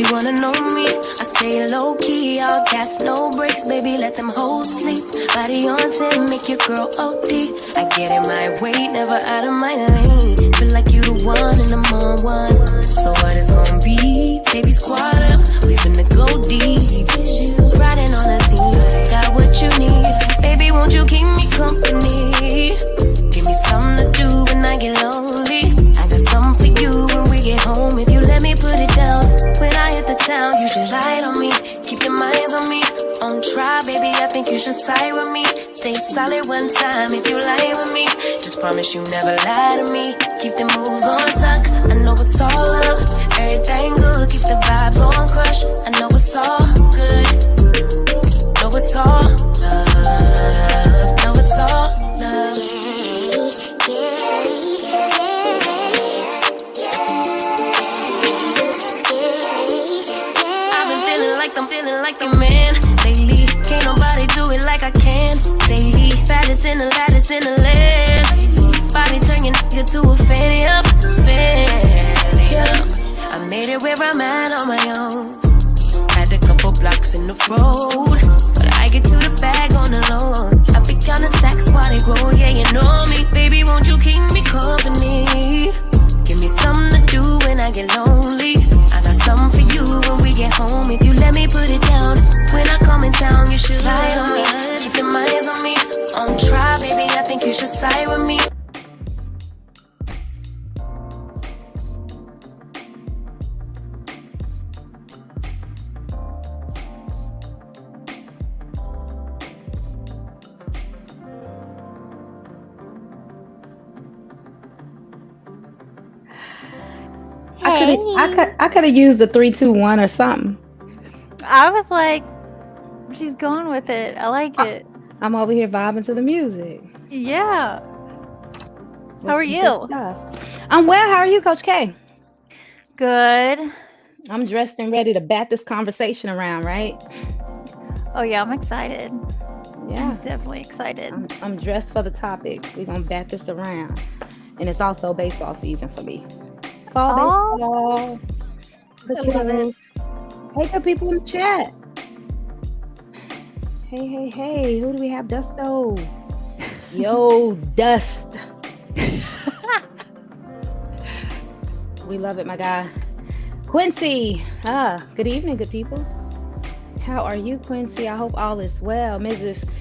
she wanna know me. I stay low key, all gas, no breaks, baby, let them hoes sleep. Body on 10, make your girl OD. I get in my way, never out of my lane. Feel like you the one and I'm on one. So what it's gonna be? Baby, squad up, we finna go deep. Riding on a team, got what you need. Baby, won't you keep me company? Give me something to do when I get lonely. I got something for you when we get home. If you let me put it down, when I hit the town, you should ride on me. Keep your minds on me. On try, baby, I think you should side with me. Stay solid one time if you lie with me. Just promise you never lie to me. Keep the moves on tuck. I know it's all love. Everything good. Keep the vibes on crush. I know it's all good. Know it's all love. Know it's all love. I've been feeling like I'm feeling like a man lately. Can't nobody do it like I can daily. Fattest in the lattice in the land. Body turn your nigga to a fanny up, fanny up. I made it where I'm at on my own. Had a couple blocks in the road, but I get to the bag on the low. I be counting stacks while they grow, yeah, you know me. Baby, won't you keep me company? Give me something to do when I get lonely. I got something for you when we get home. If you let me put it down, when I come in town, you should ride on me. Keep your minds on me. On try, baby, I think you should side with me. I could have used the 3, 2, 1 or something. I was like, she's going with it. I like it. I'm over here vibing to the music. Yeah. How are you? I'm well. How are you, Coach K? Good. I'm dressed and ready to bat this conversation around, right? Oh yeah, I'm excited. Yeah, I'm definitely excited. I'm dressed for the topic. We're gonna bat this around, and it's also baseball season for me. Fall baseball. Hey, the people in the chat. Hey. Who do we have? Dusto. Yo, Dust. We love it, my guy. Quincy. Good evening, good people. How are you, Quincy? I hope all is well.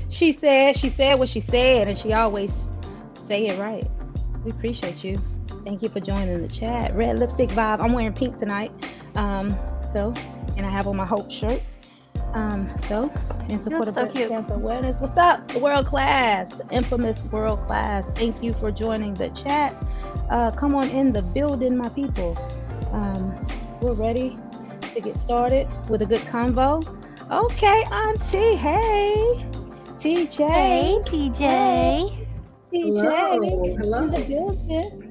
She said what she said, and she always say it right. We appreciate you. Thank you for joining the chat. Red lipstick vibe. I'm wearing pink tonight. And I have on my Hope shirt. In support of breast cancer awareness. What's up? The world class, the infamous world class. Thank you for joining the chat. Come on in the building, my people. We're ready to get started with a good convo. Okay, Auntie. Hey, TJ. Hey, TJ. Hello. In the building.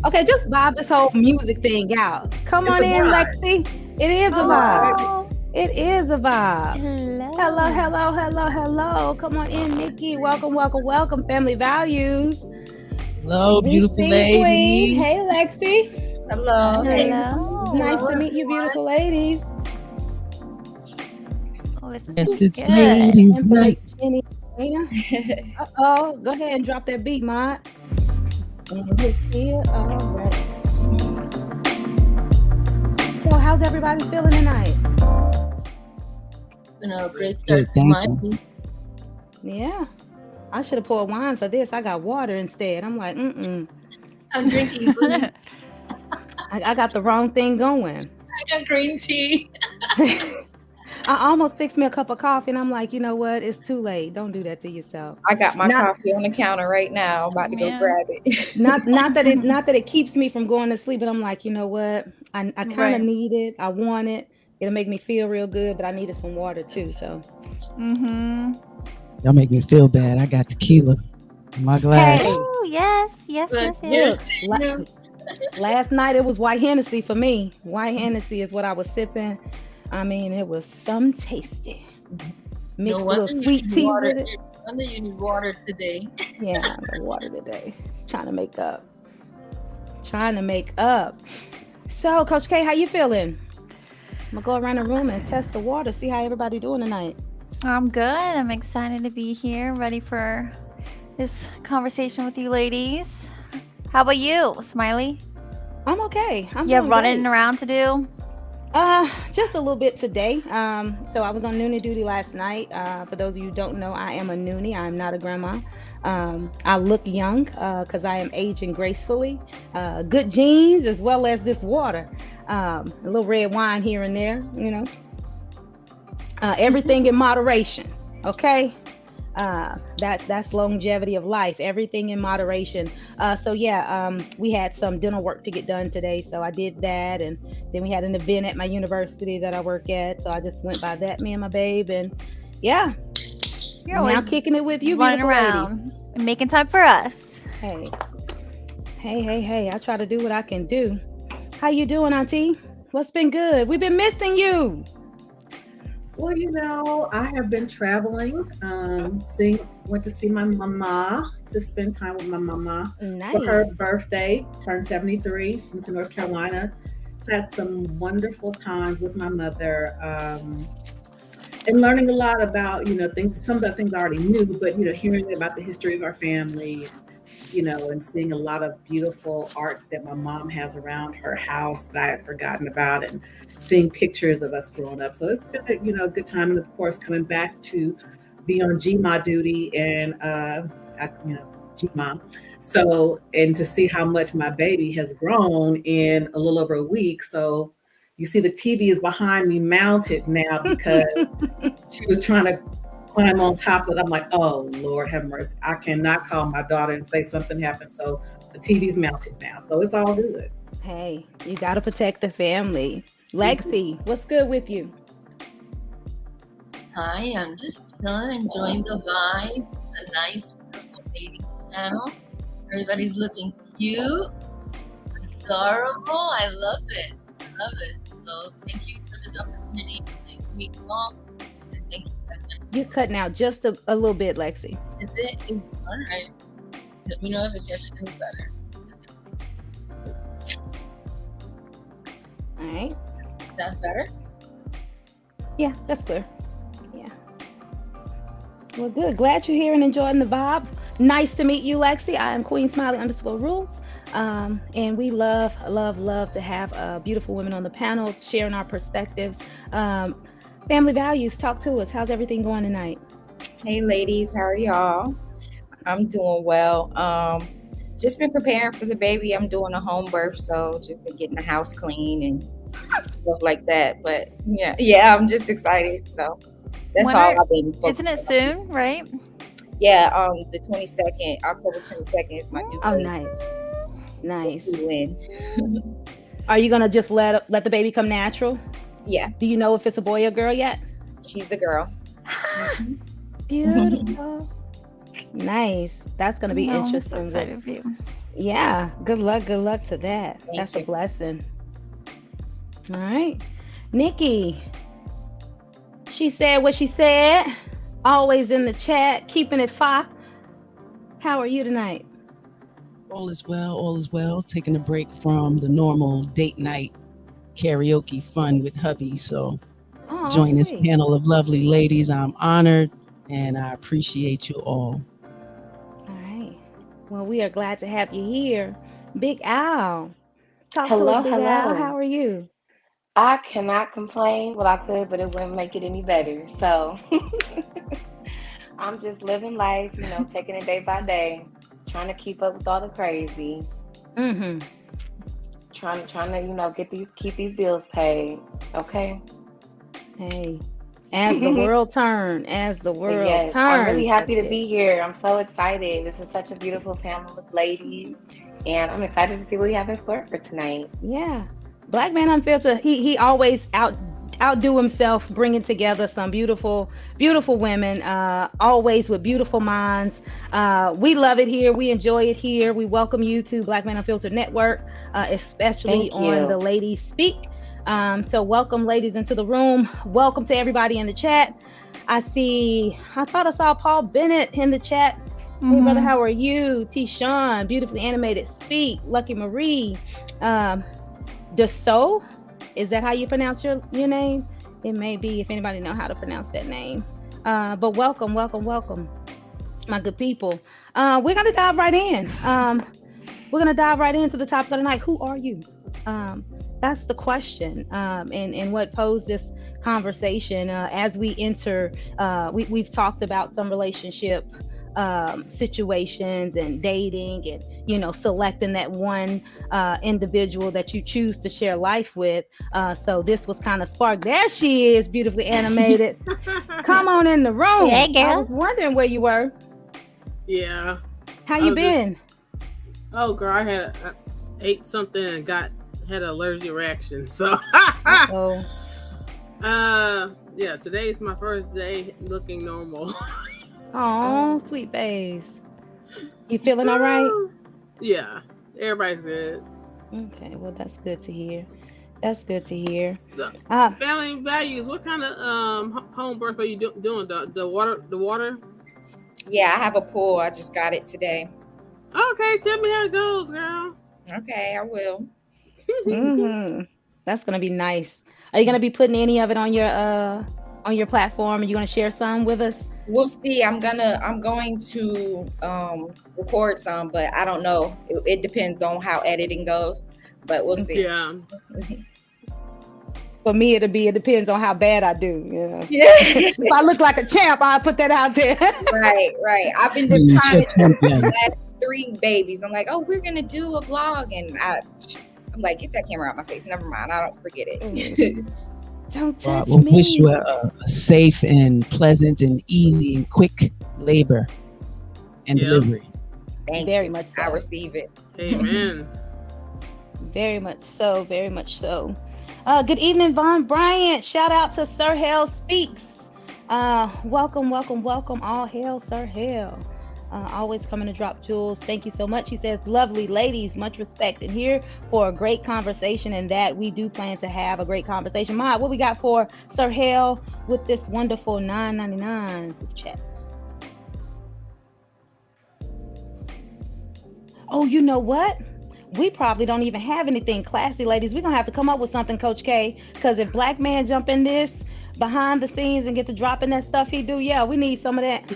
Okay, just vibe this whole music thing out. Come on in, Lexi. It is a vibe. It is a vibe. Hello. Come on in, Nikki. Welcome. Family values. Hello, beautiful ladies. Queen. Hey, Lexi. Hello. Nice to meet you, beautiful ladies. Oh, this is Yes, it's good. ladies' night. Uh-oh. Go ahead and drop that beat, Mod. And it's here. All right. So how's everybody feeling tonight? It's been a great start to my week. Yeah. I should have poured wine for this. I got water instead. I'm like, I'm drinking. I got the wrong thing going. I got green tea. I almost fixed me a cup of coffee, and I'm like, you know what? It's too late. Don't do that to yourself. I got my coffee on the counter right now. I'm about to go grab it. not that it keeps me from going to sleep, but I'm like, you know what? I kind of need it. I want it. It'll make me feel real good, but I needed some water too. So. Y'all make me feel bad. I got tequila in my glass. Hey. Oh, yes. Last night it was white Hennessy for me. White Hennessy is what I was sipping. I mean, it was some tasty. Mixed a little sweet tea with it. I know you need water today. Yeah, water today. Trying to make up. So, Coach K, how you feeling? gonna go around the room and test the water, see how everybody doing tonight. I'm good. I'm excited to be here, ready for this conversation with you ladies. How about you, Smiley? I'm okay. You have running around to do? Just a little bit today. So I was on noonie duty last night. For those of you who don't know, I am a noonie. I'm not a grandma. I look young because I am aging gracefully. Good genes as well as this water. A little red wine here and there, you know. Everything in moderation, okay? That's longevity of life. Everything in moderation. So yeah, we had some dental work to get done today, so I did that, and then we had an event at my university that I work at, so I just went by that, me and my babe, and yeah, You're always now kicking it with you, running beautiful around ladies. and making time for us. Hey, I try to do what I can do. How you doing, Auntie? What's been good? We've been missing you. Well, you know, I have been traveling. Went to see my mama, to spend time with my mama Nice. for her birthday. Turned 73. Went to North Carolina. Had some wonderful times with my mother, and learning a lot about, you know, things. Some of the things I already knew, but you know, hearing about the history of our family, you know, and seeing a lot of beautiful art that my mom has around her house that I had forgotten about, and seeing pictures of us growing up. So it's been a, you know, a good time. And of course, coming back to be on GMA duty and, GMA. So, and to see how much my baby has grown in a little over a week. So you see the TV is behind me mounted now because she was trying to climb on top of it. I'm like, oh, Lord have mercy. I cannot call my daughter and say something happened. So the TV's mounted now. So it's all good. Hey, you got to protect the family. Lexi, what's good with you? Hi, I'm just chilling, enjoying the vibe. A nice, beautiful ladies panel. Everybody's looking cute, adorable. I love it. So thank you for this opportunity. Nice to meet you all. And thank you. You're cutting out just a little bit, Lexi. Is all right. Let me know if it gets any better. All right. Is that better? Yeah, that's clear. Yeah. Well, good. Glad you're here and enjoying the vibe. Nice to meet you, Lexi. I am Queen Smiley _rules. And we love to have beautiful women on the panel sharing our perspectives. Family values, talk to us. How's everything going tonight? Hey ladies, how are y'all? I'm doing well. Just been preparing for the baby. I'm doing a home birth, so just been getting the house clean and stuff like that. But yeah, I'm just excited. So that's all I've been focusing Isn't it soon, right? Yeah, the 22nd, October 22nd is my due Oh, date. nice. When? Are you gonna just let the baby come natural? Yeah, Do you know if it's a boy or girl yet? she's a girl. Beautiful. Nice. That's gonna be I'm so interesting. excited for you. Yeah. Good luck to that. Thank That's a you. blessing. All right. Nikki. She said what she said. Always in the chat, keeping it fire. How are you tonight? All is well. Taking a break from the normal date night karaoke fun with hubby. So Oh, join this sweet. panel of lovely ladies. I'm honored and I appreciate you all. All right. Well, we are glad to have you here. Big Al. Talk to Hello, us, Big Al. hello. How are you? I cannot complain. Well, I could, but it wouldn't make it any better. So I'm just living life, you know, taking it day by day, trying to keep up with all the crazy, Mm-hmm. trying to, you know, keep these bills paid. Okay. Hey, as the world turns, Yes, I'm really happy to be here. I'm so excited. This is such a beautiful panel of ladies, and I'm excited to see what we have in store for tonight. Yeah. Black Man Unfiltered, he always outdo himself, bringing together some beautiful women, always with beautiful minds. We love it here. We enjoy it here. We welcome you to Black Man Unfiltered Network, especially Thank on you. the Ladies Speak. So welcome, ladies, into the room. Welcome to everybody in the chat. I thought I saw Paul Bennett in the chat. Hey, brother, how are you? T. Sean, beautifully animated Speak, Lucky Marie, Dassault, Is that how you pronounce your name? It may be, if anybody know how to pronounce that name. But welcome, my good people. We're gonna dive right in. We're gonna dive right into the topic of the night. Who are you? That's the question, and what posed this conversation as we enter. We've talked about some relationship situations and dating, and selecting that one individual that you choose to share life with. So this was kind of sparked. There she is, beautifully animated. Come on in the room. Hey, girl. I was wondering where you were. Yeah. How you been? Oh, girl, I ate something and had an allergic reaction. So, yeah, today's my first day looking normal. Oh, sweet babes. You feeling all right? Yeah, everybody's good. Okay, well, that's good to hear. That's good to hear. So, family values. What kind of home birth are you doing? The water? Yeah, I have a pool. I just got it today. Okay, tell me how it goes, girl. Okay, I will. That's gonna be nice. Are you gonna be putting any of it on your platform? Are you gonna share some with us? We'll see. I'm going to record some, but I don't know. It depends on how editing goes, but we'll see. Yeah. For me, it depends on how bad I do. Yeah. If I look like a champ, I'll put that out there. Right. I've been trying to do the last 3 babies. I'm like, oh, we're gonna do a vlog, and I'm like, get that camera out my face. Never mind. I don't forget it. Don't touch we'll me. wish you a safe and pleasant and easy and quick labor and delivery. Thank Very you. much so. I receive it. Amen. Very much so. Very much so. Good evening, Von Bryant. Shout out to Sir Hell Speaks. Welcome. All hail, Sir Hell. Always coming to drop jewels. Thank you so much. He says, lovely ladies, much respect, and here for a great conversation, and that we do plan to have a great conversation. Ma, what we got for Sir Hell with this wonderful $9.99 super chat? Oh, you know what? We probably don't even have anything classy, ladies. We're gonna have to come up with something, Coach K, because if Black Man jump in this behind the scenes and get to dropping that stuff he do, yeah, we need some of that.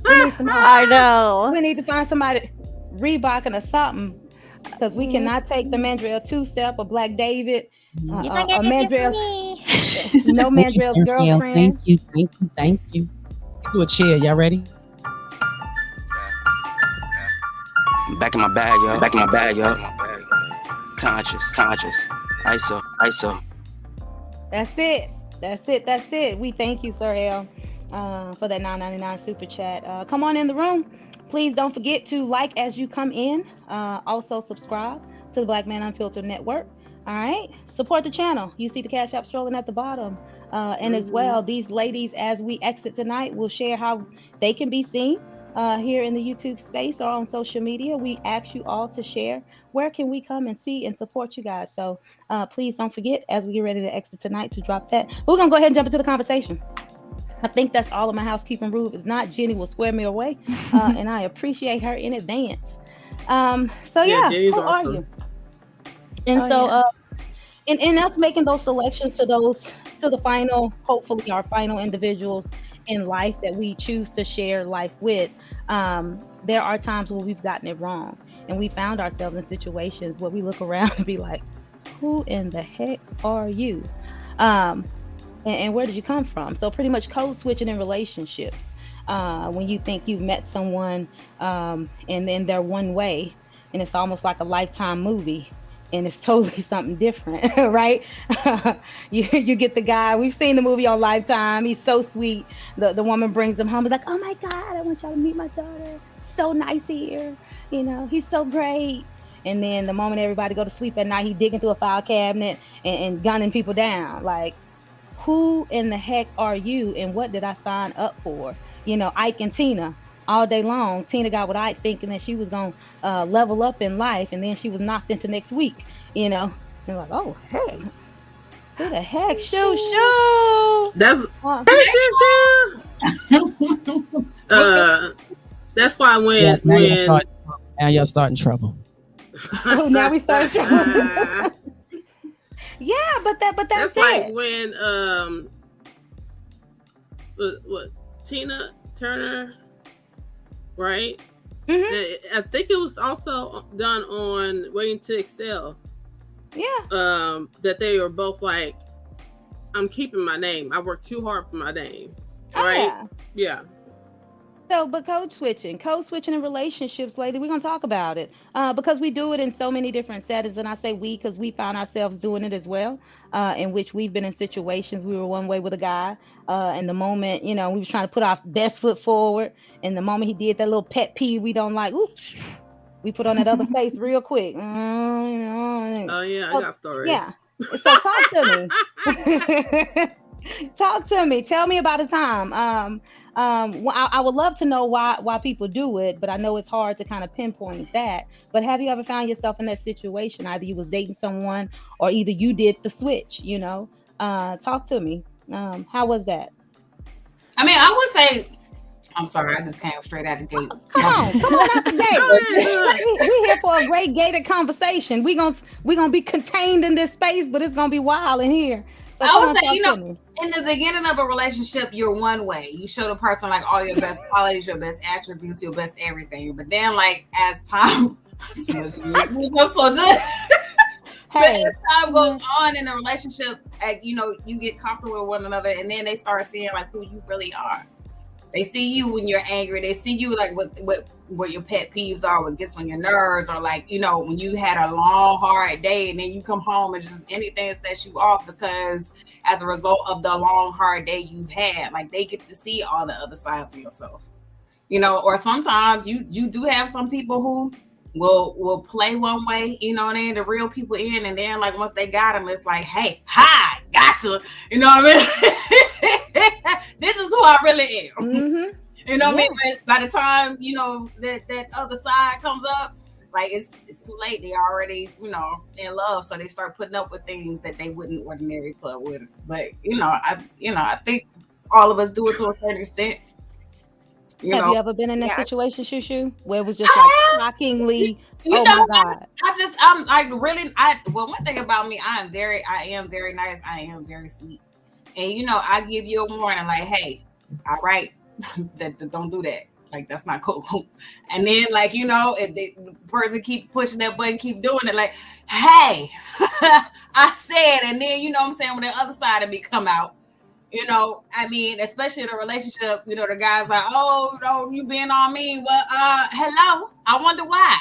We need some. I know. We need to find somebody Reeboking or something, because we cannot take the Mandrell 2-step or Black David or Mandrell. No Mandrell's girlfriend. Thank you. Do a cheer. Y'all ready? Back in my bag, yo. Conscious. ISO. That's it. We thank you, Sir L, for that $9.99 super chat. Come on in the room. Please don't forget to like as you come in. Also subscribe to the Black Man Unfiltered Network. All right. Support the channel. You see the Cash App strolling at the bottom. And as well, these ladies, as we exit tonight, will share how they can be seen here in the YouTube space or on social media. We ask you all to share where can we come and see and support you guys. So please don't forget, as we get ready to exit tonight, to drop that. We're gonna go ahead and jump into the conversation. I think that's all of my housekeeping rules. If not, Jenny will swear me away, and I appreciate her in advance. So yeah, Jenny's who awesome. are you? And and us making those selections to the final, hopefully our final individuals in life that we choose to share life with. There are times where we've gotten it wrong, and we found ourselves in situations where we look around and be like, who in the heck are you? And where did you come from? So pretty much code switching in relationships. When you think you've met someone and then they're one way, and it's almost like a Lifetime movie, and it's totally something different, right? You get the guy, we've seen the movie on Lifetime, he's so sweet. The woman brings him home, he's like, oh my God, I want y'all to meet my daughter. So nice here, he's so great. And then the moment everybody go to sleep at night, he dig into a file cabinet and gunning people down. Like, who in the heck are you, and what did I sign up for? Ike and Tina, all day long. Tina got with Ike thinking that she was going to level up in life, and then she was knocked into next week, They're like, oh, hey, who the heck? Shoo. That's that's why when now y'all starting trouble. Oh, now we start trouble. Yeah, but that's like it. when what Tina Turner, right? Mm-hmm. I think it was also done on Waiting to Excel. Yeah. That they were both like, I'm keeping my name. I worked too hard for my name. Oh, Right? yeah. Yeah. So, but code switching in relationships, lady, we're gonna talk about it because we do it in so many different settings, and I say we because we found ourselves doing it as well. In which we've been in situations we were one way with a guy, and the moment we were trying to put our best foot forward, and the moment he did that little pet peeve we don't like, oops, we put on that other face real quick. Oh yeah, I got stories. Yeah. So talk to me. Talk to me. Tell me about a time. I would love to know why people do it, but I know it's hard to kind of pinpoint that. But have you ever found yourself in that situation? Either you was dating someone, or either you did the switch. Talk to me. How was that? I mean, I would say. I'm sorry, I just came straight out the gate. Come on out the gate. We here for a great gated conversation. We gonna be contained in this space, but it's gonna be wild in here. So I would say, in the beginning of a relationship, you're one way. You show the person like all your best qualities, your best attributes, your best everything. But then, like as time, but as time goes on in a relationship, you get comfortable with one another, and then they start seeing like who you really are. They see you when you're angry. They see you like what your pet peeves are, what gets on your nerves, or like, when you had a long, hard day and then you come home and just anything sets you off because as a result of the long, hard day you've had, like they get to see all the other sides of yourself, or sometimes you do have some people who will play one way, the real people in, and then like once they got them, it's like, hey, hi, gotcha, you know what I mean? This is who I really am. Mm-hmm. You know what I mean? But by the time that other side comes up, like it's too late. They already in love, so they start putting up with things that they wouldn't ordinarily put up with. But I think all of us do it to a certain extent. Have you ever been in that situation, Shushu, where it was just like shockingly? My God! One thing about me, I am very nice. I am very sweet, and I give you a warning, like, hey, all right, that don't do that. Like, that's not cool. And then, like, if the person keep pushing that button, keep doing it, like, hey, I said, and then what I'm saying, when the other side of me come out. I mean, especially in a relationship, the guy's like, oh, no, you being on me. Well, hello. I wonder why.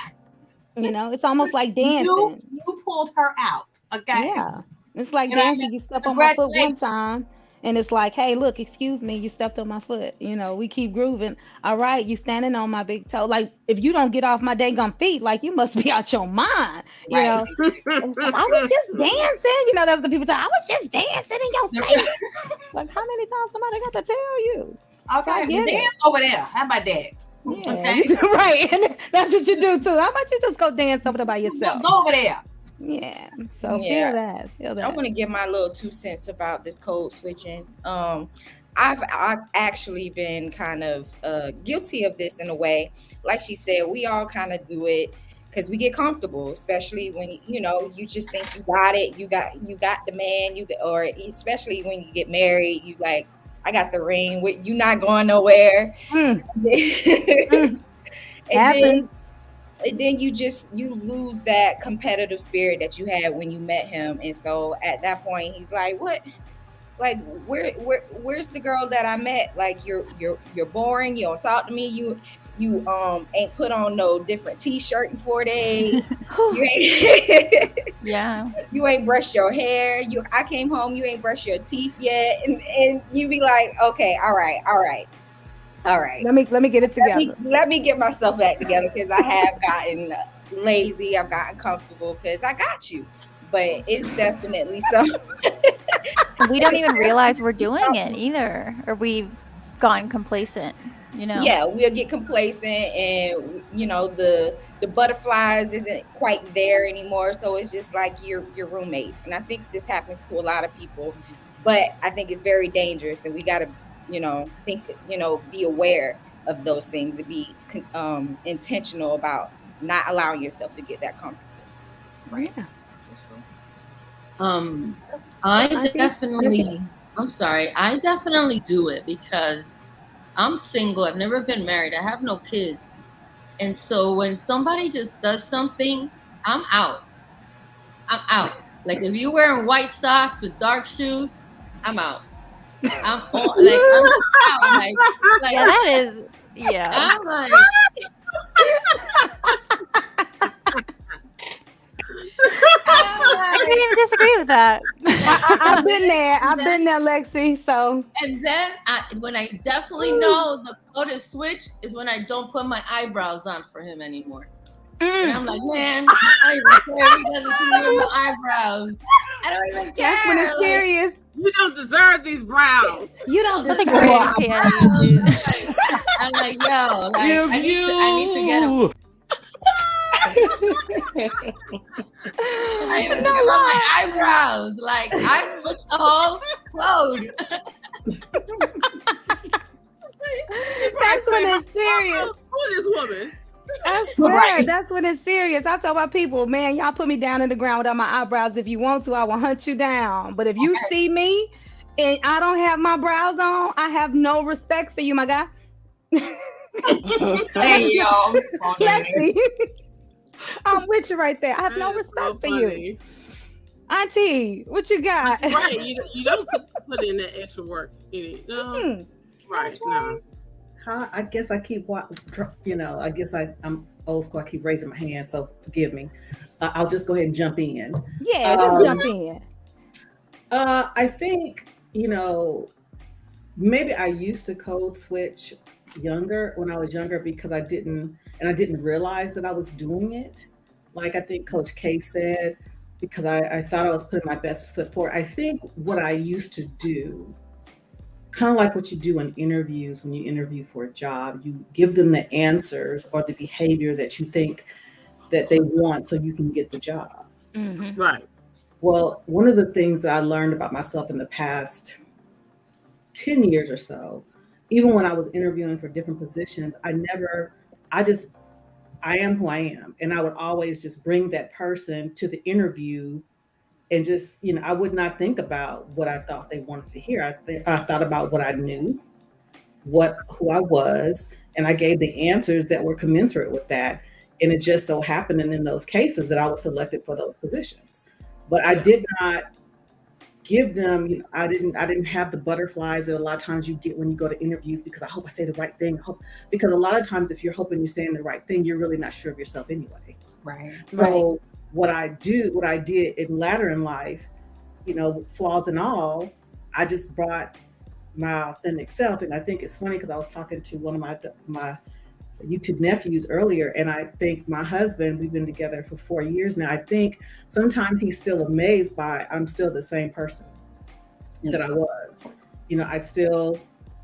It's almost like dancing. You pulled her out. Okay. Yeah. It's like dancing. You step on my foot one time, and it's like, hey, look, excuse me, you stepped on my foot. We keep grooving. All right, you standing on my big toe. Like, if you don't get off my dang feet, like, you must be out your mind. I was just dancing. That's the people say, I was just dancing in your face. Like, how many times somebody got to tell you? Okay, you dance over there. How about that? Yeah. Okay. Right. And that's what you do too. How about you just go dance over there by yourself? Go over there. Yeah. So feel that. I want to give my little 2 cents about this code switching. I've actually been kind of guilty of this in a way. Like she said, we all kind of do it because we get comfortable, especially when you just think you got it. You got the man. Or especially when you get married, you like, I got the ring. You not going nowhere. And then you lose that competitive spirit that you had when you met him. And so at that point, he's like, what? Like, where's the girl that I met? Like, you're boring. You don't talk to me. You ain't put on no different t-shirt in 4 days. You ain't brushed your hair. I came home, you ain't brushed your teeth yet. And you be like, okay, all right. Let me get it together. Let me get myself back together, because I have gotten lazy. I've gotten comfortable because I got you. But it's definitely something. We don't even realize we're doing it either, or we've gotten complacent. Yeah, we'll get complacent, and the butterflies isn't quite there anymore. So it's just like your roommates. And I think this happens to a lot of people, but I think it's very dangerous, and we got to be aware of those things, and be intentional about not allowing yourself to get that comfortable. Right. I Auntie? definitely, I'm sorry, I definitely do it because I'm single. I've never been married. I have no kids. And so when somebody just does something, I'm out. I'm out. Like if you're wearing white socks with dark shoes, I'm out. I'm on, like I'm just out. Like Yeah, that is. Yeah. I'm like, I can't even disagree with that. I've been there. I've been there, Lexi. So. And then when I definitely know the code is switched is when I don't put my eyebrows on for him anymore. And I'm like, man, I don't even care if he doesn't see me with my eyebrows. I don't even care. That's when it's serious. You don't deserve these brows. You don't That's a deserve great my opinion, dude. I'm like, yo, like I need to get him. I even give up my eyebrows. Like I switched the whole code. That's when it's serious. Who is this woman? I swear, that's when it's serious. I tell my people, man, y'all put me down in the ground without my eyebrows. If you want to, I will hunt you down. But if you see me and I don't have my brows on, I have no respect for you, my guy. Hey, yo. Lexi, I'm with you right there. I have no respect for you. Auntie, what you got? Right, you don't put in that extra work in it. No. Right, no. I guess I keep, I guess I'm old school. I keep raising my hand, so forgive me. I'll just go ahead and jump in. Yeah, just jump in. I think, maybe I used to code switch when I was younger because I didn't realize that I was doing it. Like I think Coach K said, because I thought I was putting my best foot forward. I think what I used to do, kind of like what you do in interviews, when you interview for a job, you give them the answers or the behavior that you think that they want so you can get the job. Mm-hmm. Right. Well, one of the things that I learned about myself in the past 10 years or so, even when I was interviewing for different positions, I am who I am. And I would always just bring that person to the interview and just, I would not think about what I thought they wanted to hear. I thought about what I knew, who I was, and I gave the answers that were commensurate with that. And it just so happened in those cases that I was selected for those positions. But I did not give them, I didn't have the butterflies that a lot of times you get when you go to interviews because I hope I say the right thing. Because a lot of times if you're hoping you're saying the right thing, you're really not sure of yourself anyway. Right. So what I did in latter in life, flaws and all, I just brought my authentic self. And I think it's funny because I was talking to one of my YouTube nephews earlier, and I think my husband, we've been together for 4 years now. I think sometimes he's still amazed by I'm still the same person that I was. I still,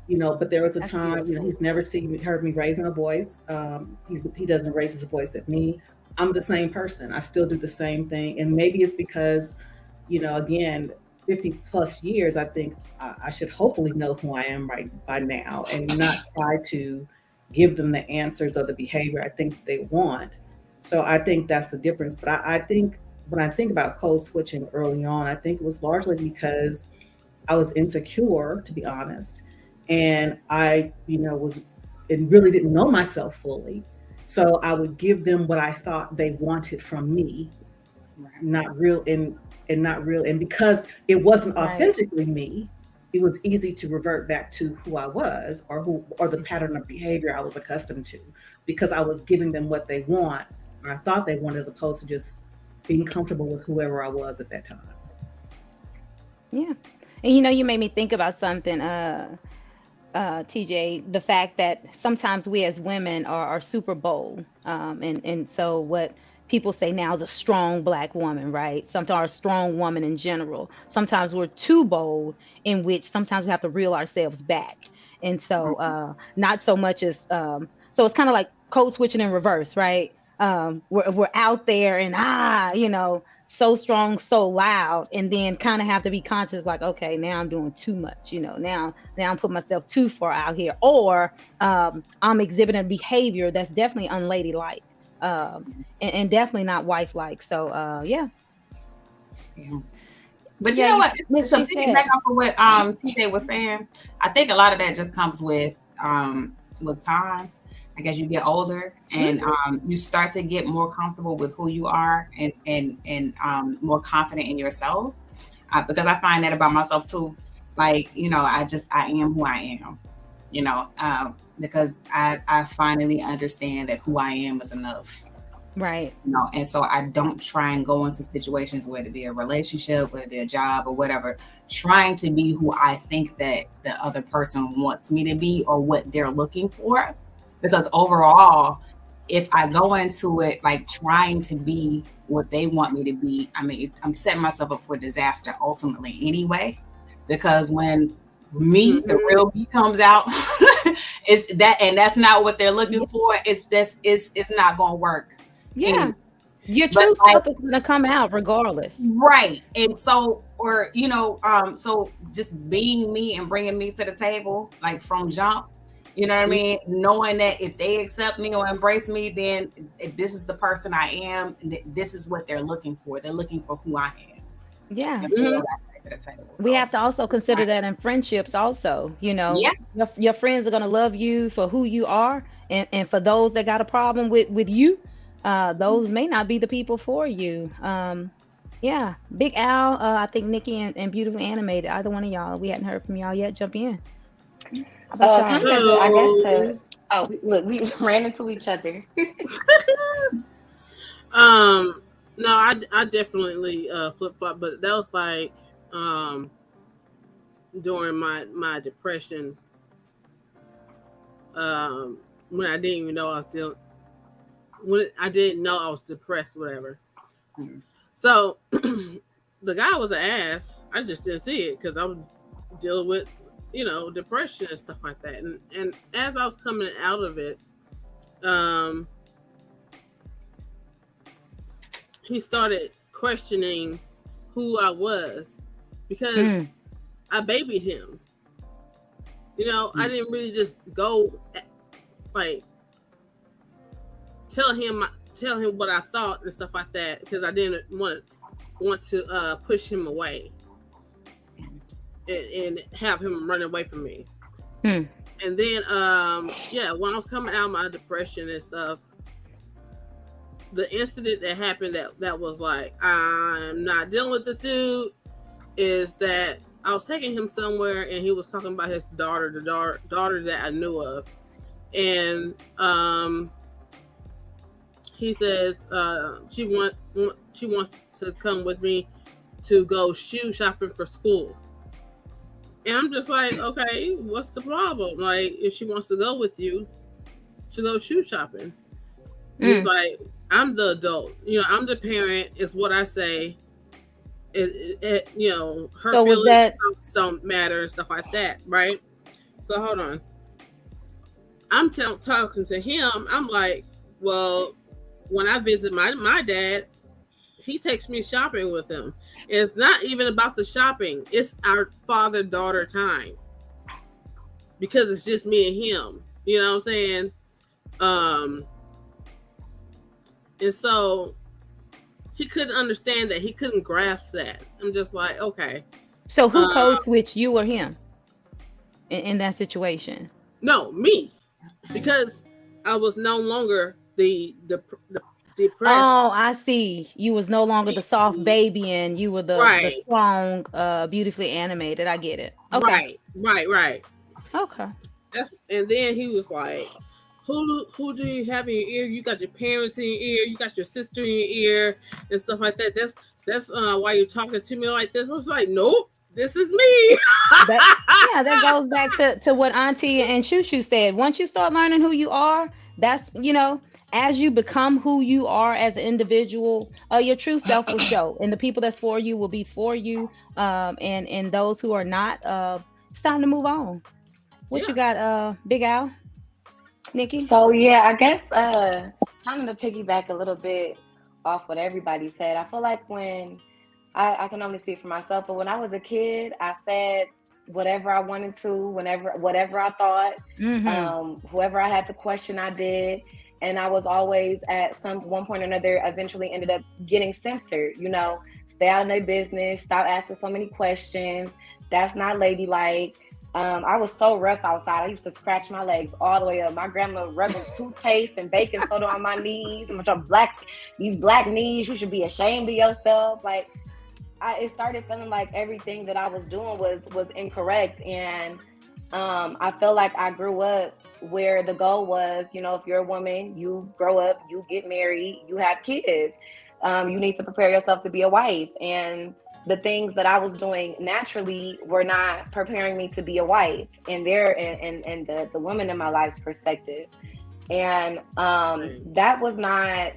but there was a time, he's never heard me raise my voice. He doesn't raise his voice at me. I'm the same person. I still do the same thing. And maybe it's because, again, 50 plus years, I think I should hopefully know who I am right by now and not try to give them the answers or the behavior I think they want. So I think that's the difference. But I think when I think about code switching early on, I think it was largely because I was insecure, to be honest. And I, really didn't know myself fully. So I would give them what I thought they wanted from me, not real. And because it wasn't authentically me, it was easy to revert back to who I was or the pattern of behavior I was accustomed to, because I was giving them what they want or I thought they wanted, as opposed to just being comfortable with whoever I was at that time. Yeah. And you made me think about something, TJ, the fact that sometimes we as women are super bold. And so what people say now is a strong Black woman, right? Sometimes a strong woman in general. Sometimes we're too bold, in which sometimes we have to reel ourselves back. And so not so much as, so it's kind of like code switching in reverse, right? We're out there and, so strong, so loud, and then kind of have to be conscious, like, okay, now I'm doing too much, now I'm putting myself too far out here, or I'm exhibiting behavior that's definitely unladylike. And definitely not wife-like. So, yeah. But Yeah, you know what? Miss, To she piggyback said. off of what TJ was saying, I think a lot of that just comes with time. I guess you get older and you start to get more comfortable with who you are and more confident in yourself. Because I find that about myself too. Like, you know, I am who I am, you know, because I finally understand that who I am is enough. Right. You know, and so I don't try and go into situations, whether it be a relationship, whether it be a job or whatever, trying to be who I think that the other person wants me to be or what they're looking for. Because overall, if I go into it like trying to be what they want me to be, I mean, I'm setting myself up for disaster ultimately anyway. Because when me, the real me comes out, it's that, and that's not what they're looking for. It's just, it's not gonna work. Yeah. Anyway. Your true self is gonna come out regardless. Right. And so, or, you know, so just being me and bringing me to the table, like from jump, you know what I mean? Knowing that if they accept me or embrace me, then if this is the person I am, this is what they're looking for. They're looking for who I am. Yeah. We have to also consider that in friendships also, you know, Yeah. your friends are going to love you for who you are. And for those that got a problem with you, those may not be the people for you. Yeah. Big Al, I think Nikki and Beautifully Animated, either one of y'all, we hadn't heard from y'all yet. Jump in. Kind of, I guess we ran into each other. No, I definitely flip flop, but that was like during my depression, when I didn't even know I was depressed, whatever. So the guy was an ass. I just didn't see it because I was dealing with, you know, depression and stuff like that. And as I was coming out of it, he started questioning who I was because I babied him. You know, I didn't really just go like tell him what I thought and stuff like that because I didn't want to push him away and have him run away from me. And then when I was coming out of my depression and stuff, the incident that happened that was like, I'm not dealing with this dude, is that I was taking him somewhere and he was talking about his daughter, the daughter that I knew of. And he says she wants to come with me to go shoe shopping for school. And I'm just like, okay, what's the problem? Like, if she wants to go with you to go shoe shopping. He's like, I'm the adult. You know, I'm the parent. Is what I say. It you know, her so feelings don't matter and stuff like that, right? So hold on. I'm talking to him. I'm like, well, when I visit my dad, he takes me shopping with him. It's not even about the shopping. It's our father-daughter time. Because it's just me and him. You know what I'm saying? And so he couldn't understand that. He couldn't grasp that. I'm just like, okay. So who code switched, you or him in that situation? No, me. Because I was no longer the depressed. Oh, I see. You was no longer the soft baby and you were the strong, beautifully animated. I get it. Okay. Right. Okay. And then he was like, who do you have in your ear? You got your parents in your ear. You got your sister in your ear and stuff like that. That's why you're talking to me like this. I was like, nope, this is me. that goes back to what Auntie and Shushu said. Once you start learning who you are, that's, you know, as you become who you are as an individual, your true self will show, and the people that's for you will be for you. And those who are not, it's time to move on. What you got, Big Al? Nikki? So yeah, I guess kind of to piggyback a little bit off what everybody said. I feel like when I can only speak for myself, but when I was a kid, I said whatever I wanted to, whatever I thought. Whoever I had to question, I did. And I was always at one point or another, eventually ended up getting censored, you know, stay out of their business, stop asking so many questions. That's not ladylike. I was so rough outside. I used to scratch my legs all the way up. My grandma rubbing toothpaste and baking soda on my knees. These black knees, you should be ashamed of yourself. Like, it started feeling like everything that I was doing was incorrect. And I feel like I grew up where the goal was, if you're a woman, you grow up, you get married, you have kids. You need to prepare yourself to be a wife. And the things that I was doing naturally were not preparing me to be a wife and the women in my life's perspective. And that was not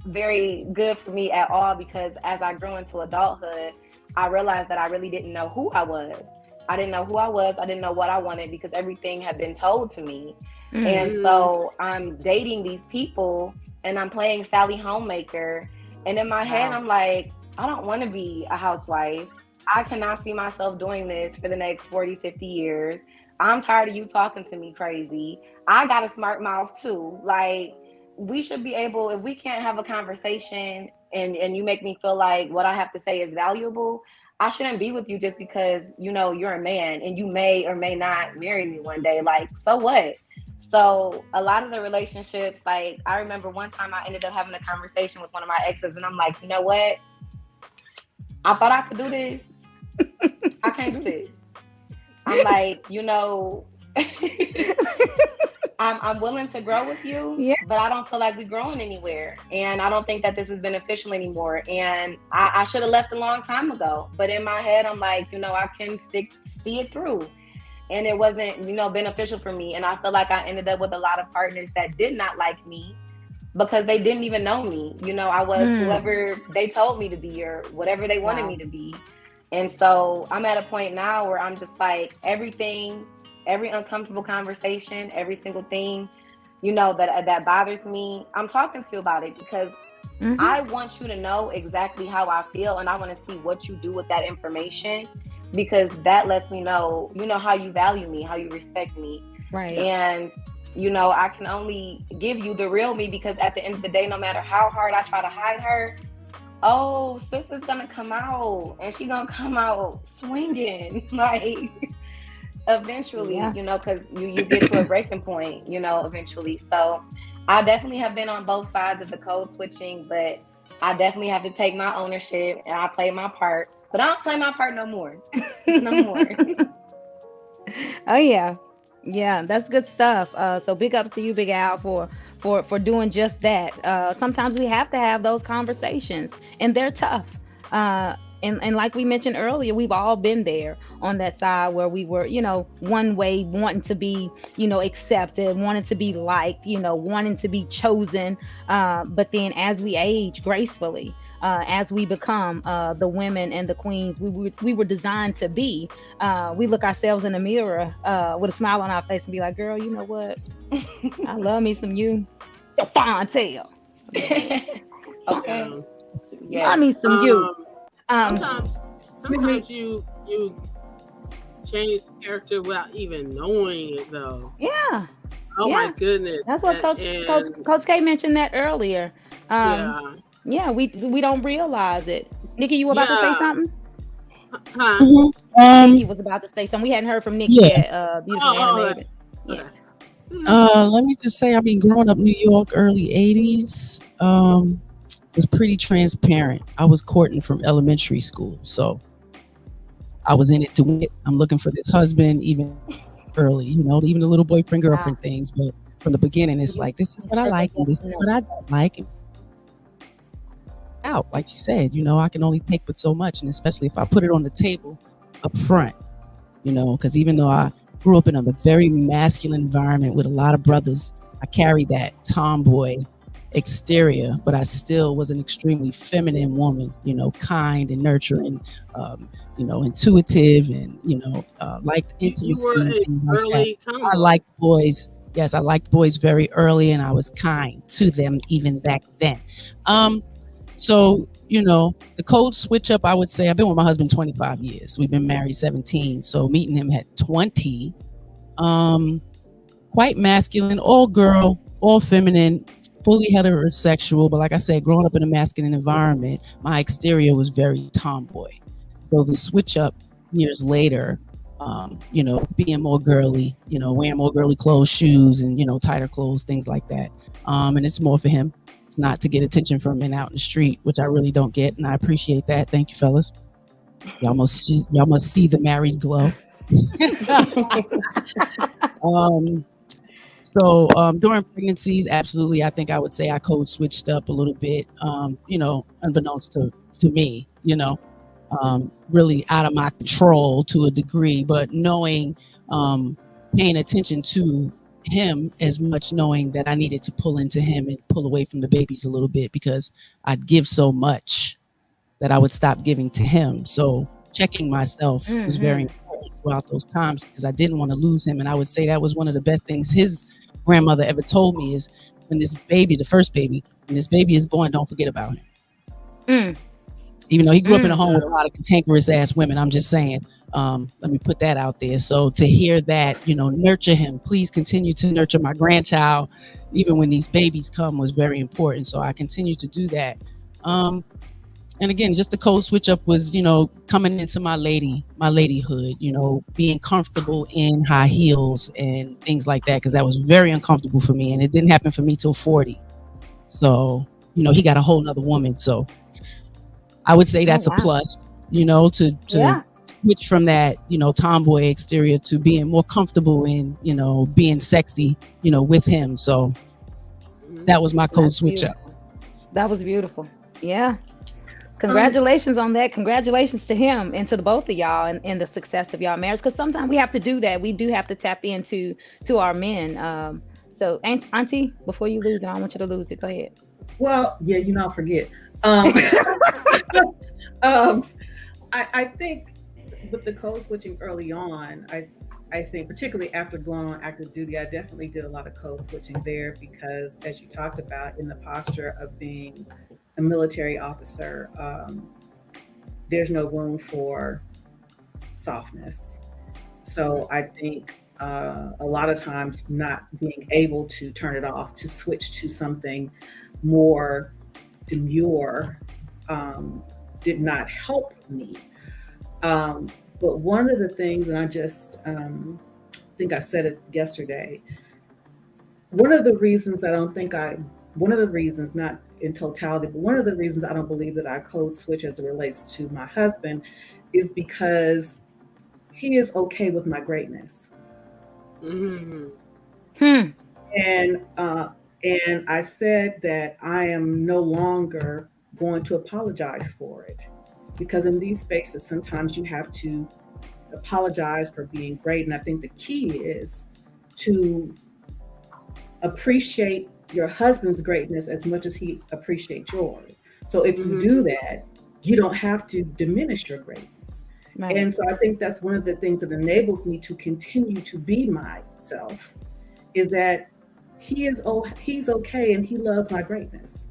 very good for me at all, because as I grew into adulthood, I realized that I really didn't know who I was. I didn't know who I was. I didn't know what I wanted, because everything had been told to me. Mm-hmm. And so I'm dating these people and I'm playing Sally Homemaker. And in my head, I'm like, I don't want to be a housewife. I cannot see myself doing this for the next 40, 50 years. I'm tired of you talking to me crazy. I got a smart mouth too. Like, we should be able, if we can't have a conversation and you make me feel like what I have to say is valuable, I shouldn't be with you just because, you're a man and you may or may not marry me one day. Like, so what? So a lot of the relationships, like, I remember one time I ended up having a conversation with one of my exes and I'm like, you know what? I thought I could do this. I can't do this. I'm like, I'm willing to grow with you, but I don't feel like we're growing anywhere. And I don't think that this is beneficial anymore. And I should have left a long time ago. But in my head, I'm like, I can see it through. And it wasn't, beneficial for me. And I feel like I ended up with a lot of partners that did not like me because they didn't even know me. I was whoever they told me to be or whatever they wanted me to be. And so I'm at a point now where I'm just like, every uncomfortable conversation, every single thing, that bothers me, I'm talking to you about it because I want you to know exactly how I feel, and I want to see what you do with that information, because that lets me know, how you value me, how you respect me. Right. And, I can only give you the real me, because at the end of the day, no matter how hard I try to hide her, sis is going to come out, and she's going to come out swinging, like, eventually, because you get to a breaking point, eventually. So I definitely have been on both sides of the code switching, but I definitely have to take my ownership and I play my part. But I don't play my part no more. No more. Oh yeah. Yeah, that's good stuff. So big ups to you, Big Al, for doing just that. Sometimes we have to have those conversations, and they're tough. And like we mentioned earlier, we've all been there on that side where we were, one way, wanting to be, accepted, wanting to be liked, wanting to be chosen. But then as we age gracefully, as we become the women and the queens we were designed to be, we look ourselves in the mirror with a smile on our face and be like, girl, you know what? I love me some you. Your fine tail. Okay. Yeah. Love me some you. Sometimes you change character without even knowing it, though. Yeah. Oh my goodness. That's what Coach K mentioned that earlier. Yeah, we don't realize it. Nikki, you were about to say something? Huh? Nikki was about to say something. We hadn't heard from Nikki yet. Beautiful animated. Yeah. Let me just say, growing up New York, early 80s, was pretty transparent. I was courting from elementary school, so I was in it to win it. I'm looking for this husband even early, even the little boyfriend girlfriend things. But from the beginning, it's like, this is what I like and this is what I don't like. Out, like you said, I can only take but so much, and especially if I put it on the table up front, because even though I grew up in a very masculine environment with a lot of brothers, I carried that tomboy exterior, but I still was an extremely feminine woman, kind and nurturing, intuitive, and liked intimacy. You were an early tomboy. I liked boys. Yes, I liked boys very early, and I was kind to them even back then. So, the code switch up, I would say, I've been with my husband 25 years. We've been married 17. So meeting him at 20, quite masculine, all girl, all feminine, fully heterosexual, but like I said, growing up in a masculine environment, my exterior was very tomboy. So the switch up years later, being more girly, wearing more girly clothes, shoes, and tighter clothes, things like that. And it's more for him. It's not to get attention from men out in the street, which I really don't get, and I appreciate that. Thank you, fellas. Y'all must see the married glow. So during pregnancies, absolutely, I think I would say I code switched up a little bit, unbeknownst to me, really out of my control to a degree, but knowing, paying attention to him as much, knowing that I needed to pull into him and pull away from the babies a little bit because I'd give so much that I would stop giving to him. So checking myself was very important throughout those times because I didn't want to lose him. And I would say that was one of the best things his grandmother ever told me is when this baby, the first baby, when this baby is born, don't forget about him. Even though he grew up in a home with a lot of cantankerous ass women, I'm just saying, let me put that out there. So to hear that, nurture him, please continue to nurture my grandchild, even when these babies come, was very important. So I continue to do that. And again, just the code switch up was, coming into my ladyhood, being comfortable in high heels and things like that, because that was very uncomfortable for me. And it didn't happen for me till 40. So, he got a whole nother woman. So I would say that's a plus, to switch from that, tomboy exterior to being more comfortable in, being sexy, with him. So that was my code switch up. That was beautiful. Yeah. Congratulations on that. Congratulations to him and to the both of y'all and the success of y'all marriage. Because sometimes we have to do that. We do have to tap into our men. So Auntie, before you lose it, I don't want you to lose it. Go ahead. Well, yeah, I'll forget. I think with the code switching early on, I think particularly after going on active duty, I definitely did a lot of code switching there because, as you talked about, in the posture of being a military officer, there's no room for softness. So I think a lot of times not being able to turn it off, to switch to something more demure, did not help me. But one of the things, and I just think I said it yesterday, one of the reasons, not in totality, but one of the reasons I don't believe that I code switch as it relates to my husband is because he is okay with my greatness. And I said that I am no longer going to apologize for it, because in these spaces, sometimes you have to apologize for being great. And I think the key is to appreciate your husband's greatness as much as he appreciates yours. So if you do that, you don't have to diminish your greatness. Right. And so I think that's one of the things that enables me to continue to be myself, is that he's okay and he loves my greatness.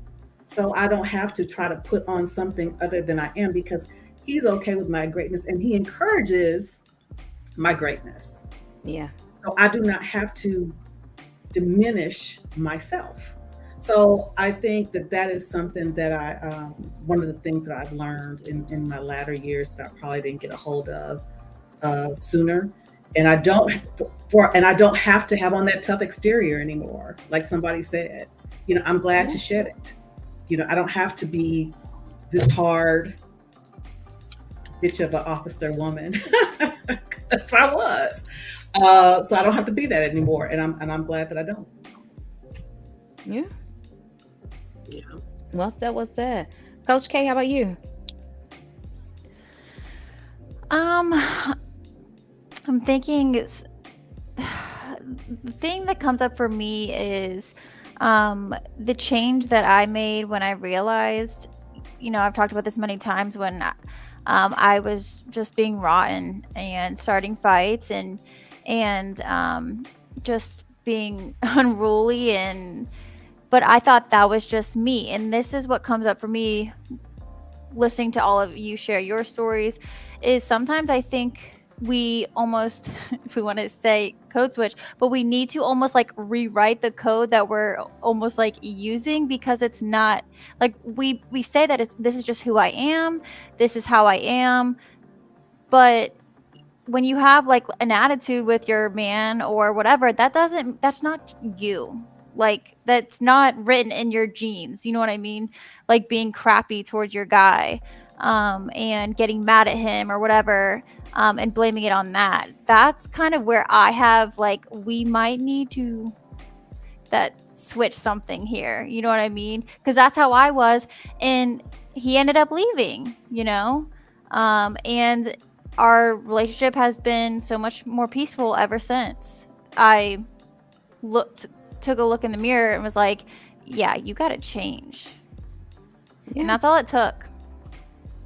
So I don't have to try to put on something other than I am, because he's okay with my greatness and he encourages my greatness. Yeah. So I do not have to diminish myself. So I think that is something that one of the things that I've learned in my latter years that I probably didn't get a hold of sooner. And I don't have to have on that tough exterior anymore. Like somebody said, I'm glad to shed it. I don't have to be this hard bitch of an officer woman. Because I was. So I don't have to be that anymore. And I'm glad that I don't. Yeah. Yeah. What's that? Coach K, how about you? I'm thinking the thing that comes up for me is the change that I made when I realized, I've talked about this many times, when I was just being rotten and starting fights and just being unruly, but I thought that was just me. And this is what comes up for me listening to all of you share your stories, is sometimes I think we almost, if we want to say code switch, but we need to almost like rewrite the code that we're almost like using, because it's not like we say that this is just who I am, this is how I am, but when you have like an attitude with your man or whatever, that's not you. Like, that's not written in your genes. You know what I mean? Like being crappy towards your guy, and getting mad at him or whatever, and blaming it on that. That's kind of where I have like, we might need to switch something here. You know what I mean? Because that's how I was, and he ended up leaving, you know? And our relationship has been so much more peaceful ever since. I took a look in the mirror and was like, yeah, you got to change. Yeah. And that's all it took.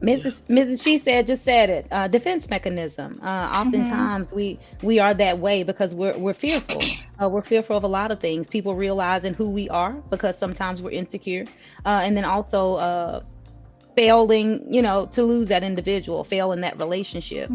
Mrs. She just said it. Defense mechanism. Oftentimes we are that way because we're fearful. We're fearful of a lot of things. People realizing who we are, because sometimes we're insecure, and then also failing, to lose that individual, fail in that relationship.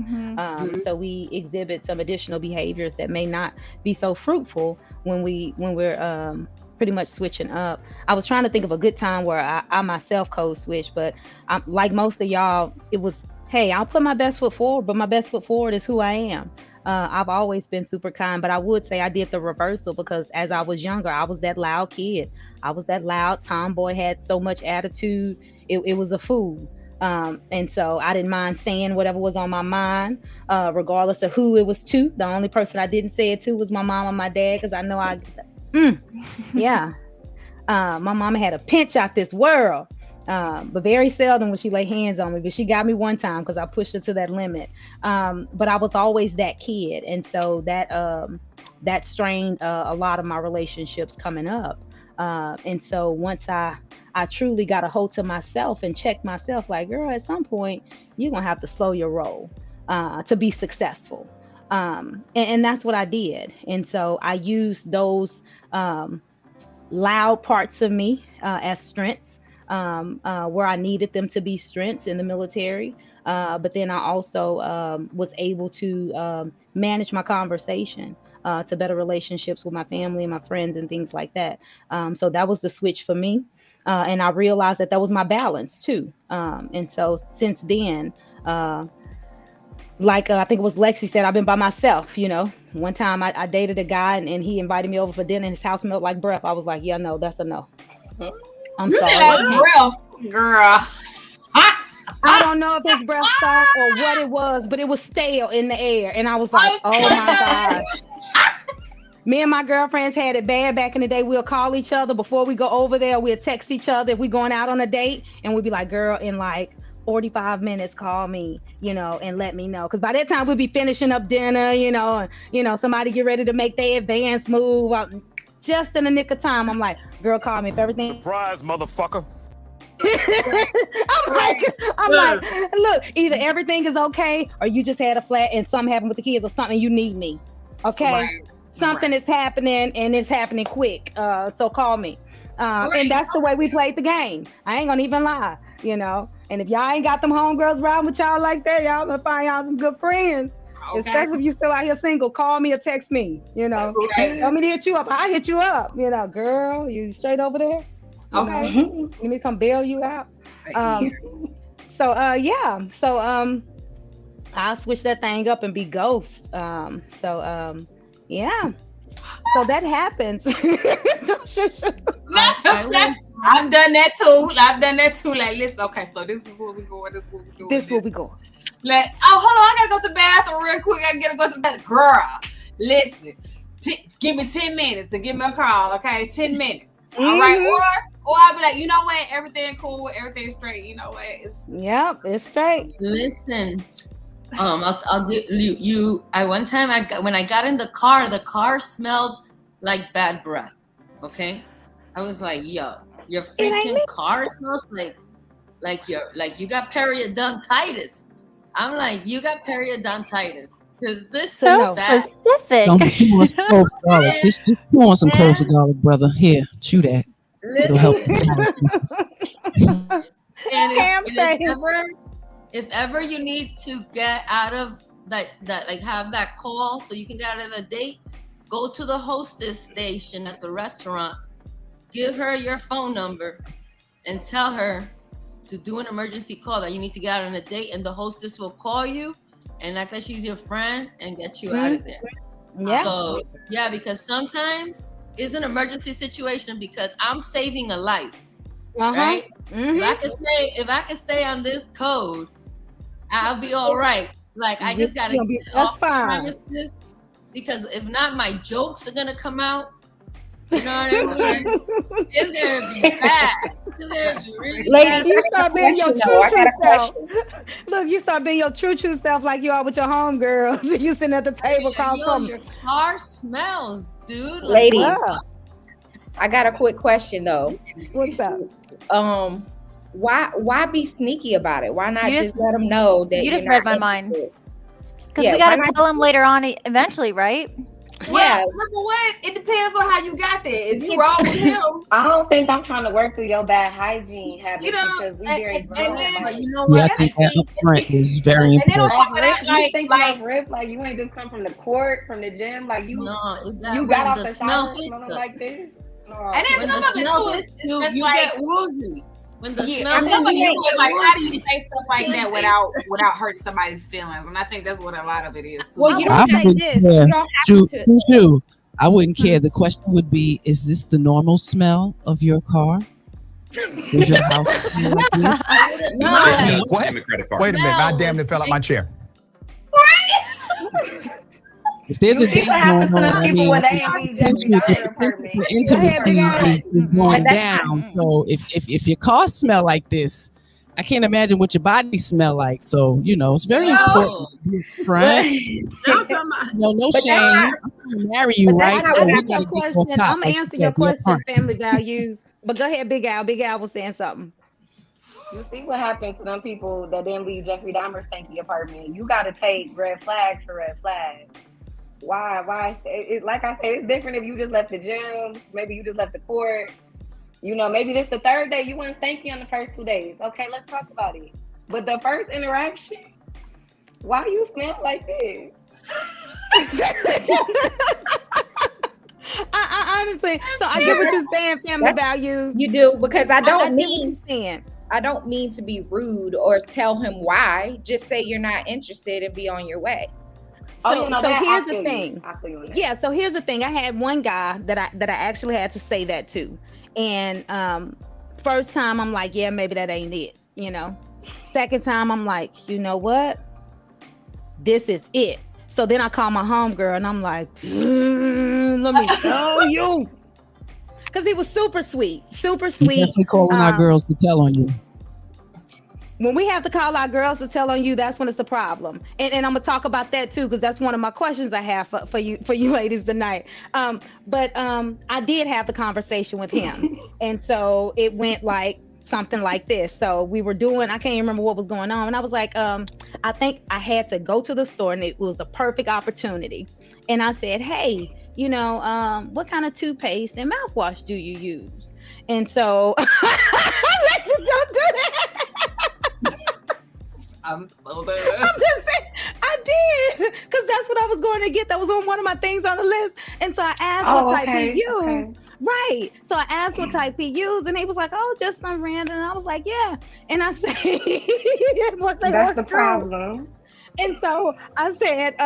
So we exhibit some additional behaviors that may not be so fruitful when we're pretty much switching up. I was trying to think of a good time where I myself code switch, but I'm like most of y'all, it was, hey, I'll put my best foot forward, but my best foot forward is who I am. I've always been super kind, but I would say I did the reversal, because as I was younger, I was that loud kid. I was that loud tomboy, had so much attitude. It was a fool. And so I didn't mind saying whatever was on my mind, regardless of who it was to. The only person I didn't say it to was my mom and my dad, because I know yeah. My mama had a pinch out this world, but very seldom would she lay hands on me. But she got me one time because I pushed her to that limit. But I was always that kid, and so that strained a lot of my relationships coming up. And so once I truly got a hold to myself and checked myself, like, girl, at some point you're gonna have to slow your roll to be successful. And that's what I did. And so I used those loud parts of me as strengths, where I needed them to be strengths in the military. But then I also was able to manage my conversation to better relationships with my family and my friends and things like that. So that was the switch for me. And I realized that was my balance too. And so since then, I think it was Lexi said, I've been by myself. One time I dated a guy and he invited me over for dinner and his house smelled like breath. I was like, yeah, no, that's a no. I'm sorry. Breath, girl. I don't know if his breath stunk or what it was, but it was stale in the air. And I was like, oh my gosh. Me and my girlfriends had it bad back in the day. We'll call each other before we go over there. We'll text each other if we're going out on a date, and we'll be like, girl, in like 45 minutes, call me, and let me know. Because by that time we'll be finishing up dinner, and somebody get ready to make their advance move. Just in the nick of time, I'm like, girl, call me if everything. Surprise, motherfucker. I'm like, look, either everything is okay or you just had a flat and something happened with the kids or something, you need me. Okay. Right. Something is happening and it's happening quick. So call me. And that's the way we played the game. I ain't gonna even lie, And if y'all ain't got them homegirls riding with y'all like that, y'all gonna find y'all some good friends. Okay. Especially if you still out here single, call me or text me, Okay. Tell me to hit you up. I hit you up, girl, you straight over there? Okay. Let me come bail you out. So I'll switch that thing up and be ghost. Yeah. So that happens. I've done that too. Like, listen, okay, so this is where we going. This is where we going. Like, oh, hold on, I gotta go to the bathroom real quick. I gotta go to the bathroom. Girl, listen, give me 10 minutes to give me a call, okay? 10 minutes. All right, or I'll be like, you know what? Everything cool, everything straight. You know what? It's straight. Listen, I'll give you. One time when I got in the car smelled like bad breath. Okay, I was like, yo, your freaking car smells like you got periodontitis. I'm like, you got periodontitis. Because this so specific. Don't get too much close garlic. Just pour on some cloves of garlic, brother. Here, chew that. It'll help. And if ever you need to get out of that like have that call so you can get out of a date, go to the hostess station at the restaurant, give her your phone number, and tell her to do an emergency call that you need to get out on a date, and the hostess will call you and act like she's your friend and get you out of there. Yeah. So yeah, because sometimes it's an emergency situation because I'm saving a life. Right? Mm-hmm. If I can stay on this code, I'll be all right. Like I just gotta get off the premises, because if not, my jokes are gonna come out. You know what I mean? It's gonna be bad. It's gonna be really bad. You start being your true self. Look, you start being your true self like you are with your homegirls. You sitting at the table across from your car smells, dude. Ladies, I got a quick question though. What's up? Why be sneaky about it? Why not just let them know that you just read my mind? Because Yeah, we gotta why not- tell them later on eventually, right? Well, number one, it depends on how you got there. If you wrong with him, I don't think I'm trying to work through your bad hygiene habits, You know, because we very grown. and then- Like, You know Yeah, what? I think that upfront is very and then on important. top of that, you think like rip, like you ain't just come from the court, from the gym, like you No, is that you got when off the the smell shower hits smelling us? like this. No. and then When some the of it smell too hits is you, just you like, get woozy. When the yeah, smell and some of hits it you, is like, how do you woozy. say stuff like that without hurting somebody's feelings? And I think that's what a lot of it is too. Well, you I don't have, wouldn't this. care. you don't have to. Shoo, I wouldn't care. The question would be, is this the normal smell of your car? Does your house smell like this? No, What? Wait a minute. I damn near fell out my chair. If there's a You see date what happens going to on, them I people mean, when they ain't be Jeffrey Dahmer apartment. the intimacy is going down. So if your car smell like this, I can't imagine what your body smell like. So, it's very important to be frank. I'm talking about No But shame. that's I'm trying to marry you, right? I So we got gotta your get question. off top, I'm like gonna you answer said, your be question, upfront. family values. But go ahead, Big Al. Big Al was saying something. You see what happened to them people that didn't leave Jeffrey Dahmer's stanky apartment. You got to take red flags for red flags. Why? Like I said, it's different if you just left the gym. Maybe you just left the court. Maybe this the third day. You weren't stanky on the first 2 days. Okay, let's talk about it. But the first interaction, why you smell like this? I honestly, so I get what you're saying, family values. You do, because I I don't get what mean you're saying. I don't mean to be rude or tell him why. Just say you're not interested and be on your way. So that, here's I feel the thing. You. I feel you on that. Yeah, so here's the thing. I had one guy that I actually had to say that to. And first time I'm like, yeah, maybe that ain't it, Second time I'm like, you know what? This is it. So then I call my homegirl and I'm like, let me tell you. Because he was super sweet. Super We sweet. definitely calling our girls to tell on you. When we have to call our girls to tell on you, that's when it's a problem. And I'm gonna talk about that too, because that's one of my questions I have for you ladies tonight. But I did have the conversation with him, and so it went like something like this. So we were doing, I can't remember what was going on, and I was like, I think I had to go to the store, and it was the perfect opportunity. And I said, hey, what kind of toothpaste and mouthwash do you use? And so don't do that. I'm so I'm just saying, I did, because that's what I was going to get. That was on one of my things on the list. And so I asked what type he used. Okay. Right. So I asked what type he used, and he was like, oh, just some random. And I was like, yeah. And I said, that's the problem. And so I said,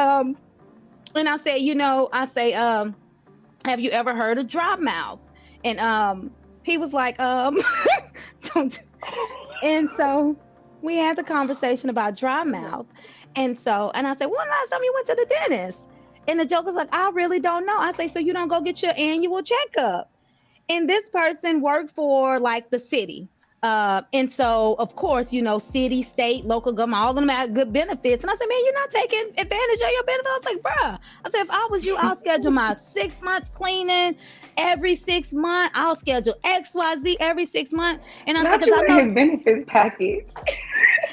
have you ever heard of dry mouth? And he was like, don't. And so we had the conversation about dry mouth. And I said, when last time you went to the dentist? And the joker's like, I really don't know. I say, so you don't go get your annual checkup? And this person worked for like the city. And so, of course, city, state, local government, all of them have good benefits. And I said, man, you're not taking advantage of your benefits. I was like, bruh, I said, if I was you, I'll schedule my 6 months cleaning every 6 months. I'll schedule XYZ every 6 months. And I said, because I know his benefits package.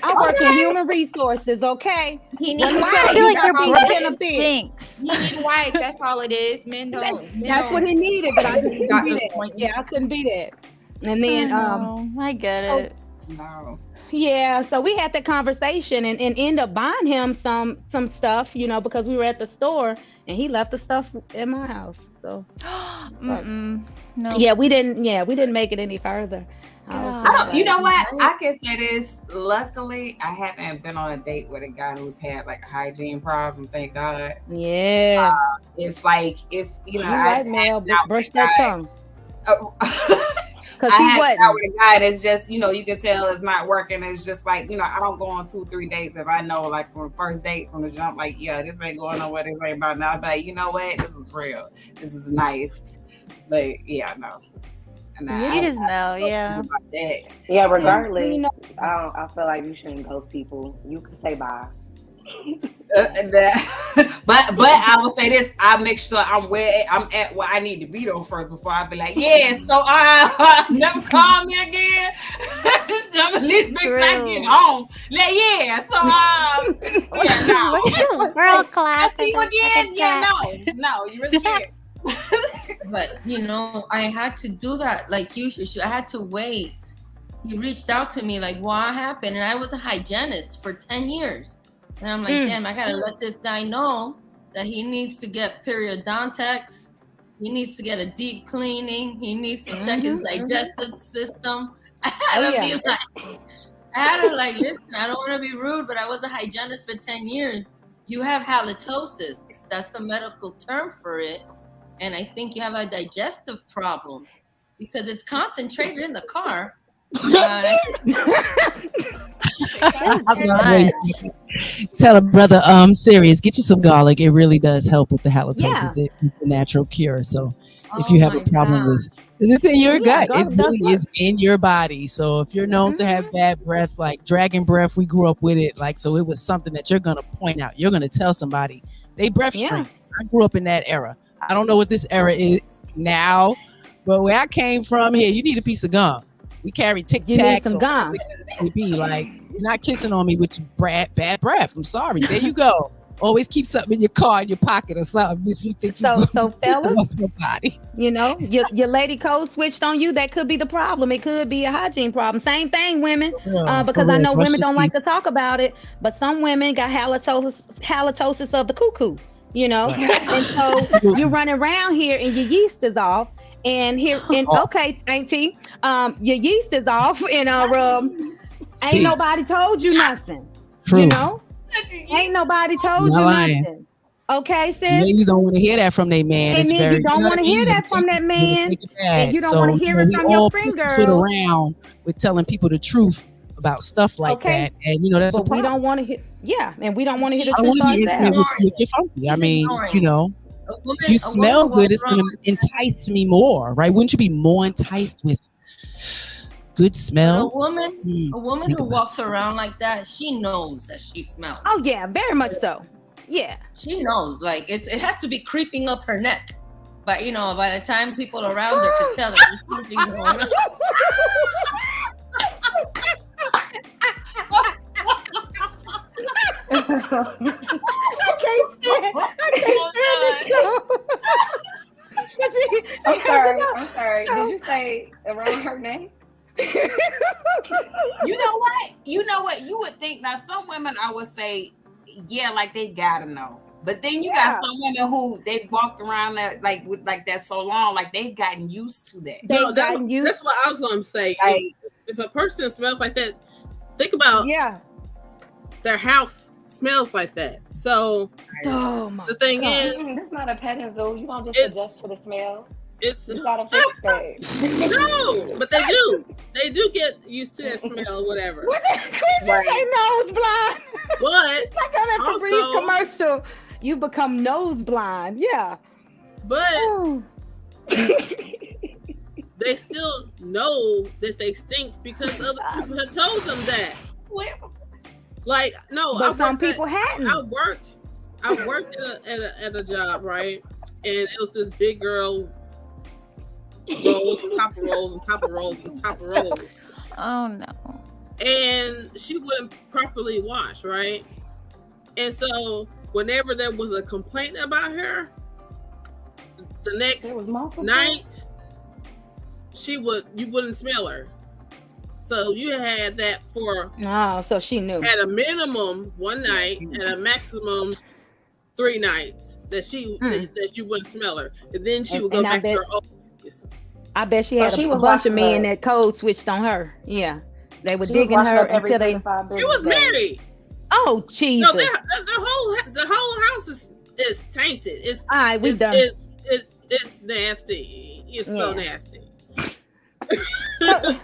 I work in human resources, okay? He needs I feel like your brain stinks. He needs wife. That's all it is. Men don't. That's what he needed, but I just couldn't be that. Yeah, I couldn't be that. And then I get it. No. Yeah, so we had that conversation and end up buying him some stuff, because we were at the store and he left the stuff in my house. So No. yeah, we didn't make it any further. You know what? I can say this. Luckily, I haven't been on a date with a guy who's had like a hygiene problem. Thank God. Yeah. If You're right, Mel, brush that tongue. Because I had out with a guy that's just, you can tell it's not working. It's just like, I don't go on 2-3 dates if I know, like, from the first date, from the jump, like, yeah, this ain't going nowhere. This ain't about now. I'll be like, you know what? This is real. This is nice. Like, yeah, no. You just know, yeah. Yeah, regardless, I feel like you shouldn't ghost people. You can say bye. But I will say this: I make sure I'm at where I need to be though first before I be like, yeah. So never call me again. Just at least make sure I get home. Like, yeah. So yeah, no. World class. I see you again. Yeah, no, you really can't. But I had to do that. Like I had to wait. He reached out to me like, what happened? And I was a hygienist for 10 years. And I'm like, damn, I gotta let this guy know that he needs to get periodontics. He needs to get a deep cleaning. He needs to check his digestive system. I had to like, listen, I don't want to be rude, but I was a hygienist for 10 years. You have halitosis. That's the medical term for it. And I think you have a digestive problem because it's concentrated in the car. Tell a brother, serious, get you some garlic. It really does help with the halitosis. It's a natural cure. So if you have a problem with, because it's in your gut, it really is in your body. So if you're known to have bad breath, like dragon breath, we grew up with it. Like, so it was something that you're gonna point out. You're gonna tell somebody they breath stink. I grew up in that era. I don't know what this era is now, but where I came from, here, you need a piece of gum. We carry Tic Tacs. Some gum. It be like, you're not kissing on me with your bad breath. I'm sorry. There you go. Always keep something in your car, in your pocket, or something if you think so fellas, somebody. Your lady code switched on you. That could be the problem. It could be a hygiene problem. Same thing, women. Because I know women don't like to talk about it, but some women got halitosis of the cuckoo. And so you're running around here and your yeast is off. And here, okay, Auntie, your yeast is off, and ain't nobody told you nothing. True. Ain't nobody told you nothing. Okay, sis. Ladies don't want to hear that from their man. And then you don't want to hear that from that man, and you don't want to hear it from your friend girl. Sit around with telling people the truth about stuff like that, and that's a problem. We don't want to hear. Yeah, and we don't want to hear the truth ourselves. I mean, if you smell good, it's going to entice me more, right? Wouldn't you be more enticed with good smell? A woman who walks around like that, she knows that she smells. Oh yeah, very much so. Yeah, she knows. Like it has to be creeping up her neck. But by the time people around her can tell that there's something going on. I'm sorry. Did you say around her name? You know what? You would think now some women, I would say, yeah, like they gotta know. But then you got some women who they walked around that with that so long, like they've gotten used to that. That's what I was gonna say. Like, if a person smells like that, think about their house smells like that. So the thing is, it's not a petting zoo. You don't just adjust to the smell. It's not a fix that. No, but they do. They do get used to that smell or whatever. What nose blind? But like on that Febreze commercial, you become nose blind. Yeah. But they still know that they stink because other people have told them that. Like, no, but some people hadn't. I worked at a job, right? And it was this big girl, rolls on top of rolls on top of rolls on top of rolls. Oh no. And she wouldn't properly wash, right? And so whenever there was a complaint about her, the next night you wouldn't smell her. So you had that for so she knew at a minimum one night, at a maximum 3 nights that you wouldn't smell her, and then she would go back to her old place. I bet she had a bunch of washing men up. that code switched on her. Yeah, they were She was digging washing her up every until they. 3 to 5 She was business days. married. Oh Jesus! No, the whole house is tainted. It's all right. We done. It's nasty. It's so nasty.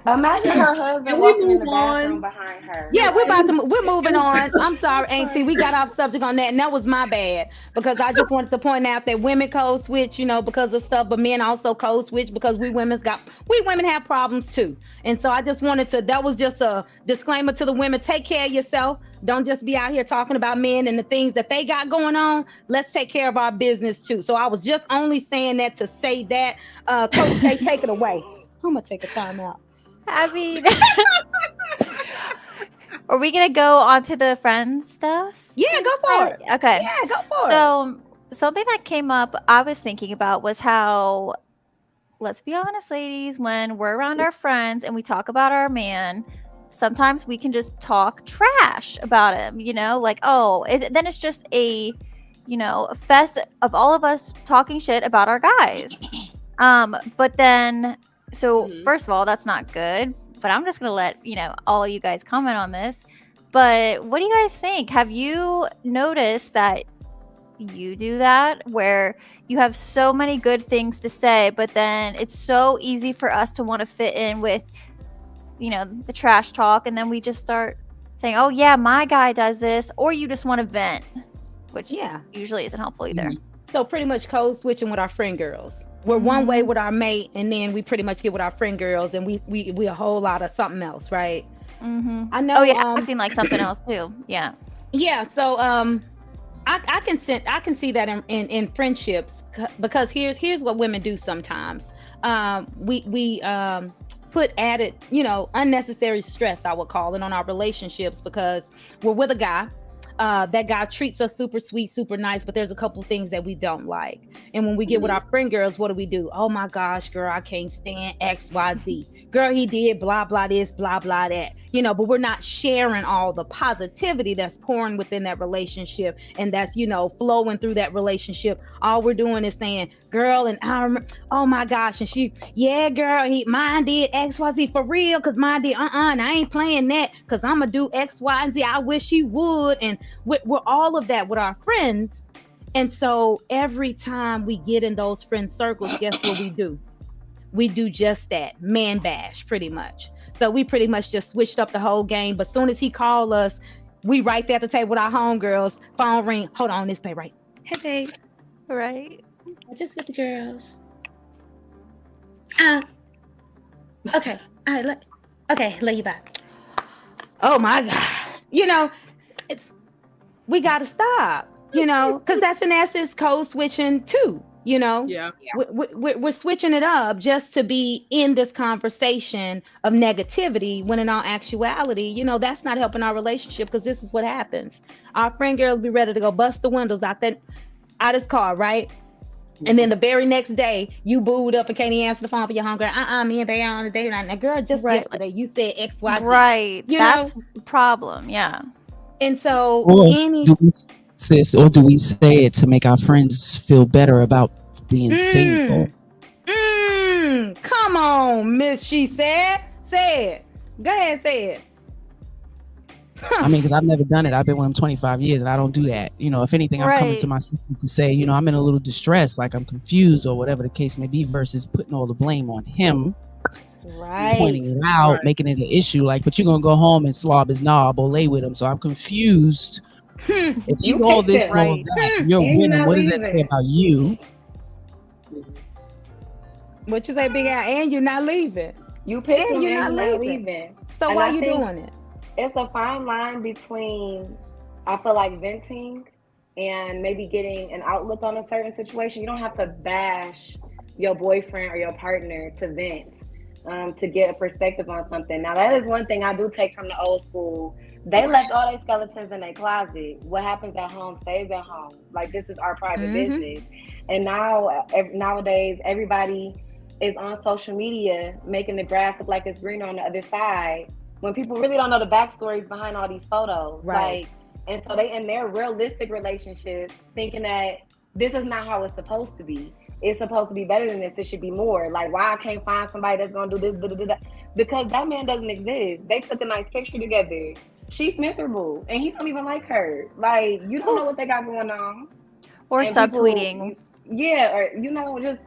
Imagine her husband walking in the bathroom behind her. Yeah, we're moving on. I'm sorry, Auntie. We got off subject on that, and that was my bad because I just wanted to point out that women code switch, because of stuff, but men also code switch because we women have problems too. And so I just wanted to. That was just a disclaimer to the women. Take care of yourself. Don't just be out here talking about men and the things that they got going on. Let's take care of our business too. So I was just only saying that to say that. Coach K, take it away. I'm gonna take a time out. I mean, are we gonna go on to the friends stuff? Yeah, go for it. Okay. Yeah, go for it. So something that came up I was thinking about was how, let's be honest, ladies, when we're around our friends and we talk about our man, sometimes we can just talk trash about him, like, then it's just a fest of all of us talking shit about our guys. But then, first of all, that's not good, but I'm just going to let, all of you guys comment on this. But what do you guys think? Have you noticed that you do that where you have so many good things to say, but then it's so easy for us to want to fit in with, the trash talk, and then we just start saying, oh yeah, my guy does this, or you just want to vent, which usually isn't helpful either. So pretty much code switching with our friend girls. We're one way with our mate, and then we pretty much get with our friend girls, and we a whole lot of something else, right? Mm-hmm. I know. Oh yeah, acting like something else too. Yeah. Yeah. So I can see that in friendships, because here's what women do sometimes. We put added, unnecessary stress, I would call it, on our relationships because we're with a guy. That guy treats us super sweet, super nice, but there's a couple things that we don't like. And when we get with our friend girls, what do? Oh my gosh, girl, I can't stand XYZ. Girl, he did blah, blah this, blah, blah that. But we're not sharing all the positivity that's pouring within that relationship and that's, flowing through that relationship. All we're doing is saying, girl, and I remember, oh my gosh, and she, yeah, girl, mine did XYZ for real, because mine did, and I ain't playing that, because I'm going to do X, Y, and Z. I wish he would. And we're all of that with our friends. And so every time we get in those friend circles, guess what we do? We do just that, man bash, pretty much. So we pretty much just switched up the whole game. But soon as he called us, we right there at the table with our homegirls, phone ring. Hold on, this babe, right? Hey, babe. Right. Just with the girls. Okay. All right. Okay, lay you back. Oh my God. We got to stop, because that's in essence code switching too, Yeah. We're switching it up just to be in this conversation of negativity, when in all actuality, that's not helping our relationship, because this is what happens. Our friend girls be ready to go bust the windows out his car, right? And then the very next day, you booed up and can't even answer the phone for your homegirl. Me and Bae are on a date right now. Girl, just yesterday, you said X, Y, Z. Right. That's a problem. Yeah. And so, do we say it to make our friends feel better about being single? Come on, Miss. She said. Say it. Go ahead, say it. I mean, because I've never done it. I've been with him 25 years, and I don't do that. If anything, I'm coming to my sisters to say, I'm in a little distress, like I'm confused or whatever the case may be, versus putting all the blame on him. Right. Pointing it out, making it an issue, like, but you're gonna go home and slob his knob or lay with him. So I'm confused. If he's all this, all that, you're winning. What does that say about you? What you say, Big Al? And you're not leaving. You picked him, you're and not leaving. So why you doing it? It's a fine line between, I feel like, venting and maybe getting an outlook on a certain situation. You don't have to bash your boyfriend or your partner to vent. To get a perspective on something. Now, that is one thing I do take from the old school. They left all their skeletons in their closet. What happens at home stays at home. Like, this is our private business. And nowadays, everybody is on social media making the grass look like it's greener on the other side when people really don't know the backstories behind all these photos. Right. Like, and so they in their realistic relationships thinking that this is not how it's supposed to be. It's supposed to be better than this. It should be more. Like, why I can't find somebody that's gonna do this, because that man doesn't exist. They took a nice picture together. She's miserable, and he don't even like her. Like, you don't know what they got going on. Or And subtweeting. Yeah, or just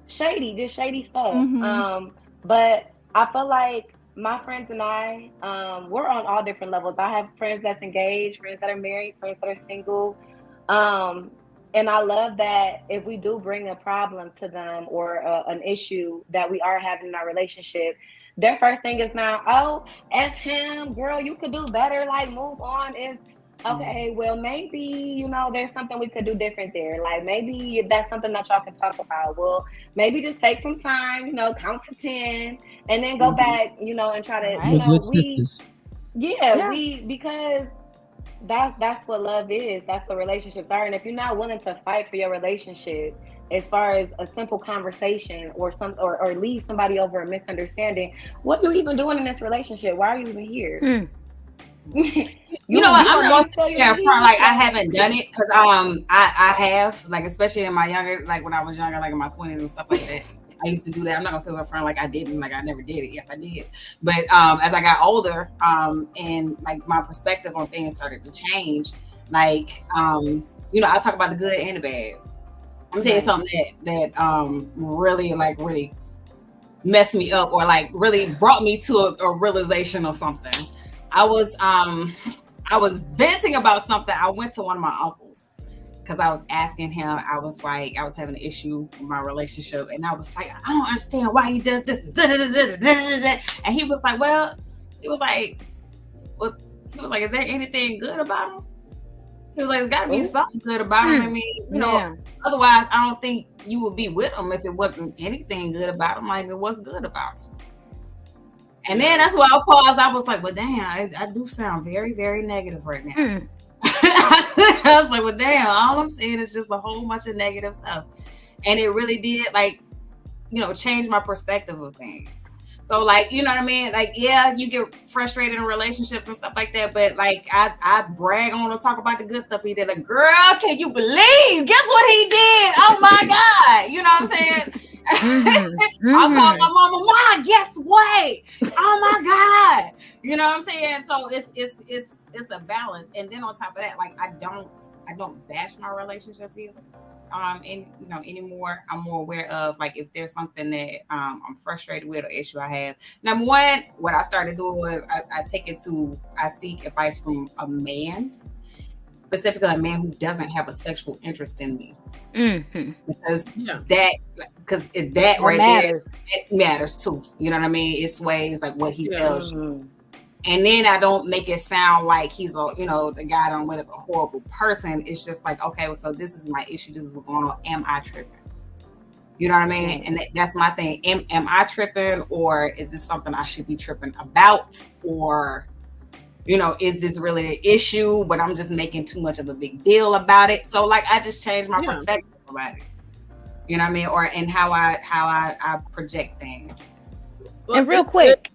shady stuff. Mhm. But I feel like my friends and I, we're on all different levels. I have friends that's engaged, friends that are married, friends that are single. And I love that if we do bring a problem to them or an issue that we are having in our relationship, their first thing is not, oh, F him, girl, you could do better, like move on. Is okay, well, maybe, there's something we could do different there. Like, maybe that's something that y'all can talk about. Well, maybe just take some time, count to 10, and then go back, and try to, Good sisters. because that's what love is. That's what relationships are. And if you're not willing to fight for your relationship, as far as a simple conversation or leave somebody over a misunderstanding, what are you even doing in this relationship? Why are you even here? You know what? I'm not gonna say like I haven't done it because I have, like, especially in my younger, like when I was younger, like in my 20s and stuff like that. I used to do that. I'm not gonna say up front like I didn't, like I never did it. Yes, I did. But as I got older, and like my perspective on things started to change, like I talk about the good and the bad. I'm telling you something that really messed me up, or like really brought me to a realization or something. I was venting about something. I went to one of my uncles because I was asking him. I was having an issue with my relationship, and I was like, I don't understand why he does this. And he was like, is there anything good about him? He was like, there's got to be something good about him. I mean, otherwise, I don't think you would be with him if it wasn't anything good about him. Like, what's good about him? And then that's why I paused. I was like, well, damn, I do sound very, very negative right now. I was like, well, damn, all I'm saying is just a whole bunch of negative stuff. And it really did, change my perspective of things. So, like, you know what I mean? Like, yeah, you get frustrated in relationships and stuff like that. But, like, I brag on and talk about the good stuff he did. Like, girl, can you believe? Guess what he did? Oh, my God. You know what I'm saying? I call my mama, Mom, guess what? Oh, my God. You know what I'm saying? So, it's a balance. And then on top of that, like, I don't bash my relationships either. Anymore. I'm more aware of, like, if there's something that I'm frustrated with or issue I have. Number one, what I started doing was I seek advice from a man, specifically a man who doesn't have a sexual interest in me. Because that right matters. There, it matters too. You know what I mean? It sways like what he tells you. And then I don't make it sound like he's the guy I don't with is a horrible person. It's just like, okay, well, so this is my issue. This is what's going on. Am I tripping? You know what I mean? And that's my thing. Am I tripping, or is this something I should be tripping about? Or, is this really an issue, but I'm just making too much of a big deal about it? So, like, I just changed my perspective about it. You know what I mean? Or in how I project things. And real quick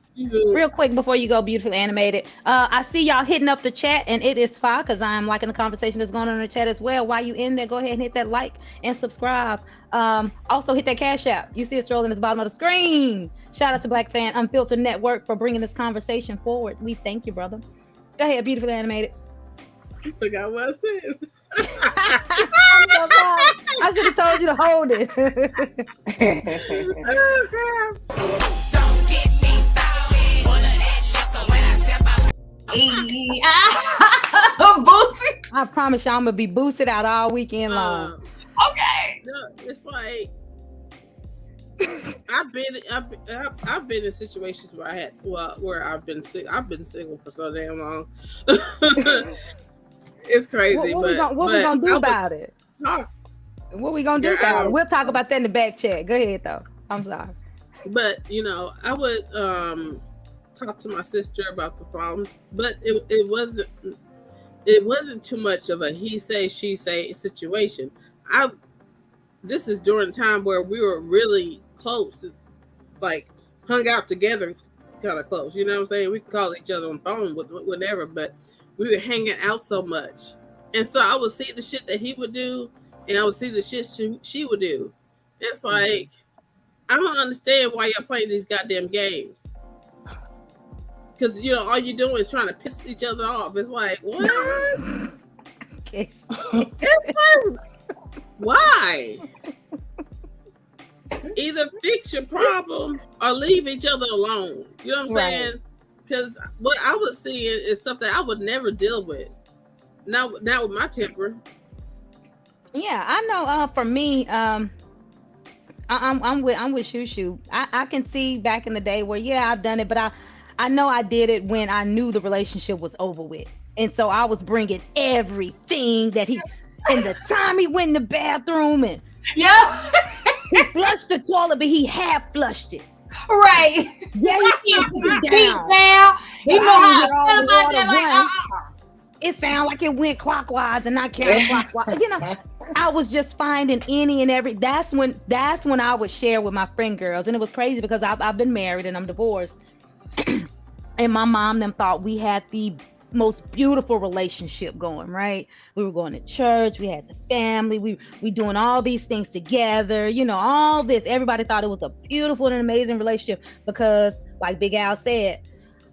before you go, beautifully animated, I see y'all hitting up the chat, and it is fine because I'm liking the conversation that's going on in the chat as well. While you in there, go ahead and hit that like and subscribe. Also hit that cash app. You see it scrolling at the bottom of the screen. Shout out to Black Man Unfiltered Network for bringing this conversation forward. We thank you, brother. Go ahead, beautifully animated. I forgot what I said. I should have told you to hold it. Oh, crap. I promise y'all I'm gonna be boosted out all weekend long. Okay. No, it's like I've been in situations where I've been single for so damn long. It's crazy. What we gonna do about it? What we gonna do about it? We'll talk about that in the back chat. Go ahead though. I'm sorry. But I would talk to my sister about the problems, but it wasn't too much of a he say she say situation. This is during time where we were really close, like hung out together kind of close. You know what I'm saying? We could call each other on the phone, whatever, but we were hanging out so much. And so I would see the shit that he would do, and I would see the shit she would do. It's like, I don't understand why y'all playing these goddamn games. Because, you know, all you're doing is trying to piss each other off. It's like, what? Okay. It's like, why? Either fix your problem or leave each other alone. You know what I'm saying? Because what I was seeing is stuff that I would never deal with. Now with my temper. Yeah, I know. For me, I'm with Shushu. I can see back in the day where I've done it, but I know I did it when I knew the relationship was over with, and so I was bringing everything that he. And the time he went in the bathroom and he flushed the toilet, but he half flushed it. Right. Yeah, he put it down. You know how I feel about that. Like, it sounded like it went clockwise and not counterclockwise. You know, I was just finding any and every. That's when I would share with my friend girls, and it was crazy because I've been married and I'm divorced, and my mom them thought we had the most beautiful relationship going, right? We were going to church, we had the family, we doing all these things together, you know, all this. Everybody thought it was a beautiful and amazing relationship because, like Big Al said,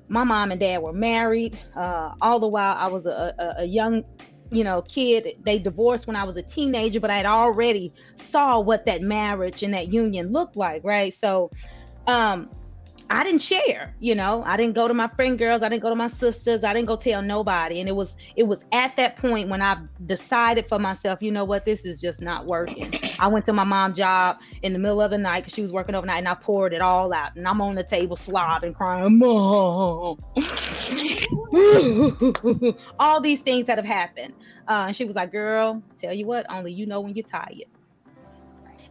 my mom and dad were married. All the while I was a young, you know, kid. They divorced when I was a teenager, but I had already saw what that marriage and that union looked like, right? So I didn't share, you know, I didn't go to my friend girls, I didn't go to my sisters, I didn't go tell nobody. And it was at that point when I decided for myself, you know what, this is just not working. I went to my mom's job in the middle of the night because she was working overnight, and I poured it all out, and I'm on the table slobbing, crying, Mom. All these things that have happened. And she was like, girl, tell you what, only you know when you're tired.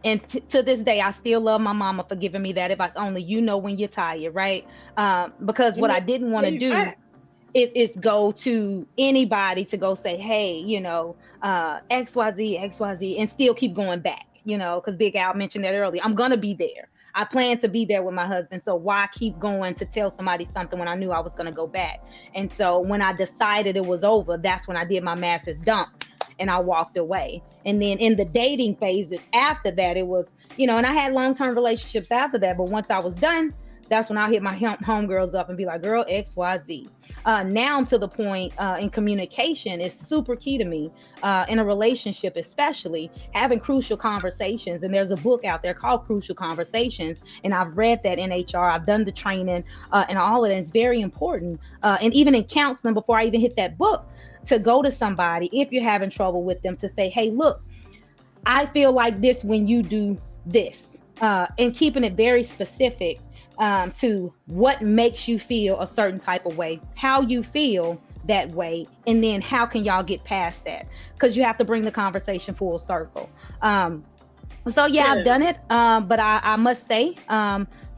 And to this day, I still love my mama for giving me that advice. Only you know when you're tired, right? Because what I didn't want to do is go to anybody to go say, hey, you know, XYZ, and still keep going back, you know, because Big Al mentioned that earlier. I'm going to be there. I plan to be there with my husband. So why keep going to tell somebody something when I knew I was going to go back? And so when I decided it was over, that's when I did my massive dump. And I walked away. And then in the dating phases after that, it was, you know, and I had long-term relationships after that. But once I was done, that's when I hit my homegirls up and be like, girl, XYZ. Now to the point in communication is super key to me in a relationship, especially having crucial conversations. And there's a book out there called Crucial Conversations. And I've read that in HR. I've done the training and all of that. It's very important. And even in counseling, before I even hit that book, to go to somebody, if you're having trouble with them, to say, hey, look, I feel like this when you do this, and keeping it very specific to what makes you feel a certain type of way, how you feel that way, and then how can y'all get past that? Because you have to bring the conversation full circle. So yeah, I've done it, but I must say,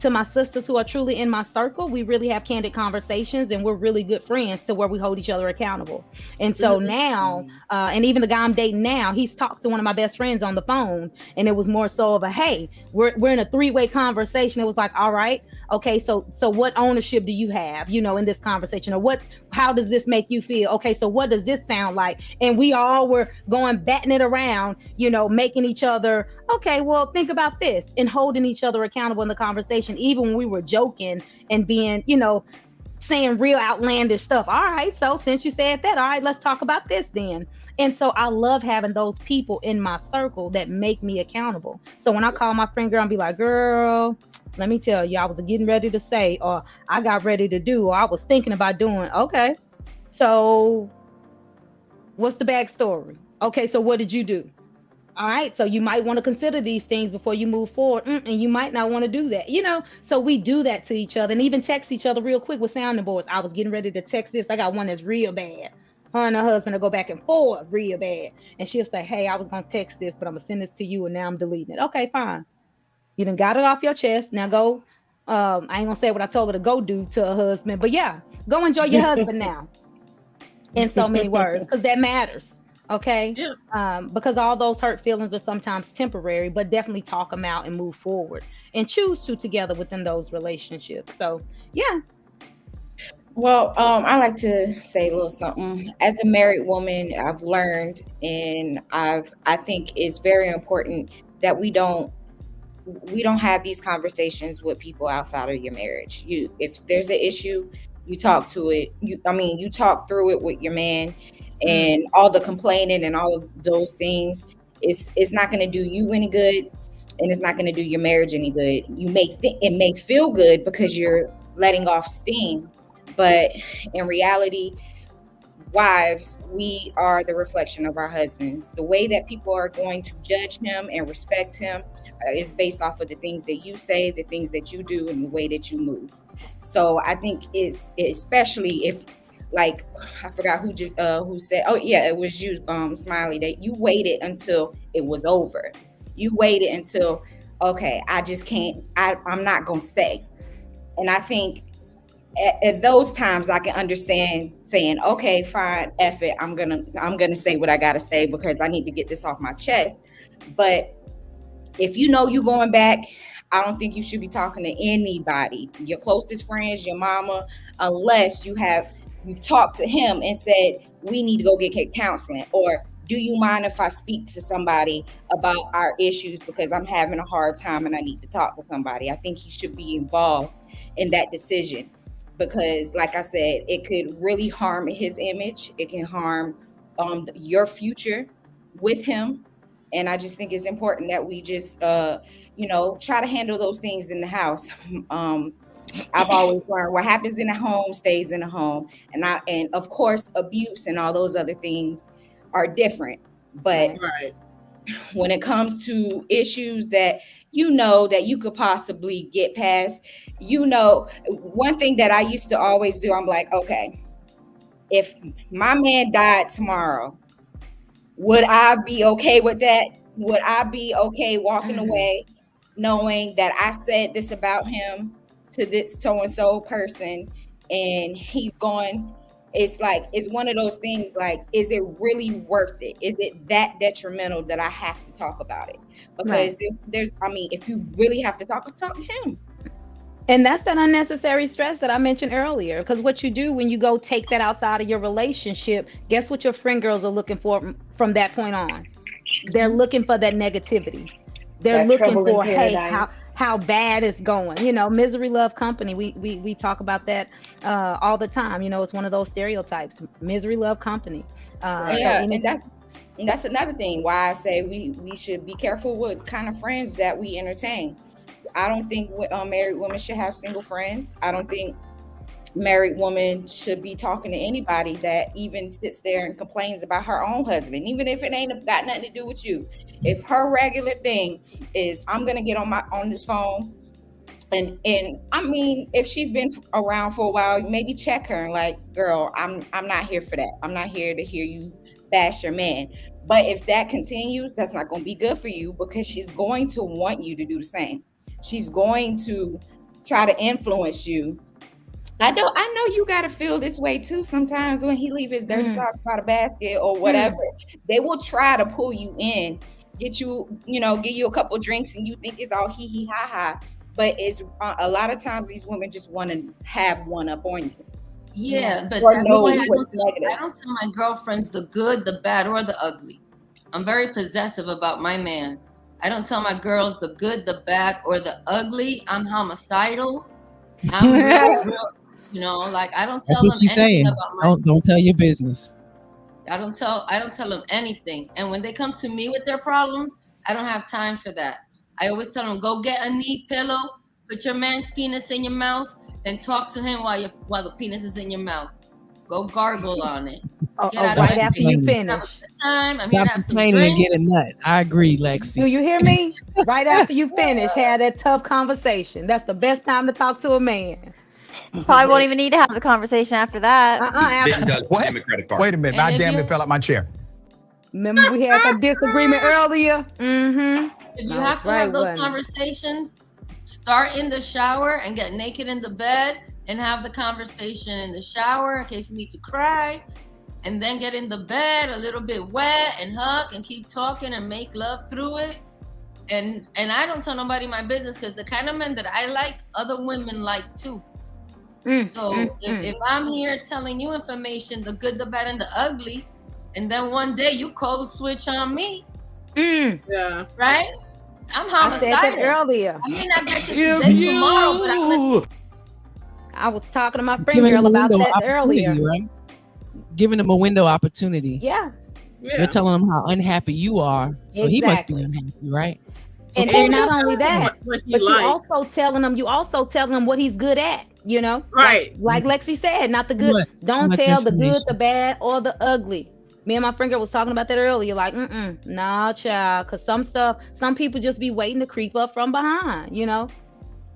to my sisters who are truly in my circle, we really have candid conversations, and we're really good friends to where we hold each other accountable. And so now, and even the guy I'm dating now, he's talked to one of my best friends on the phone, and it was more so of a, hey, we're in a three-way conversation. It was like, all right, okay, so what ownership do you have, you know, in this conversation, or how does this make you feel? Okay, so what does this sound like? And we all were going batting it around, you know, making each other, okay, well, think about this, and holding each other accountable in the conversation, even when we were joking and being, you know, saying real outlandish stuff. All right, so since you said that, all right, let's talk about this then. And so I love having those people in my circle that make me accountable. So when I call my friend girl and be like, girl, let me tell you, I was getting ready to say, or I got ready to do, or I was thinking about doing. Okay, so what's the backstory? Okay, so what did you do? All right, so you might want to consider these things before you move forward, and you might not want to do that, you know? So we do that to each other, and even text each other real quick with sounding boards. I was getting ready to text this. I got one that's real bad. Her and her husband will go back and forth real bad. And she'll say, hey, I was going to text this, but I'm going to send this to you, and now I'm deleting it. Okay, fine. You done got it off your chest. Now go. I ain't going to say what I told her to go do to her husband, but yeah, go enjoy your husband now. In so many words, because that matters. Okay. Yeah. Because all those hurt feelings are sometimes temporary, but definitely talk them out and move forward and choose to together within those relationships. So yeah. Well, I like to say a little something. As a married woman, I've learned, and I think it's very important that we don't have these conversations with people outside of your marriage. If there's an issue, you talk to it. You talk through it with your man, and all the complaining and all of those things. It's not going to do you any good, and it's not going to do your marriage any good. It may feel good because you're letting off steam, but in reality, wives, we are the reflection of our husbands. The way that people are going to judge him and respect him is based off of the things that you say, the things that you do, and the way that you move. So I think it's especially if, like, I forgot who said, oh yeah, it was you, Smiley, that you waited until it was over. You waited until, okay, I just can't, I'm not gonna stay. And I think at those times I can understand saying, okay, fine, F it, I'm gonna say what I gotta say because I need to get this off my chest. But if you know you're going back, I don't think you should be talking to anybody, your closest friends, your mama, unless you've talked to him and said, we need to go get counseling, or do you mind if I speak to somebody about our issues because I'm having a hard time and I need to talk to somebody. I think he should be involved in that decision. Because, like I said, it could really harm his image. It can harm your future with him. And I just think it's important that we just, try to handle those things in the house. I've always learned what happens in the home stays in the home. And of course, abuse and all those other things are different. But when it comes to issues that that you could possibly get past, one thing that I used to always do, I'm like, okay, if my man died tomorrow, would I be okay with that? Would I be okay walking away knowing that I said this about him to this so-and-so person and he's gone? It's like, it's one of those things like, is it really worth it? Is it that detrimental that I have to talk about it? Because if you really have to talk to him. And that's that unnecessary stress that I mentioned earlier. Because what you do when you go take that outside of your relationship, guess what your friend girls are looking for from that point on? They're looking for that negativity. They're looking for, hey, how bad it's going. Misery love company. We talk about that all the time. It's one of those stereotypes. Misery love company. And that's another thing why I say we should be careful what kind of friends that we entertain. I don't think married women should have single friends. I don't think married woman should be talking to anybody that even sits there and complains about her own husband, even if it ain't got nothing to do with you. If her regular thing is, I'm gonna get on this phone, and I mean, if she's been around for a while, maybe check her and like, girl, I'm not here for that. I'm not here to hear you bash your man. But if that continues, that's not gonna be good for you because she's going to want you to do the same. She's going to try to influence you. I know you gotta feel this way too sometimes when he leave his dirty socks by the basket or whatever. They will try to pull you in, get you, give you a couple drinks and you think it's all hee hee ha ha. But it's a lot of times these women just want to have one up on you. Yeah, but that's why I don't tell my girlfriends the good, the bad, or the ugly. I'm very possessive about my man. I don't tell my girls the good, the bad, or the ugly. I'm homicidal. I'm real, I don't tell them anything about my. Don't tell your business. I don't tell them anything. And when they come to me with their problems, I don't have time for that. I always tell them, go get a knee pillow, put your man's penis in your mouth, and talk to him while the penis is in your mouth. Go gargle on it. Right after you finish. I'm Stop here to have some complaining and drinks. get a nut. I agree, Lexi. Do you hear me? Right after you finish, have that tough conversation. That's the best time to talk to a man. Probably won't even need to have the conversation after that. Wait a minute. I damn near fell out my chair. Remember we had that disagreement earlier? Mm-hmm. If you have to have those conversations, start in the shower and get naked in the bed and have the conversation in the shower in case you need to cry. and then get in the bed a little bit wet and hug and keep talking and make love through it. And I don't tell nobody my business, because the kind of men that I like, other women like too. If I'm here telling you information, the good, the bad, and the ugly, and then one day you code switch on me, yeah, right? I'm homicidal. I said that earlier. I may not get you today, tomorrow, but I was talking to my friend girl about that earlier. Right? Giving them a window opportunity. Yeah. You're telling them how unhappy you are, so he must be unhappy, right? So and not only that, but you also telling them what he's good at, you know? Right. Like Lexi said, not the good. Don't tell the good, the bad, or the ugly. Me and my friend girl was talking about that earlier. Like, nah, child. Because some people just be waiting to creep up from behind, you know?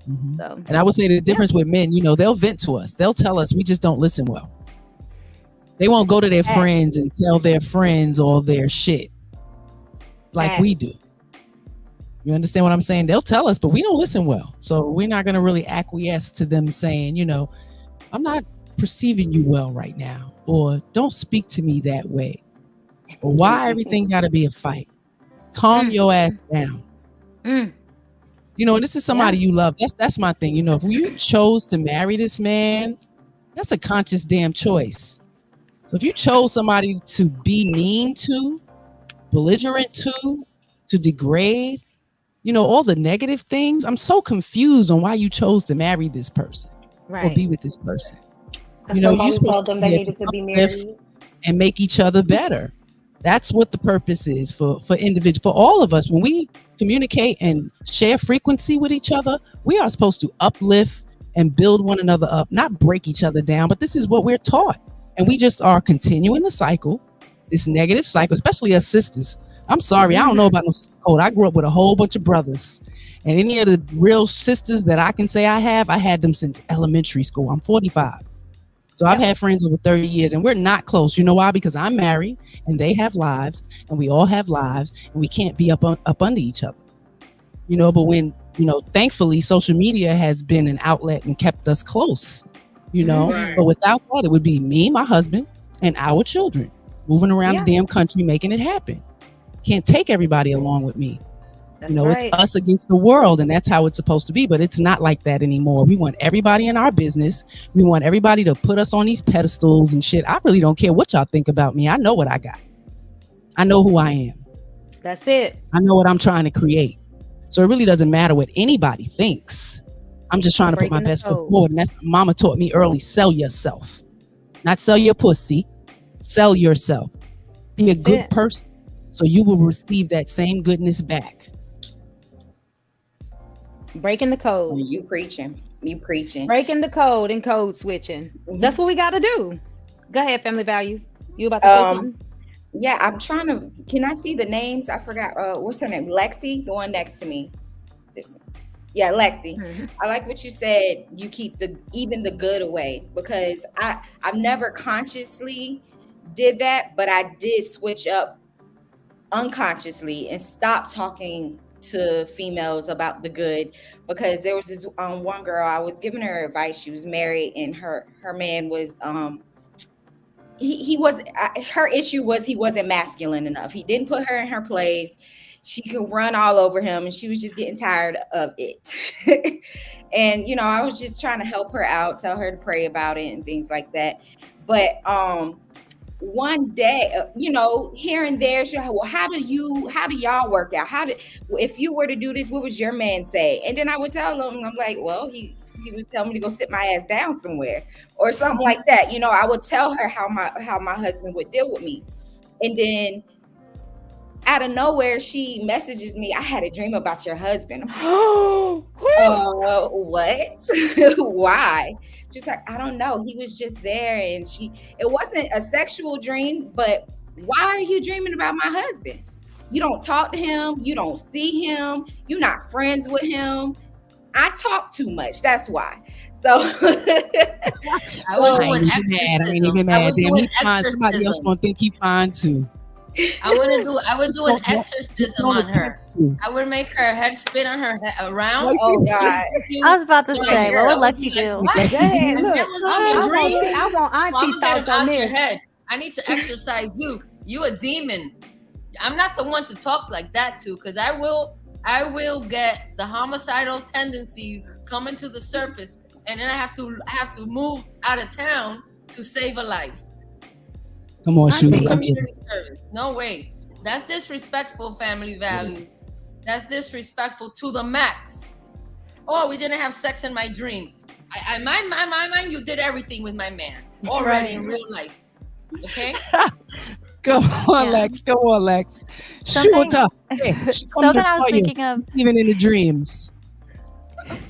Mm-hmm. So, and I would say the difference with men, you know, they'll vent to us. They'll tell us, we just don't listen well. They won't go to their friends and tell their friends all their shit like we do. You understand what I'm saying? They'll tell us, but we don't listen well. So we're not going to really acquiesce to them saying, you know, I'm not perceiving you well right now, or don't speak to me that way, or why everything got to be a fight. Calm your ass down. You know, and this is somebody you love. That's my thing. You know, if you chose to marry this man, that's a conscious damn choice. So if you chose somebody to be mean to, belligerent to degrade, you know, all the negative things, I'm so confused on why you chose to marry this person or be with this person. You know, you told them they needed to be married and make each other better. That's what the purpose is for individuals, for all of us. When we communicate and share frequency with each other, we are supposed to uplift and build one another up, not break each other down. But this is what we're taught. And we just are continuing the cycle, this negative cycle, especially us sisters. I'm sorry, I don't know about no sister code. I grew up with a whole bunch of brothers. And any of the real sisters that I can say I had them since elementary school. I'm 45. So I've had friends over 30 years, and we're not close. You know why? Because I'm married and they have lives, and we all have lives, and we can't be up under each other. You know, but when, you know, thankfully social media has been an outlet and kept us close, you know, but without that, it would be me, my husband, and our children moving around the damn country, making it happen. Can't take everybody along with me. That's it's us against the world, and that's how it's supposed to be. But it's not like that anymore. We want everybody in our business. We want everybody to put us on these pedestals and shit. I really don't care what y'all think about me. I know what I got. I know who I am. That's it. I know what I'm trying to create. So it really doesn't matter what anybody thinks. I'm just trying to put my best foot forward. And that's what Mama taught me early. Sell yourself. Not sell your pussy. Sell yourself. Be a good person, so you will receive that same goodness back. Breaking the code. You preaching. Breaking the code and code switching. That's what we got to do. Go ahead, family values. You about to say something? Yeah, I'm trying to. Can I see the names? I forgot. What's her name? Lexi, the one next to me. This one. Yeah, Lexi. I like what you said. You keep even the good away, because I've never consciously did that, but I did switch up unconsciously and stop talking to females about the good, because there was this one girl, I was giving her advice. She was married, and her man was he was her issue was he wasn't masculine enough. He didn't put her in her place. She could run all over him, and she was just getting tired of it. And you know, I was just trying to help her out, tell her to pray about it and things like that. But one day, you know, here and there, she'll have, well, how do y'all work out? If you were to do this, what would your man say? And then I would tell him, I'm like, well, he would tell me to go sit my ass down somewhere or something like that. You know, I would tell her how my husband would deal with me. And then out of nowhere, she messages me, I had a dream about your husband. I'm like, what? Why? She's like, I don't know. He was just there, and it wasn't a sexual dream, but why are you dreaming about my husband? You don't talk to him. You don't see him. You're not friends with him. I talk too much. That's why. So I would do an exorcism. I ain't even mad. Somebody else gonna think he fine too. I would do an exorcism on her. I would make her head spin on her head around. Oh God! I was about to say, what would Lexi do? I want Auntie thoughts on this. I need to exercise you. You a demon. I'm not the one to talk like that to, because I will get the homicidal tendencies coming to the surface, and then I have to move out of town to save a life. Come on, Shooty. Community service. No way. That's disrespectful, family values. That's disrespectful to the max. Oh, we didn't have sex in my dream. My mind, you did everything with my man already in real life. Okay? Go on, Lex. Go on, Lex. Shoot up. Something I was thinking of. Even in the dreams.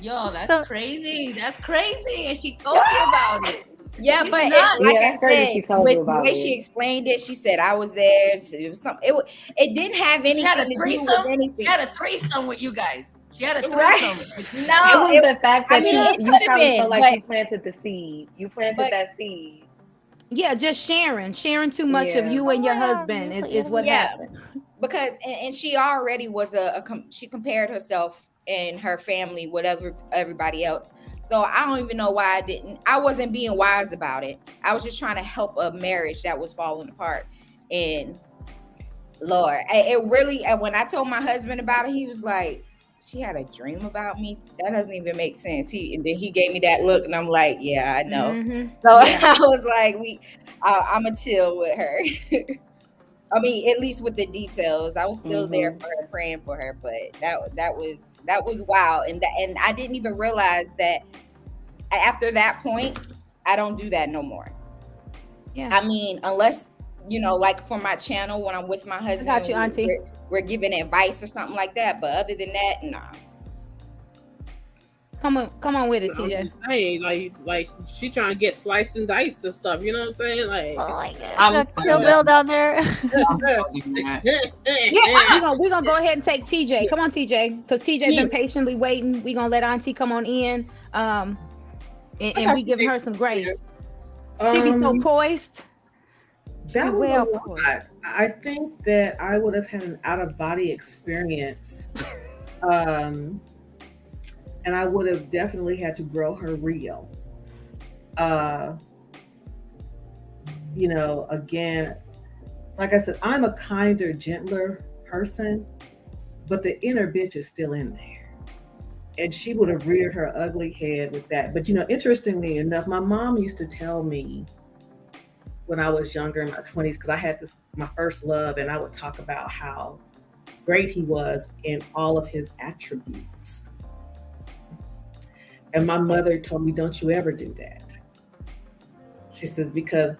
Yo, that's crazy. That's crazy. And she told you about it. Yeah, It's but not. like Yeah, I said, with the way it. she explained it, she said I was there. It was something. It didn't have anything She had a to do threesome. with anything. She had a threesome with you guys. She had a threesome. Right. No, it was the fact that you could've probably been, felt like but- you planted the seed. You planted that seed. Yeah, just sharing too much of you and your husband is what happened. Because and she already was she compared herself and her family with everybody else. So I don't even know why I wasn't being wise about it. I was just trying to help a marriage that was falling apart. And Lord, it really, and when I told my husband about it, he was like, she had a dream about me? That doesn't even make sense. And then he gave me that look, and I'm like, yeah, I know. Mm-hmm. So I was like, I'm going to chill with her. I mean, at least with the details. I was still there for her, praying for her, but that was wild. And I didn't even realize that after that point, I don't do that no more. Yeah. I mean, unless, like for my channel, when I'm with my husband, I got you, Auntie. We're giving advice or something like that. But other than that, nah. Come on with it, TJ. I'm just saying, like she trying to get sliced and diced and stuff. You know what I'm saying? Like, oh my God, Kill Bill down there. We're gonna go ahead and take TJ. Come on, TJ, because TJ been patiently waiting. We're gonna let Auntie come on in, and we giving her some grace. She be so poised. That was a lot. I think that I would have had an out-of-body experience. And I would have definitely had to grow her real. Again, like I said, I'm a kinder, gentler person, but the inner bitch is still in there. And she would have reared her ugly head with that. But, interestingly enough, my mom used to tell me when I was younger in my 20s, because I had my first love, and I would talk about how great he was in all of his attributes. And my mother told me, don't you ever do that. She says, because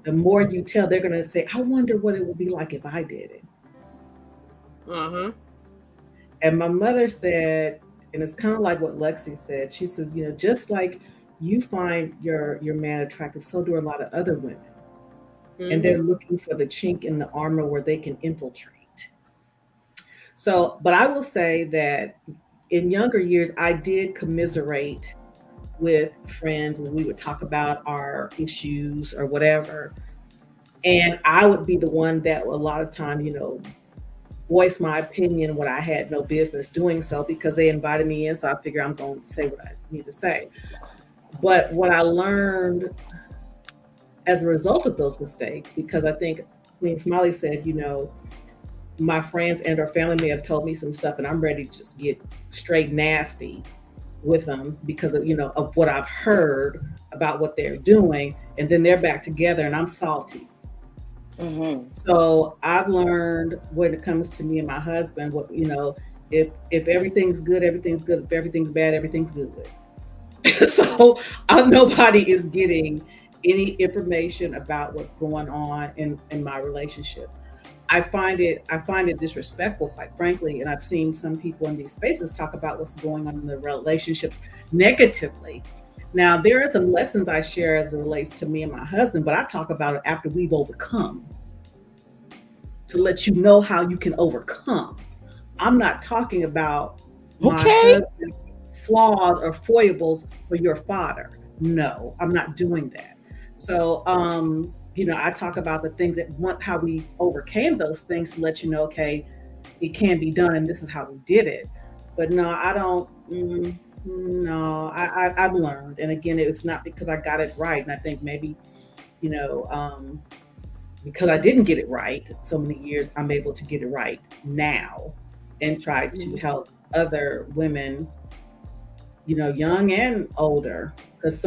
the more you tell, they're going to say, I wonder what it would be like if I did it. Uh-huh. And my mother said, and it's kind of like what Lexi said, she says, just like you find your man attractive, so do a lot of other women. Mm-hmm. And they're looking for the chink in the armor where they can infiltrate. So, but I will say that in younger years, I did commiserate with friends when we would talk about our issues or whatever. And I would be the one that a lot of time, voice my opinion when I had no business doing so, because they invited me in. So I figure I'm going to say what I need to say. But what I learned as a result of those mistakes, because I think Queen Smiley said, my friends and our family may have told me some stuff, and I'm ready to just get straight nasty with them because of what I've heard about what they're doing, and then they're back together and I'm salty. Mm-hmm. So I've learned when it comes to me and my husband, if everything's good, everything's good. If everything's bad, everything's good. So nobody is getting any information about what's going on in my relationship. I find it disrespectful, quite frankly, and I've seen some people in these spaces talk about what's going on in the relationships negatively. Now, there are some lessons I share as it relates to me and my husband, but I talk about it after we've overcome, to let you know how you can overcome. I'm not talking about my husband's flaws or foibles for your fodder. No, I'm not doing that. So, I talk about the things how we overcame those things to let you know, okay, it can be done and this is how we did it. But no, I don't, I've learned. And again, it's not because I got it right. And I think maybe, because I didn't get it right so many years, I'm able to get it right now and try to help other women, young and older. Because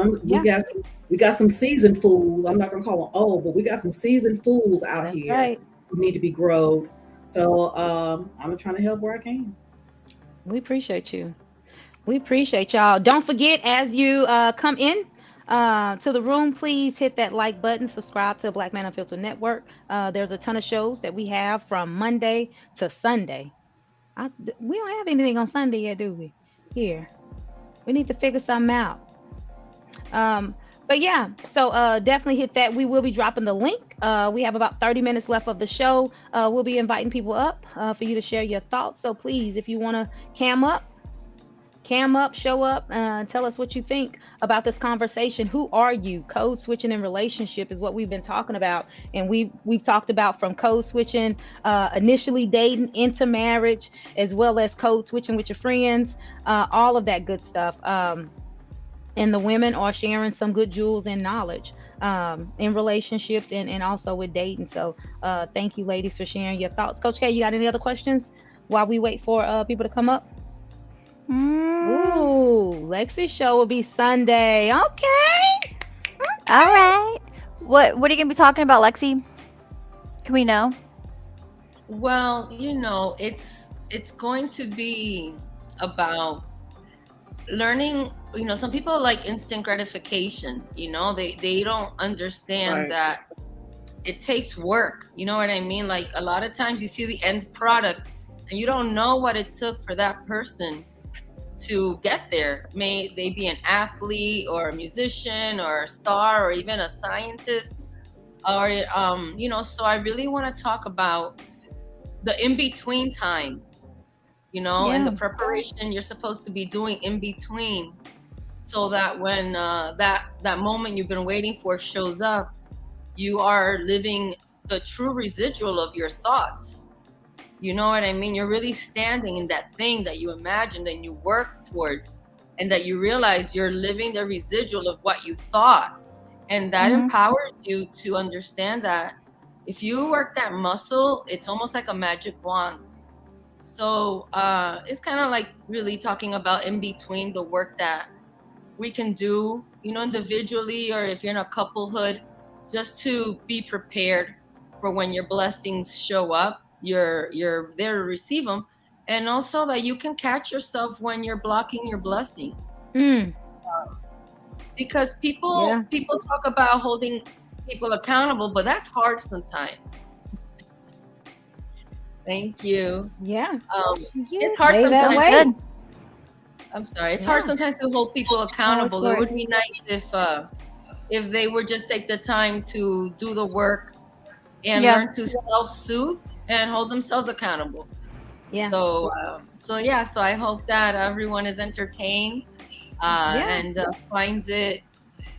we got some seasoned fools. I'm not gonna call them old, but we got some seasoned fools out That's here right. who need to be growed. So I'm trying to help where I can. We appreciate you. We appreciate y'all. Don't forget, as you come in to the room, please hit that like button, subscribe to Black Man Unfiltered Network. There's a ton of shows that we have from Monday to Sunday. We don't have anything on Sunday yet, do we? Here. We need to figure something out. But yeah, so definitely hit that. We will be dropping the link. We have about 30 minutes left of the show. We'll be inviting people up for you to share your thoughts. So please, if you want to cam up, show up, tell us what you think about this conversation. Who are you? Code switching in relationship is what we've been talking about. And we've talked about from code switching, initially dating into marriage, as well as code switching with your friends, all of that good stuff. And the women are sharing some good jewels and knowledge in relationships and also with dating. So thank you, ladies, for sharing your thoughts. Coach K, you got any other questions while we wait for people to come up? Ooh, Lexi's show will be Sunday. Okay. All right. What are you gonna be talking about, Lexi? Can we know? Well, it's going to be about learning. Some people like instant gratification. They don't understand that it takes work. You know what I mean? Like a lot of times you see the end product and you don't know what it took for that person to get there. May they be an athlete or a musician or a star or even a scientist, or so I really want to talk about the in-between time, and the preparation you're supposed to be doing in between, so that when that moment you've been waiting for shows up, you are living the true residual of your thoughts. You know what I mean? You're really standing in that thing that you imagined and you worked towards, and that you realize you're living the residual of what you thought. And that empowers you to understand that if you work that muscle, it's almost like a magic wand. So it's kind of like really talking about in between, the work that we can do, individually, or if you're in a couplehood, just to be prepared for when your blessings show up. You're there to receive them, and also that you can catch yourself when you're blocking your blessings. Because people talk about holding people accountable, but that's hard sometimes. Thank you. Yeah. It's hard sometimes. I'm sorry. It's hard sometimes to hold people accountable. It would be nice if they would just take the time to do the work and learn to self-soothe and hold themselves accountable. Yeah. So I hope that everyone is entertained and finds it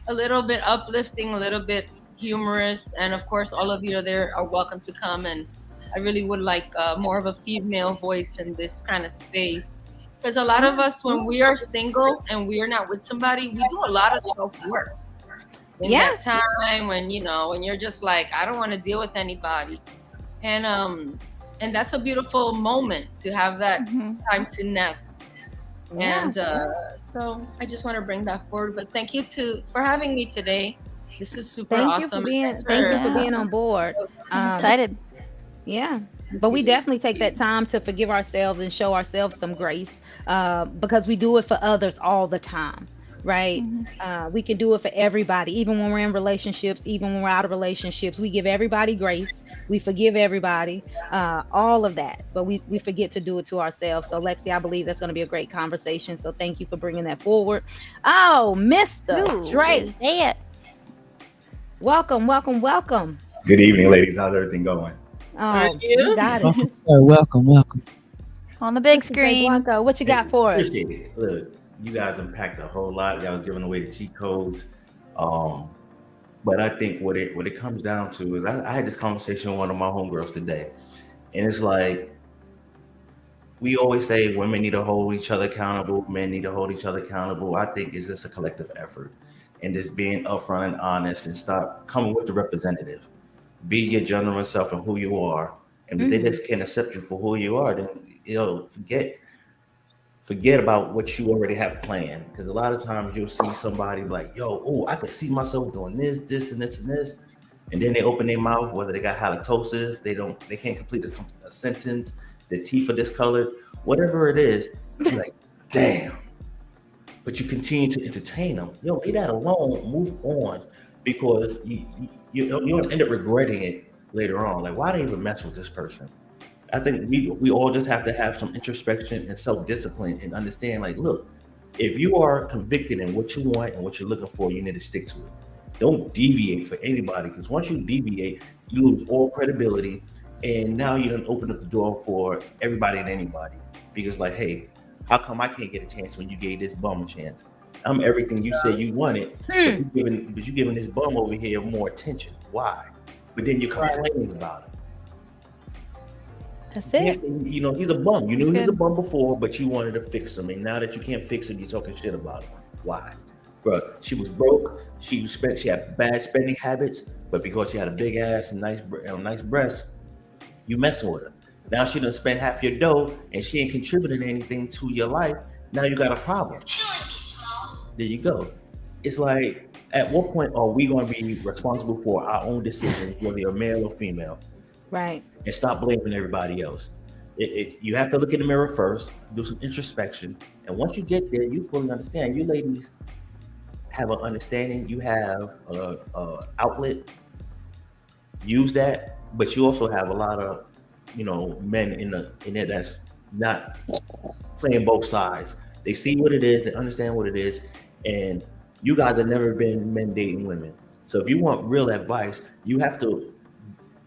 a little bit uplifting, a little bit humorous, and of course, all of you are welcome to come. And I really would like more of a female voice in this kind of space, because a lot of us, when we are single and we are not with somebody, we do a lot of self-work. In that time when you're just like, I don't want to deal with anybody. And that's a beautiful moment to have that time to nest. And so I just want to bring that forward. But thank you for having me today. This is super awesome. Thank you for being on board. I'm excited. Yeah. But we definitely take that time to forgive ourselves and show ourselves some grace, because we do it for others all the time. Right? We can do it for everybody, even when we're in relationships, even when we're out of relationships. We give everybody grace. We forgive everybody, all of that. But we forget to do it to ourselves. So, Lexi, I believe that's going to be a great conversation. So thank you for bringing that forward. Oh, Mr. Drake. Welcome. Good evening, ladies. How's everything going? Oh, you got it. Welcome, sir. Welcome. On the big screen. Blanco, what you got for us? Appreciate it. Look, you guys unpacked a whole lot. Y'all was giving away the cheat codes. But I think what it comes down to is I had this conversation with one of my homegirls today. And it's like, we always say women need to hold each other accountable, men need to hold each other accountable. I think it's just a collective effort, and just being upfront and honest, and stop coming with the representative. be your genuine self and who you are. And if they just can't accept you for who you are, then forget about what you already have planned. Because a lot of times you'll see somebody like, yo, I could see myself doing this, and this, and this. And then they open their mouth, whether they got halitosis, they can't complete a sentence, their teeth are discolored, whatever it is, you're like, damn. But you continue to entertain them. Leave that alone, move on, because you'll end up regretting it later on. Like, why did I even mess with this person? I think we all just have to have some introspection and self-discipline and understand, like, look, if you are convicted in what you want and what you're looking for, you need to stick to it. Don't deviate for anybody, because once you deviate, you lose all credibility, and now you don't open up the door for everybody and anybody. Because, like, hey, how come I can't get a chance when you gave this bum a chance? I'm everything you said you wanted, but you're giving this bum over here more attention. Why? But then you're complaining about it. That's it. He's a bum. You knew he was a bum before, but you wanted to fix him. And now that you can't fix him, you're talking shit about him. Why? Bro, she was broke. She had bad spending habits, but because she had a big ass and nice breasts, you messing with her. Now she done spent half your dough and she ain't contributing anything to your life. Now you got a problem. There you go. It's like, at what point are we going to be responsible for our own decisions, whether you're male or female? Right. And stop blaming everybody else. You have to look in the mirror first, do some introspection, and once you get there, you fully understand. You ladies have an understanding. You have a outlet. Use that, but you also have a lot of men in there that's not playing both sides. They see what it is, they understand what it is, and you guys have never been men dating women. So if you want real advice, you have to.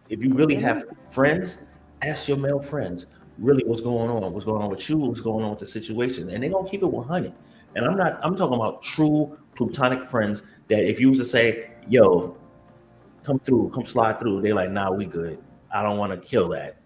If you really have friends, ask your male friends really what's going on with you, what's going on with the situation, and they're gonna keep it 100. And I'm talking about true platonic friends that if you was to say, yo, come slide through, they're like, nah, we good. I don't want to kill that.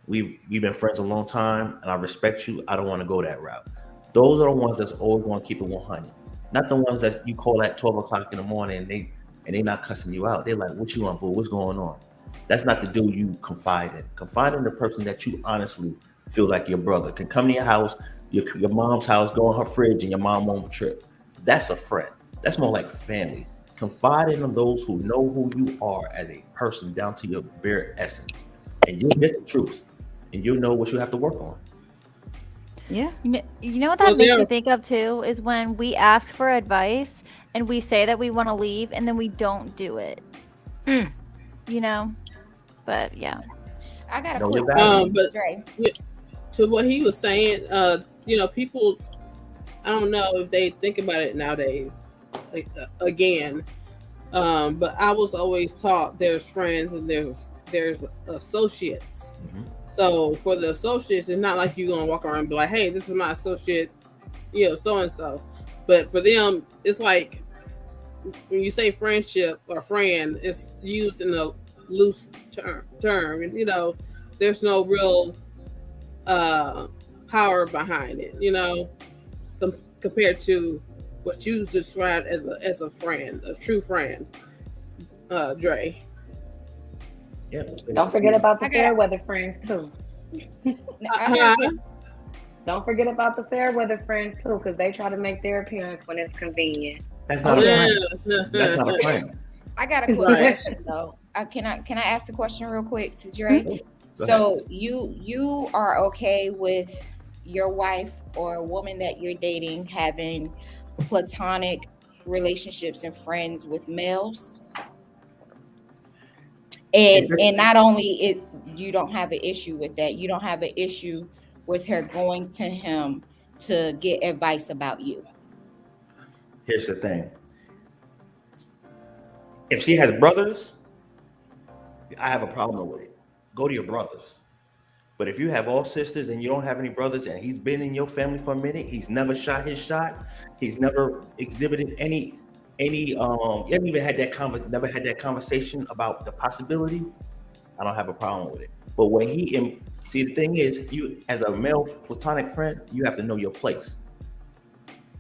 We've been friends a long time, and I respect you. I don't want to go that route. Those are the ones that's always going to keep it 100. Not the ones that you call at 12 o'clock in the morning and they not cussing you out. They're like, what you want, boo? What's going on? That's not the dude you confide in. Confide in the person that you honestly feel like your brother can come to your house, your mom's house, go in her fridge, and your mom won't trip. That's a friend. That's more like family. Confide in those who know who you are as a person down to your bare essence, and you'll get the truth, and you'll know what you have to work on. Yeah. You know what that makes me think of too is when we ask for advice and we say that we want to leave and then we don't do it. But yeah. I got a quick question. But to what he was saying, people, I don't know if they think about it nowadays again. But I was always taught there's friends and there's associates. Mm-hmm. So for the associates, it's not like you're gonna walk around and be like, hey, this is my associate, so and so. But for them, it's like when you say friendship or friend, it's used in a loose term, and there's no real power behind it, compared to what you described as a friend, a true friend, Dre. Yeah. Don't forget about the fair weather friends too. Don't forget about the fair weather friends too, because they try to make their appearance when it's convenient. That's not a friend. That's not a friend. I got a quick question though. Can I ask the question real quick to Dre? So you are okay with your wife or a woman that you're dating having platonic relationships and friends with males? And not only you don't have an issue with that. You don't have an issue with her going to him to get advice about you. Here's the thing. If she has brothers, I have a problem with it. Go to your brothers. But if you have all sisters and you don't have any brothers and he's been in your family for a minute, he's never shot his shot, he's never exhibited any you haven't even had never had that conversation about the possibility, I don't have a problem with it. But when see, the thing is, you as a male platonic friend, you have to know your place.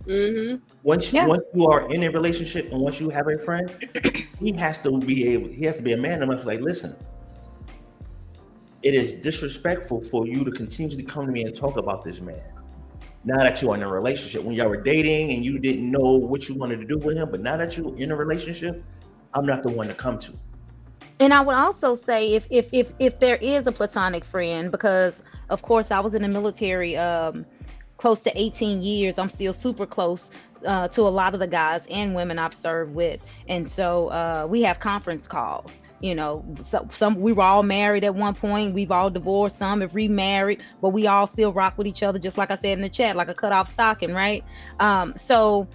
Mm-hmm. Once you are in a relationship and once you have a friend, he has to be a man enough to like, listen, it is disrespectful for you to continuously come to me and talk about this man. Now that you're in a relationship, when y'all were dating and you didn't know what you wanted to do with him, but now that you're in a relationship, I'm not the one to come to. And I would also say if there is a platonic friend, because of course I was in the military close to 18 years. I'm still super close to a lot of the guys and women I've served with. And so we have conference calls. You know, some we were all married at one point. We've all divorced. Some have remarried, but we all still rock with each other, just like I said in the chat, like a cut off stocking, right? So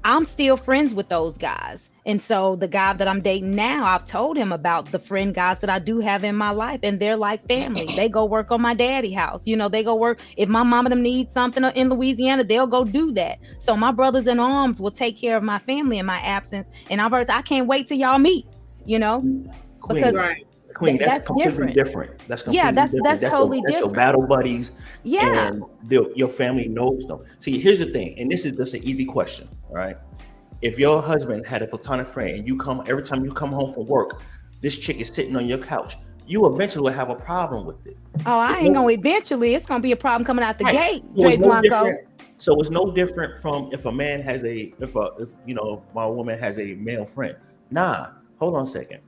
I'm still friends with those guys. And so the guy that I'm dating now, I've told him about the friend guys that I do have in my life, and they're like family. They go work on my daddy house. You know, they go work. If my mom and them need something in Louisiana, they'll go do that. So my brothers in arms will take care of my family in my absence. And I can't wait till y'all meet, you know, because Queen, that's completely different. That's completely different. That's totally different. That's your battle buddies. Yeah. And your family knows them. See, here's the thing, and this is just an easy question, all right? If your husband had a platonic friend and every time you come home from work, this chick is sitting on your couch, you eventually will have a problem with it. Oh, I ain't gonna eventually. It's gonna be a problem coming out the gate. So it's no different from if a man has if my woman has a male friend. Nah, hold on a second.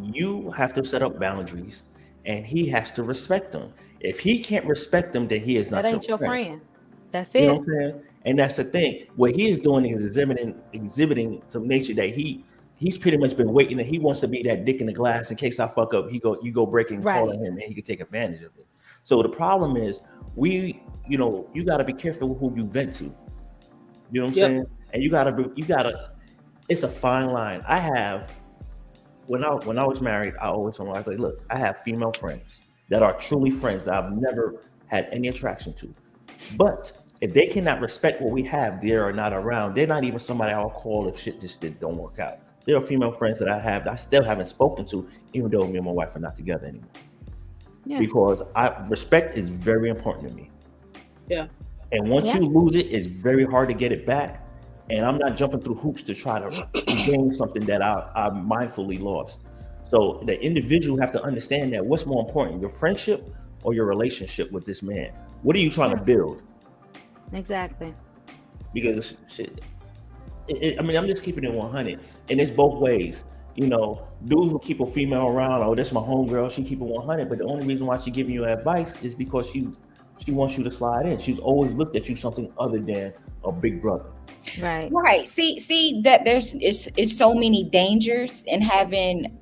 You have to set up boundaries, and he has to respect them. If he can't respect them, then he is not your friend. That's it. You know what I'm saying? And that's the thing. What he is doing is exhibiting some nature that he's pretty much been waiting, and he wants to be that dick in the glass in case I fuck up. You go breaking call on him, and he can take advantage of it. So the problem is you got to be careful who you vent to. You know what I'm saying? And you gotta. It's a fine line. I have. When I was married, I always told my wife, like, look, I have female friends that are truly friends that I've never had any attraction to, but if they cannot respect what we have, they are not around. They're not even somebody I'll call if shit just don't work out. There are female friends that I have that I still haven't spoken to, even though me and my wife are not together anymore. Yeah. Because respect is very important to me. Yeah. And once you lose it, it's very hard to get it back. And I'm not jumping through hoops to try to gain something that I mindfully lost. So the individual have to understand that what's more important, your friendship or your relationship with this man? What are you trying to build? Exactly. Because I'm just keeping it 100, and it's both ways. You know, dudes will keep a female around. Oh, this my homegirl. She keep it 100, but the only reason why she giving you advice is because she wants you to slide in. She's always looked at you something other than a big brother. Right. See that it's so many dangers in having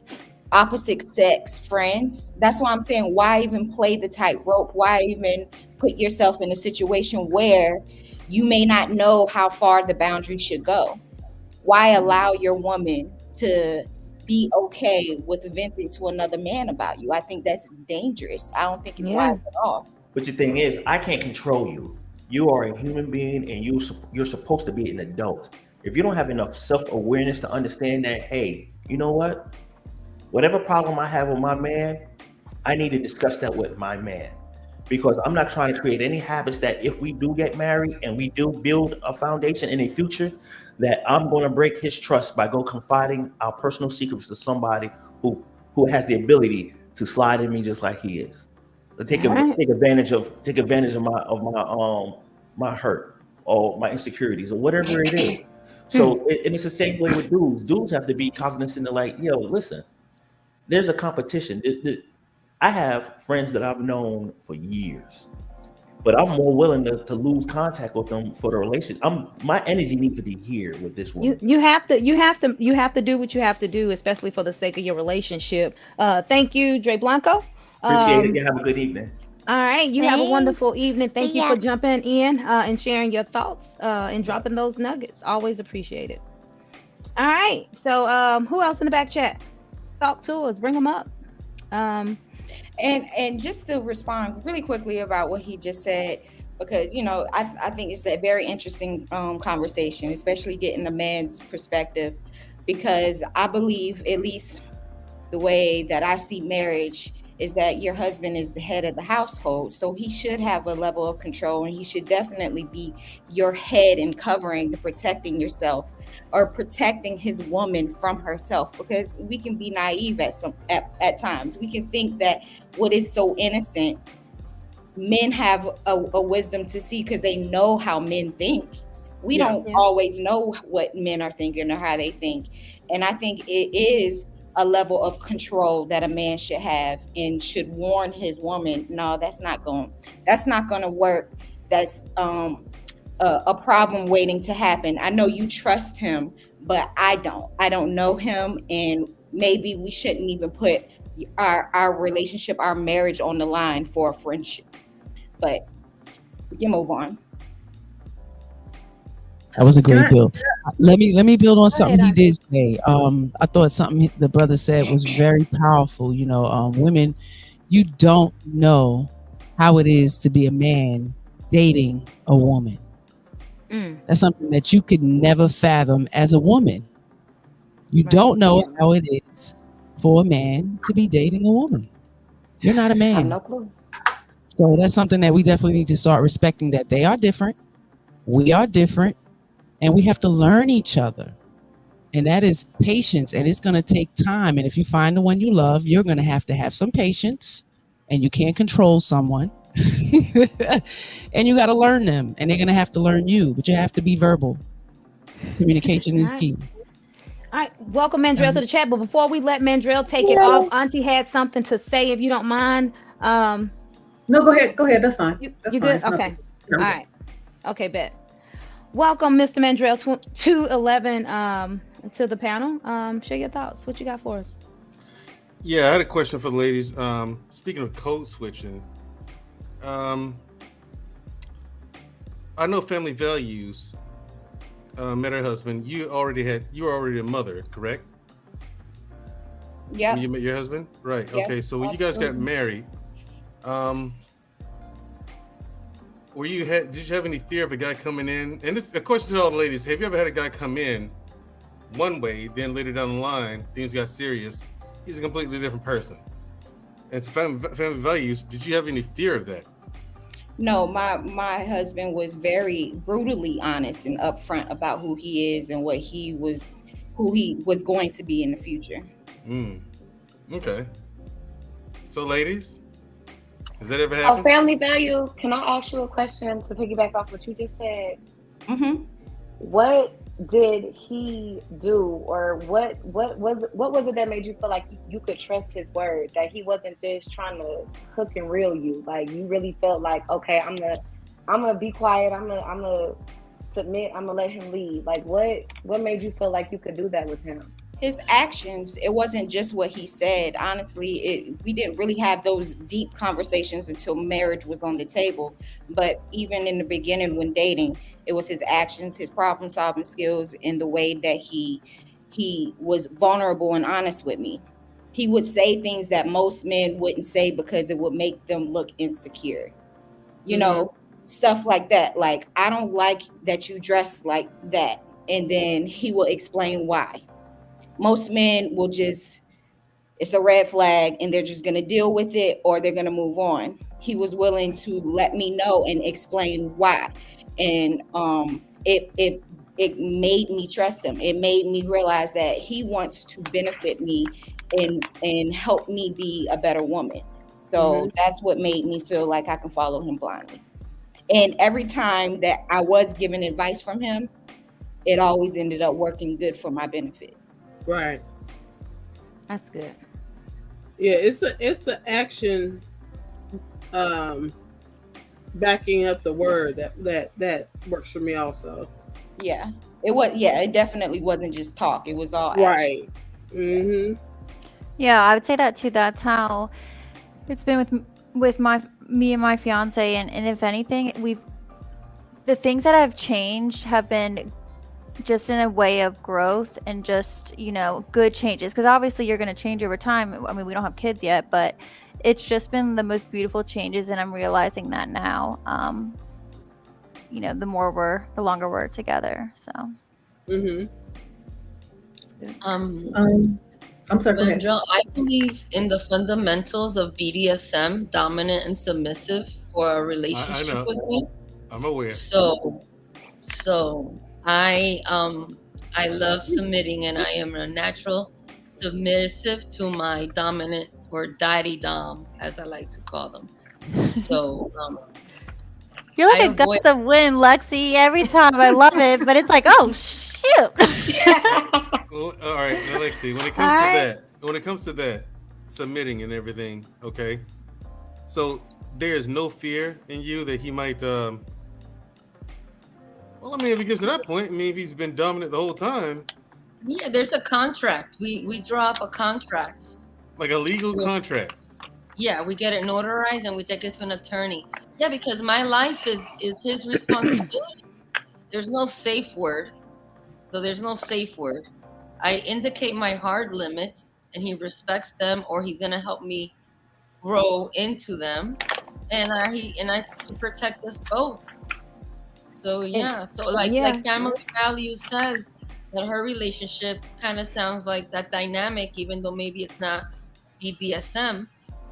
opposite sex friends. That's why I'm saying, why even play the tightrope? Why even put yourself in a situation where you may not know how far the boundary should go? Why allow your woman to be okay with venting to another man about you? I think that's dangerous. I don't think it's wise at all. But the thing is, I can't control you. You are a human being, and you're supposed to be an adult. If you don't have enough self-awareness to understand that, hey, you know what? Whatever problem I have with my man, I need to discuss that with my man. Because I'm not trying to create any habits that if we do get married and we do build a foundation in a future, that I'm going to break his trust by confiding our personal secrets to somebody who has the ability to slide in me just like he is. Take advantage of my hurt or my insecurities or whatever it is. So and it's the same way with dudes. Dudes have to be cognizant of like, yo, listen, there's a competition. I have friends that I've known for years, but I'm more willing to lose contact with them for the relationship. My energy needs to be here with this woman. You have to do what you have to do, especially for the sake of your relationship. Thank you, Dre Blanco. Appreciate it. You have a good evening. All right. You have a wonderful evening. Thank you for jumping in and sharing your thoughts and dropping those nuggets. Always appreciate it. All right. So who else in the back chat? Talk to us. Bring them up. And just to respond really quickly about what he just said, because, you know, I think it's a very interesting conversation, especially getting the man's perspective, because I believe, at least the way that I see marriage, is that your husband is the head of the household. So he should have a level of control, and he should definitely be your head and covering and protecting yourself, or protecting his woman from herself, because we can be naive at times. We can think that what is so innocent, men have a wisdom to see because they know how men think. We don't always know what men are thinking or how they think. And I think it is a level of control that a man should have, and should warn his woman, no, that's not going to work. That's a problem waiting to happen. I know you trust him, but I don't know him, and maybe we shouldn't even put our relationship, our marriage on the line for a friendship. But we can move on. That was a great build. Let me build on something he did say. I thought something the brother said was very powerful. You know, women, you don't know how it is to be a man dating a woman. That's something that you could never fathom as a woman. You don't know how it is for a man to be dating a woman. You're not a man. I have no clue. So that's something that we definitely need to start respecting, that they are different. We are different. And we have to learn each other. And that is patience. And it's going to take time. And if you find the one you love, you're going to have some patience. And you can't control someone. And you got to learn them. And they're going to have to learn you. But you have to be verbal. Communication is key. All right. Welcome, Mandrell, to the chat. But before we let Mandrell take it off, Auntie had something to say, if you don't mind. No, go ahead. Go ahead. That's fine. You good? Okay. All right. Okay, bet. Welcome, Mr. Mandrell 211 to the panel. Share your thoughts. What you got for us? Yeah, I had a question for the ladies. Speaking of code switching, I know family values. Met her husband. You were already a mother, correct? Yeah. When you met your husband, right? Yes, okay, so when you guys got married, did you have any fear of a guy coming in? And this is a question to all the ladies. Have you ever had a guy come in one way, then later down the line, things got serious, he's a completely different person? And so family values, did you have any fear of that? No, my husband was very brutally honest and upfront about who he is and who he was going to be in the future. Okay. So ladies, has that ever happened? Family values. Can I ask you a question to piggyback off what you just said? Mm-hmm. What did he do, or what was it that made you feel like you could trust his word, that he wasn't just trying to hook and reel you? Like, you really felt like, okay, I'm gonna be quiet. I'm gonna submit. I'm gonna let him lead. Like, what made you feel like you could do that with him? His actions. It wasn't just what he said. Honestly, we didn't really have those deep conversations until marriage was on the table. But even in the beginning, when dating, it was his actions, his problem-solving skills, and the way that he was vulnerable and honest with me. He would say things that most men wouldn't say because it would make them look insecure. You know, stuff like that. Like, I don't like that you dress like that. And then he will explain why. Most men will just, it's a red flag, and they're just going to deal with it, or they're going to move on. He was willing to let me know and explain why. And it made me trust him. It made me realize that he wants to benefit me and help me be a better woman. So that's what made me feel like I can follow him blindly. And every time that I was given advice from him, it always ended up working good for my benefit. Right. That's good. Yeah, it's an action backing up the word that works for me also. Yeah. It definitely wasn't just talk. It was all action. Right. Mm-hmm. Yeah, I would say that too. That's how it's been with me and my fiance, and if anything, the things that have changed have been just in a way of growth and just, good changes, because obviously you're going to change over time. I mean, we don't have kids yet, but it's just been the most beautiful changes, and I'm realizing that now. The longer we're together. So I'm sorry. Mandrell, I believe in the fundamentals of BDSM, dominant and submissive, for a relationship with me. I'm aware. So I love submitting, and I am a natural submissive to my dominant, or daddy dom, as I like to call them. So you're like a gust of wind, Lexi. Every time I love it, but it's like, oh shoot. Well, all right, now, Lexi. When it comes to that, submitting and everything, okay. So there is no fear in you that he might. Well, I mean, if he gets to that point, I mean, if he's been dominant the whole time. Yeah, there's a contract. We draw up a contract. Like a legal contract. Yeah, we get it notarized and we take it to an attorney. Yeah, because my life is his responsibility. There's no safe word. So there's no safe word. I indicate my hard limits, and he respects them, or he's gonna help me grow into them. And I to protect us both. So yeah, like Family Value says, that her relationship kind of sounds like that dynamic, even though maybe it's not BDSM,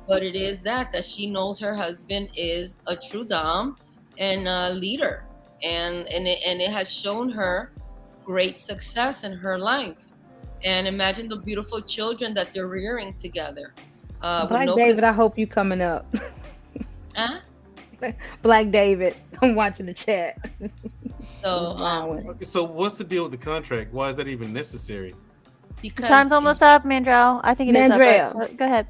but it is that she knows her husband is a true dom and a leader, and it has shown her great success in her life. And imagine the beautiful children that they're rearing together. Black David, I hope you coming up. Huh? Black David, I'm watching the chat. So what's the deal with the contract? Why is that even necessary? Because time's almost up, Mandrell. I think it is Mandrell. up. Right? Go ahead.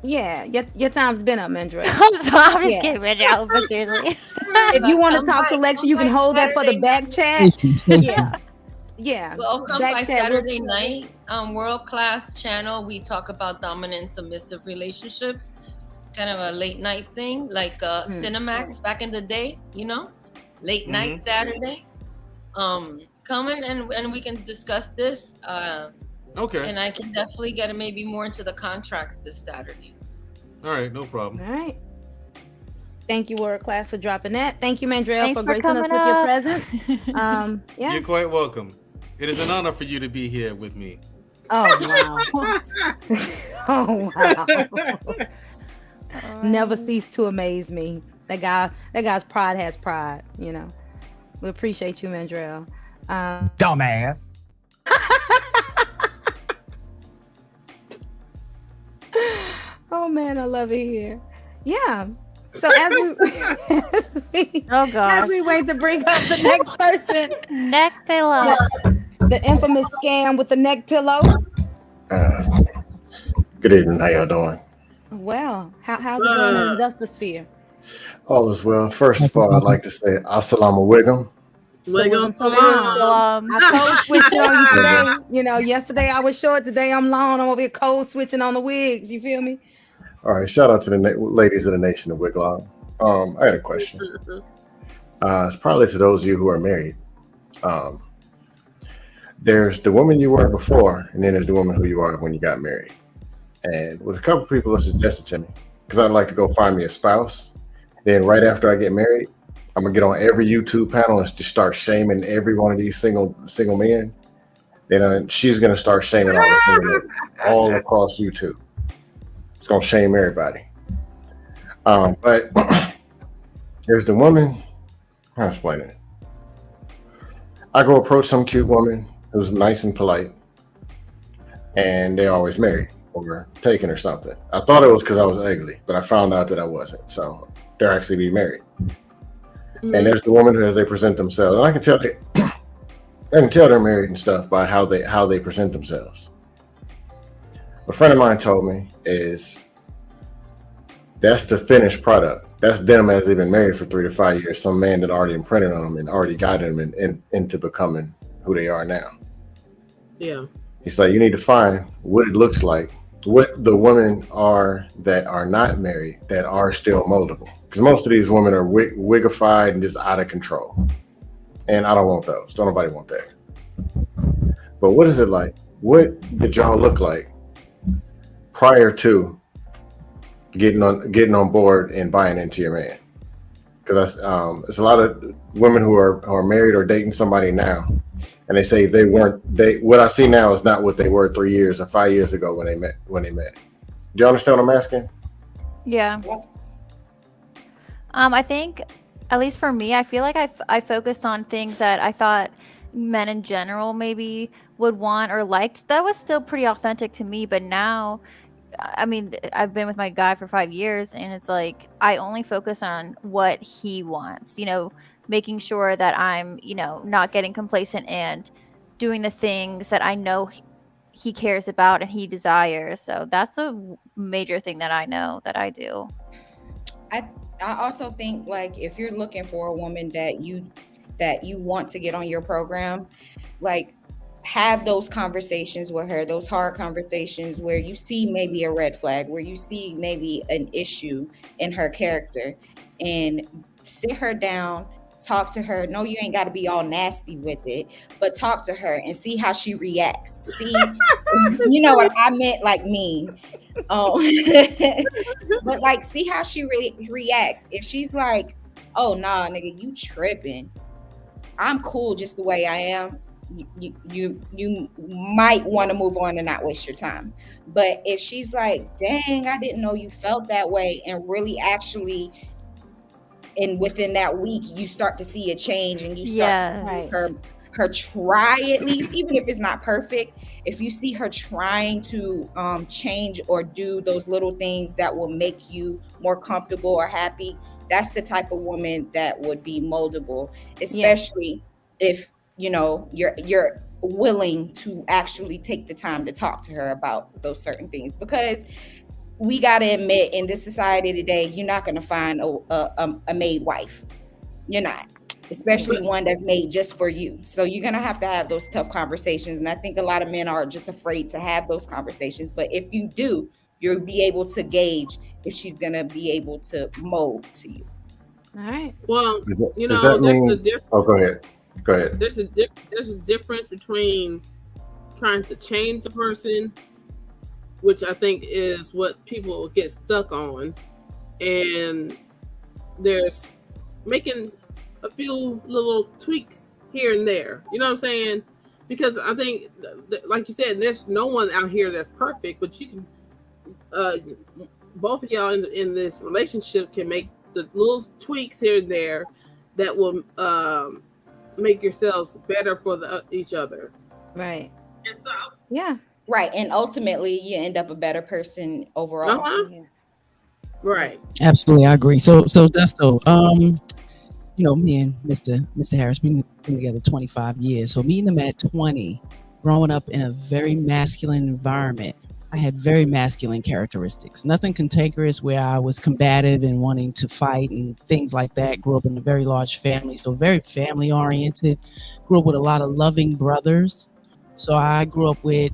Yeah, your time's been up, Mandrell. I'm sorry, I'm just kidding, Mandrell, but seriously. If you want to talk to Lexi, you can hold that for the back chat. Yeah. Well, come by Saturday night, World Class Channel. We talk about dominant and submissive relationships. It's kind of a late night thing, like Cinemax back in the day, late night Saturday. Come in and we can discuss this. Okay. And I can definitely get maybe more into the contracts this Saturday. All right, no problem. All right. Thank you, World Class, for dropping that. Thank you, Mandrell, for gracing us coming with your up. presence. Yeah. You're quite welcome. It is an honor for you to be here with me. Oh, wow. Oh, wow. Never cease to amaze me. That guy's pride has pride, We appreciate you, Mandrell. Dumbass. Oh, man, I love it here. Yeah. So as we wait to bring up the next person. Neck pillow. The infamous scam with the neck pillow. Good evening. How y'all doing? Well, how's it going in the Duster Sphere? All is well. First of all, I'd like to say Assalamu alaikum. I code switching on you today. Yesterday I was short, today I'm long. I'm over here code switching on the wigs. You feel me? All right. Shout out to the ladies of the nation of wig long. I had a question. It's probably to those of you who are married. There's the woman you were before, and then there's the woman who you are when you got married. And with a couple of people have suggested to me, because I'd like to go find me a spouse. Then right after I get married, I'm gonna get on every YouTube panel and just start shaming every one of these single men. Then she's gonna start shaming all the single men all across YouTube. It's gonna shame everybody. But there's the woman. I'll explain it. I go approach some cute woman who's nice and polite, and they're always married or taken or something. I thought it was because I was ugly, but I found out that I wasn't. So they're actually be married. And there's the woman who, as they present themselves, and I can tell they're married and stuff by how they present themselves. A friend of mine told me is that's the finished product. That's them as they've been married for 3 to 5 years. Some man that already imprinted on them and already guided them into becoming who they are now. Yeah. It's like you need to find what it looks like, what the women are that are not married that are still moldable. Because most of these women are wigified and just out of control. And I don't want those. Don't nobody want that. But what is it like? What did y'all look like prior to getting on board and buying into your man? Because it's a lot of women who are married or dating somebody now and they say what I see now is not what they were 3 years or 5 years ago when they met. Do you understand what I'm asking? Yeah. I think, at least for me, I feel like I focused on things that I thought men in general maybe would want or liked. That was still pretty authentic to me, but now, I mean, I've been with my guy for 5 years, and it's like I only focus on what he wants, making sure that I'm, not getting complacent and doing the things that I know he cares about and he desires. So that's a major thing that I know that I do. I also think, like, if you're looking for a woman that you want to get on your program, like, have those conversations with her, those hard conversations where you see maybe a red flag, where you see maybe an issue in her character, and sit her down, talk to her. No, you ain't got to be all nasty with it, but talk to her and see how she reacts. See, you know what I meant, like mean. But like, see how she really reacts. If she's like, oh nah, nigga, you tripping, I'm cool just the way I am, you might want to move on and not waste your time. But if she's like, dang, I didn't know you felt that way, and really actually, and within that week you start to see a change, and you start to see her try, at least, even if it's not perfect, if you see her trying to change or do those little things that will make you more comfortable or happy, that's the type of woman that would be moldable, especially if you're willing to actually take the time to talk to her about those certain things. Because we got to admit, in this society today, you're not going to find a maid wife. You're not. Especially one that's made just for you. So you're going to have those tough conversations. And I think a lot of men are just afraid to have those conversations. But if you do, you'll be able to gauge if she's going to be able to mold to you. All right. Well, does that mean? Oh, go ahead. Go ahead. There's a difference between trying to change a person, which I think is what people get stuck on, and there's making a few little tweaks here and there. You know what I'm saying? Because I think, like you said, there's no one out here that's perfect, but you can, both of y'all in this relationship can make the little tweaks here and there that will make yourselves better for each other. Right. Yeah. Right. And ultimately, you end up a better person overall. Yeah. Right. Absolutely, I agree. So that's so. Me and Mr. Harris, we've been together 25 years. So meeting him at 20, growing up in a very masculine environment, I had very masculine characteristics. Nothing cantankerous where I was combative and wanting to fight and things like that. Grew up in a very large family, so very family oriented. Grew up with a lot of loving brothers. So I grew up with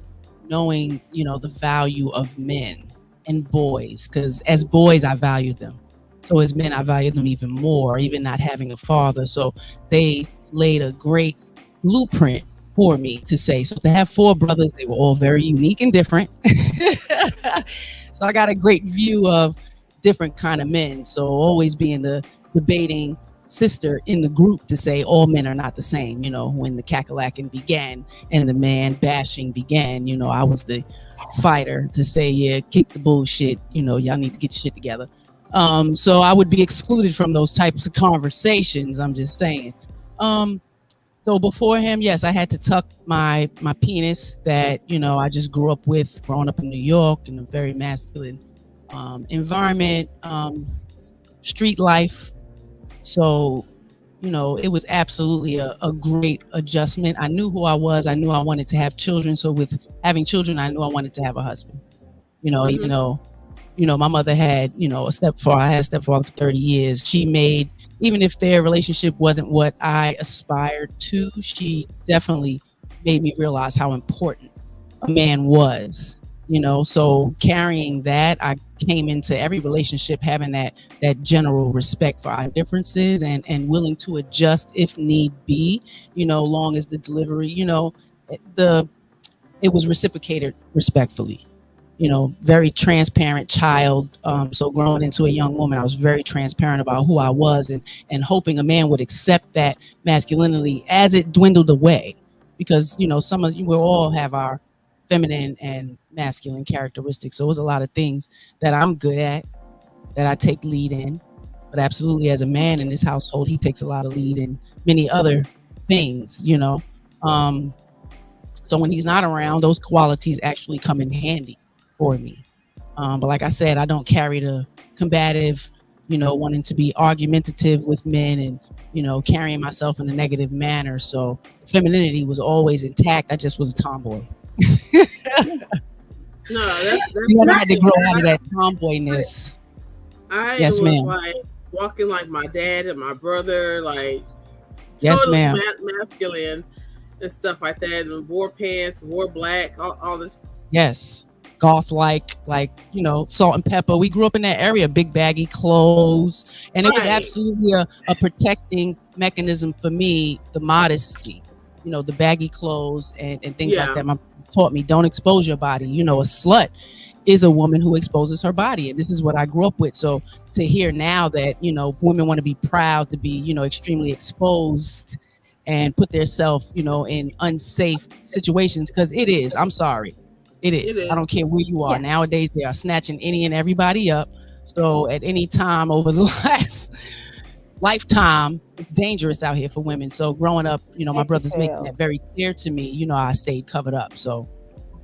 knowing, the value of men and boys, because as boys, I valued them. So as men, I valued them even more, even not having a father. So they laid a great blueprint for me to say. So to have 4 brothers, they were all very unique and different. So I got a great view of different kind of men. So always being the debating sister in the group to say all men are not the same. When the cackalaking began and the man bashing began, I was the fighter to say, yeah, kick the bullshit. Y'all need to get your shit together. So I would be excluded from those types of conversations. I'm just saying. So before him, yes, I had to tuck my penis that, I just grew up with, growing up in New York in a very masculine environment, street life. So, it was absolutely a great adjustment. I knew who I was. I knew I wanted to have children. So with having children, I knew I wanted to have a husband, even though, my mother had, a stepfather. I had a stepfather for 30 years. She made, even if their relationship wasn't what I aspired to, she definitely made me realize how important a man was, so carrying that, I came into every relationship having that general respect for our differences and willing to adjust if need be, long as the delivery, it was reciprocated respectfully. Very transparent child. So growing into a young woman, I was very transparent about who I was and hoping a man would accept that masculinity as it dwindled away. because, you know, some of you will all have our feminine and masculine characteristics. So it was a lot of things that I'm good at, that I take lead in. But absolutely, as a man in this household, he takes a lot of lead in many other things, you know. So when he's not around, those qualities actually come in handy for me. But like I said, I don't carry the combative, you know, wanting to be argumentative with men and, you know, carrying myself in a negative manner. So femininity was always intact. I just was a tomboy. No, that's you know, I had to grow out of that tomboyness. Yes, was ma'am. like walking like my dad and my brother, like Yes, totally ma'am. masculine and stuff like that, and wore pants, wore black, all this. Yes. Golf like, you know, salt and pepper. We grew up in that area, big baggy clothes. And it was absolutely a protecting mechanism for me, the modesty, you know, the baggy clothes and things like that. My taught me, don't expose your body. You know, a slut is a woman who exposes her body. And this is what I grew up with. So to hear now that, you know, women want to be proud to be, you know, extremely exposed and put themselves, you know, in unsafe situations, because it is, I'm sorry. It is. I don't care where you are. Nowadays, they are snatching any and everybody up. So at any time over the last lifetime, it's dangerous out here for women. So growing up, you know, my brother's making that very clear to me. You know, I stayed covered up. So,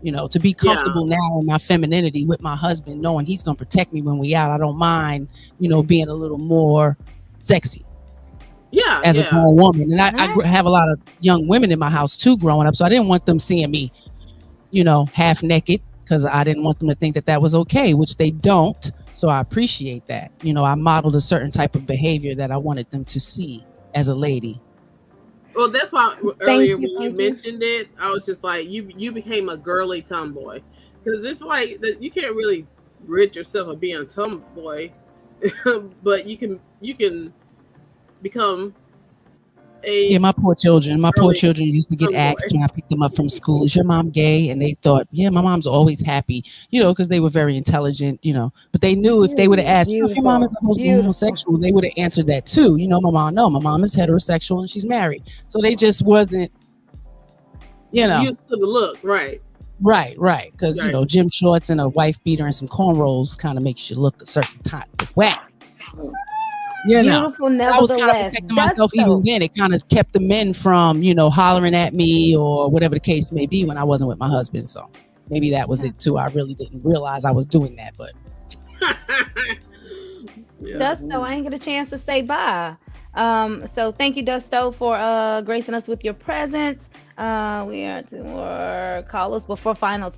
you know, to be comfortable now in my femininity with my husband, knowing he's going to protect me when we out, I don't mind, you know, being a little more sexy. As a grown woman. And I have a lot of young women in my house too growing up. So I didn't want them seeing me, you know, half naked, because I didn't want them to think that that was okay, which they don't. So I appreciate that. You know, I modeled a certain type of behavior that I wanted them to see as a lady. Well, that's why earlier when you mentioned it, I was just like, you became a girly tomboy, because it's like that you can't really rid yourself of being a tomboy, but you can become my poor children used to get asked when I picked them up from school, is your mom gay? And they thought, yeah, my mom's always happy, you know, because they were very intelligent, you know, but they knew if they would have asked, if your mom is homosexual, they would have answered that too. You know, my mom is heterosexual and she's married. So they just wasn't, you know, used to the look. Right. Because, you know, gym shorts and a wife beater and some cornrows kind of makes you look a certain type of whack. You know, I was kind of protecting myself even then. It kind of kept the men from, you know, hollering at me or whatever the case may be when I wasn't with my husband. So maybe that was it too. I really didn't realize I was doing that, but. Dusto, I ain't get a chance to say bye. So thank you, Dusto, for gracing us with your presence. We are 2 more callers before final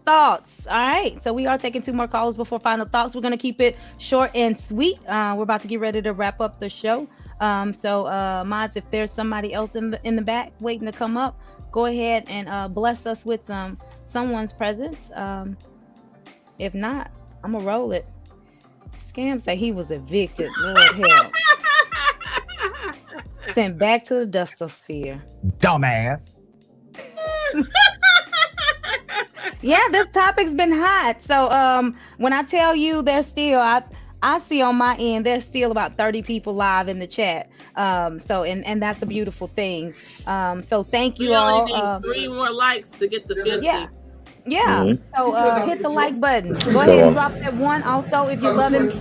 thoughts. All right, so we are taking 2 more callers before final thoughts. We're going to keep it short and sweet. We're about to get ready to wrap up the show. So mods, if there's somebody else in the back waiting to come up, go ahead and bless us with someone's presence. If not, I'm gonna roll it. Scam say he was evicted. Lord help. Sent back to the dustosphere. Dumbass. Yeah, this topic's been hot. So when I tell you there's still, I see on my end, there's still about 30 people live in the chat. So and that's a beautiful thing. So thank you all. We only need 3 more likes to get the 50. Yeah. So hit the like button. Go ahead and drop that one. Also, if you love it.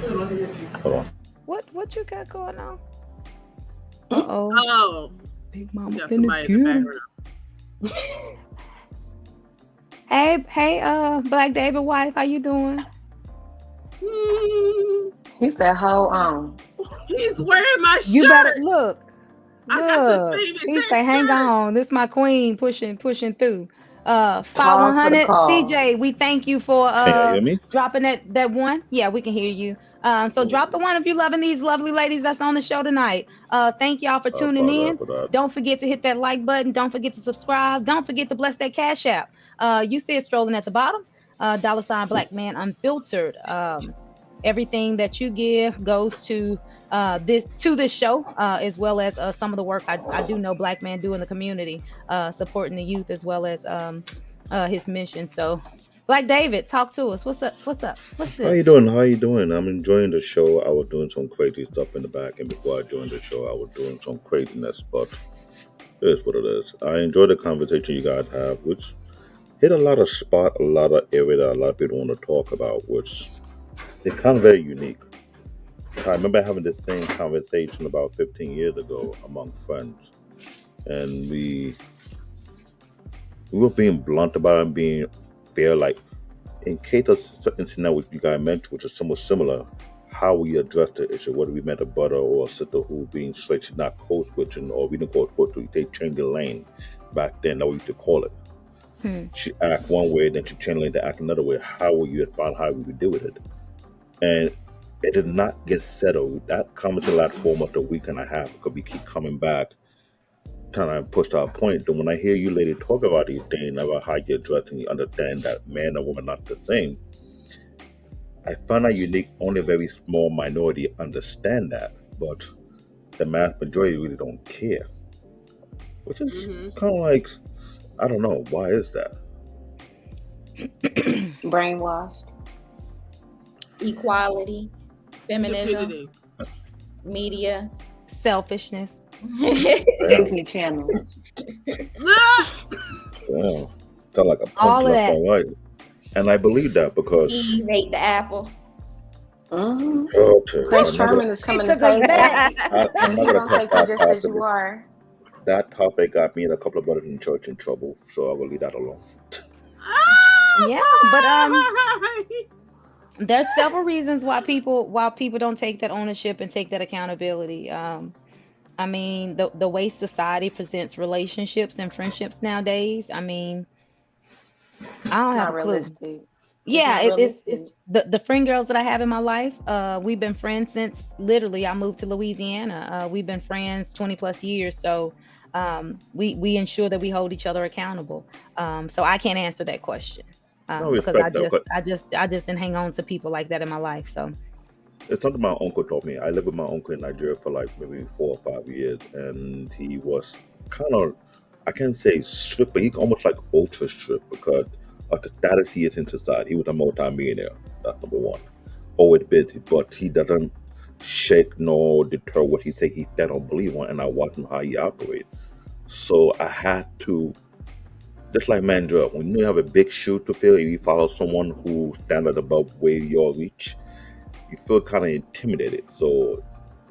What you got going on? Oh, Big Mama got somebody in the background. Hey, Black David wife, how you doing? He said, hold on. He's wearing my shirt. You better look. I got the same exact He say, hang shirt. on. This is my queen pushing through. 5100 CJ, we thank you for dropping that one. Yeah, we can hear you. So drop the one if you're loving these lovely ladies that's on the show tonight. Thank y'all for tuning in. Don't forget to hit that like button. Don't forget to subscribe. Don't forget to bless that Cash App. You see it strolling at the bottom. $ Black Man Unfiltered. Everything that you give goes to this show, as well as some of the work I do know Black Man do in the community, supporting the youth as well as his mission. So, Black David, talk to us. What's up? What's this? How you doing? I'm enjoying the show. I was doing some crazy stuff in the back, and before I joined the show, I was doing some craziness. But It is what it is. I enjoy the conversation you guys have, which hit a lot of spot, a lot of area that a lot of people want to talk about, which they're kind of very unique. I remember having the same conversation about 15 years ago among friends, and we were being blunt about it and being fair. Like, in case of certain scenario which you guys mentioned, which is somewhat similar, how we address the issue, whether we met a brother or a sister who being straight, she's not code switching, or we didn't code switch, they changed the lane. Back then, that we used to call it. She act one way, then she changed lane to act another way. How will you find how we would deal with it? And it did not get settled. That conversation lasted for almost a week and a half because we keep coming back, trying to push our point. And when I hear you ladies talk about these things, about how you address and you understand that man and woman are not the same, I find that unique. Only a very small minority understand that, but the mass majority really don't care. Which is kind of like, I don't know, why is that? Brainwashed. Equality, feminism, Stupidity. media. Selfishness. Disney Channel. Damn, sound like a punk All of left that. and right. And I believe that because Eve ate the apple. okay, Prince I'm not Charming gonna, is coming She to took us save back. that. I'm And not he gonna gonna touch take you that just as topic. you are. That topic got me and a couple of brothers in church in trouble, so I will leave that alone. Yeah, but there's several reasons why people don't take that ownership and take that accountability. I mean, the way society presents relationships and friendships nowadays. I mean, I don't It's have not a clue. realistic. Yeah, It's not it's realistic. the friend girls that I have in my life. We've been friends since literally I moved to Louisiana. We've been friends 20 plus years, so we ensure that we hold each other accountable. So I can't answer that question I because respect that because I just didn't hang on to people like that in my life. So it's something my uncle told me. I lived with my uncle in Nigeria for like maybe 4 or 5 years, and he was kind of, I can't say strict, but he's almost like ultra strict because of the status he is in society. He was a multi-millionaire. That's number one. Always busy, but he doesn't shake nor deter what he say he stand on believe on, and I watch him how he operates. So I had to, just like Mandrell, when you have a big shoe to fill, if you follow someone who stands above where your reach, you feel kind of intimidated. So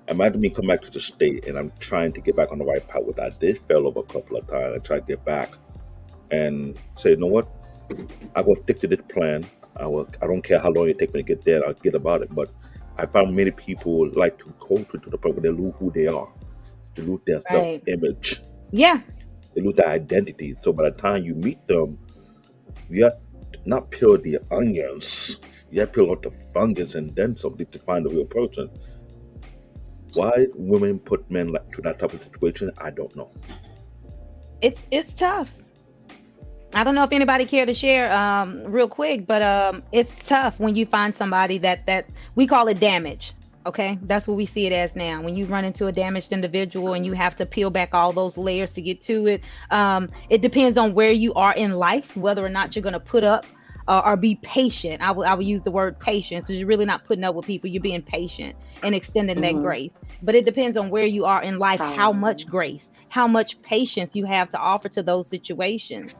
imagine me come back to the state and I'm trying to get back on the right path, which I did fail over a couple of times. I try to get back and say, you know what, I will stick to this plan. I don't care how long it takes me to get there. I'll get about it. But I found many people like to coach to the point where they lose who they are. They lose their right, self-image. yeah, They lose their identity. So by the time you meet them, you have to not peel the onions. You have to peel out the fungus and then something to find the real person. Why women put men like to that type of situation, I don't know. it's tough. I don't know if anybody care to share real quick, but it's tough when you find somebody that we call it damage. Okay, that's what we see it as now. When you run into a damaged individual and you have to peel back all those layers to get to it, it depends on where you are in life, whether or not you're going to put up or be patient. I will use the word patience because you're really not putting up with people. You're being patient and extending that grace. But it depends on where you are in life, how much grace, how much patience you have to offer to those situations.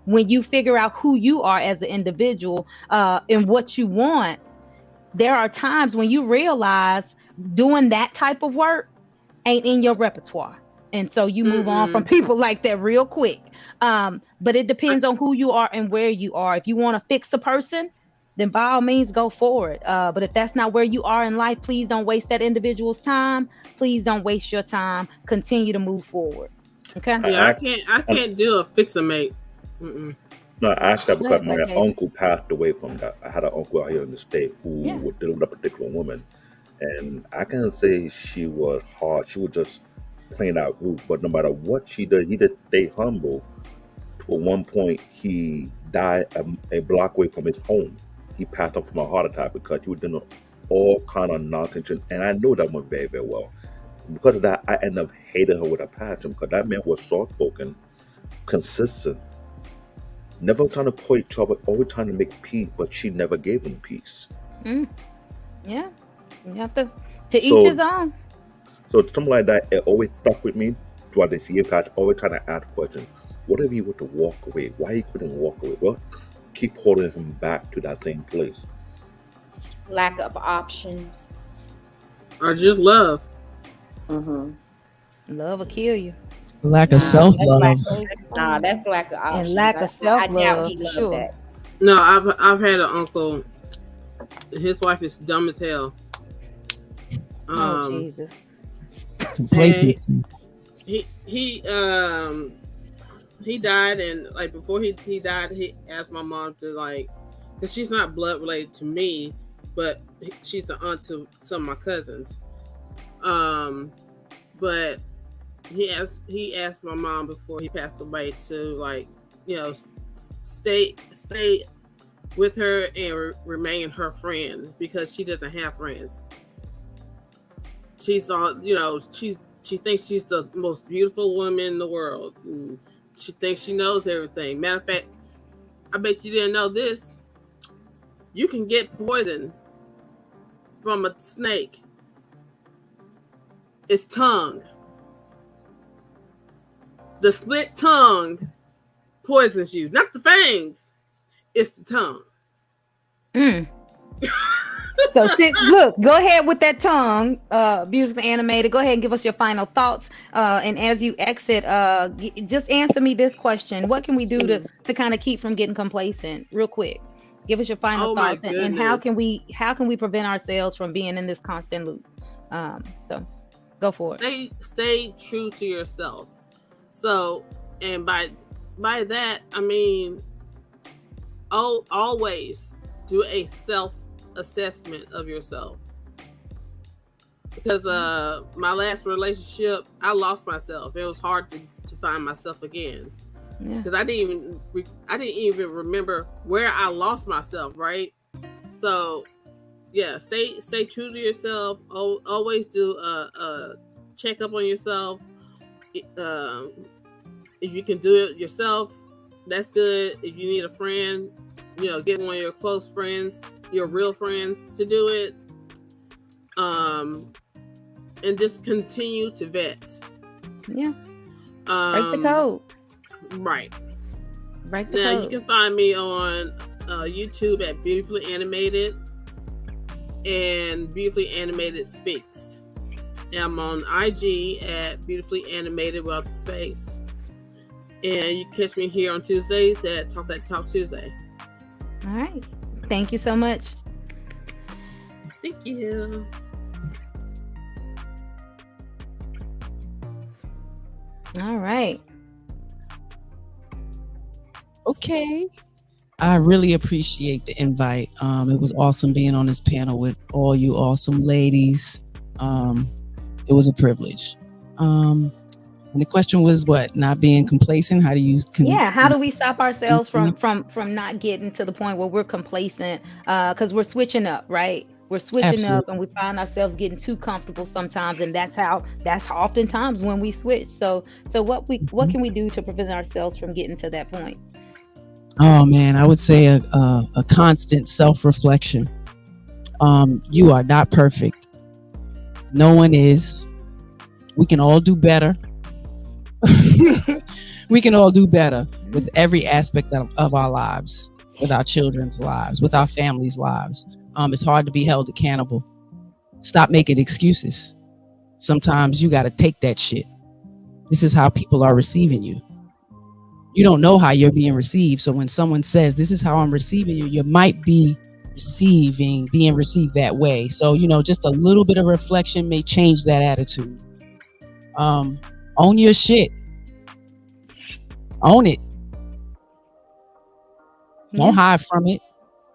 When you figure out who you are as an individual and what you want, there are times when you realize doing that type of work ain't in your repertoire. And so you move on from people like that real quick. But it depends on who you are and where you are. If you want to fix a person, then by all means go for it. But if that's not where you are in life, please don't waste that individual's time. Please don't waste your time. Continue to move forward. Okay. Yeah, I can't do a fix-a-mate. No, I asked that because Good, my Black uncle passed away from that. I had an uncle out here in the state who was dealing with a particular woman, and I can't say she was hard. She was just plain out rude. But no matter what she did, he did stay humble. To one point, he died a block away from his home. He passed on from a heart attack because he was doing all kind of nonsense, and I know that went very, very well. Because of that, I ended up hating her with a passion because that man was soft-spoken, consistent, never trying to point trouble, always trying to make peace, but she never gave him peace. Yeah, you have to each his own. So something like that, it always stuck with me. throughout this year, guys, always trying to ask questions. What if he were to walk away? Why he couldn't walk away? What keep holding him back to that same place? Lack of options. Or just love. Mm-hmm. Love will kill you. Lack of self-love. That's lack of options. And lack of I doubt self-love, he loved sure. that. No, I've had an uncle. His wife is dumb as hell. Oh Jesus. Complacency. He died, and like before he died, he asked my mom to like, because she's not blood related to me, but she's the aunt to some of my cousins. But he asked my mom before he passed away to like, you know, stay with her and remain her friend, because she doesn't have friends. She's all, you know, she thinks she's the most beautiful woman in the world. And she thinks she knows everything. Matter of fact, I bet you didn't know this. You can get poison from a snake. Its tongue. The split tongue poisons you. Not the fangs. It's the tongue. So look, go ahead with that tongue, beautifully animated. Go ahead and give us your final thoughts. And as you exit, just answer me this question: what can we do to kind of keep from getting complacent? Real quick, give us your final thoughts, and how can we prevent ourselves from being in this constant loop? So go for it. Stay true to yourself. So, and by that I mean, always do a self-assessment of yourself. Because my last relationship, I lost myself. It was hard to find myself again. Because I didn't even remember where I lost myself, right? So yeah, stay true to yourself. Always do a check up on yourself. If you can do it yourself, that's good. If you need a friend, you know, get one of your close friends, your real friends, to do it. And just continue to vet. Yeah. Break the code. Right. Break the code. Now you can find me on YouTube at Beautifully Animated and Beautifully Animated Speaks. And I'm on IG at Beautifully Animated without the space. And you can catch me here on Tuesdays at Talk That Talk Tuesday. All right. Thank you so much. Thank you. All right. Okay. I really appreciate the invite. It was awesome being on this panel with all you awesome ladies. It was a privilege. And the question was what? Not being complacent? How do you how do we stop ourselves from not getting to the point where we're complacent? Because we're switching up, right? We're switching up, and we find ourselves getting too comfortable sometimes, and that's oftentimes when we switch. So what can we do to prevent ourselves from getting to that point? Oh man, I would say a constant self-reflection. You are not perfect. No one is. We can all do better. We can all do better with every aspect of our lives, with our children's lives, with our families' lives. It's hard to be held accountable. Stop making excuses. Sometimes you got to take that shit. This is how people are receiving you. You don't know how you're being received. So when someone says, this is how I'm receiving you, you might be being received that way. So, just a little bit of reflection may change that attitude. Own your shit. Own it. Don't hide from it.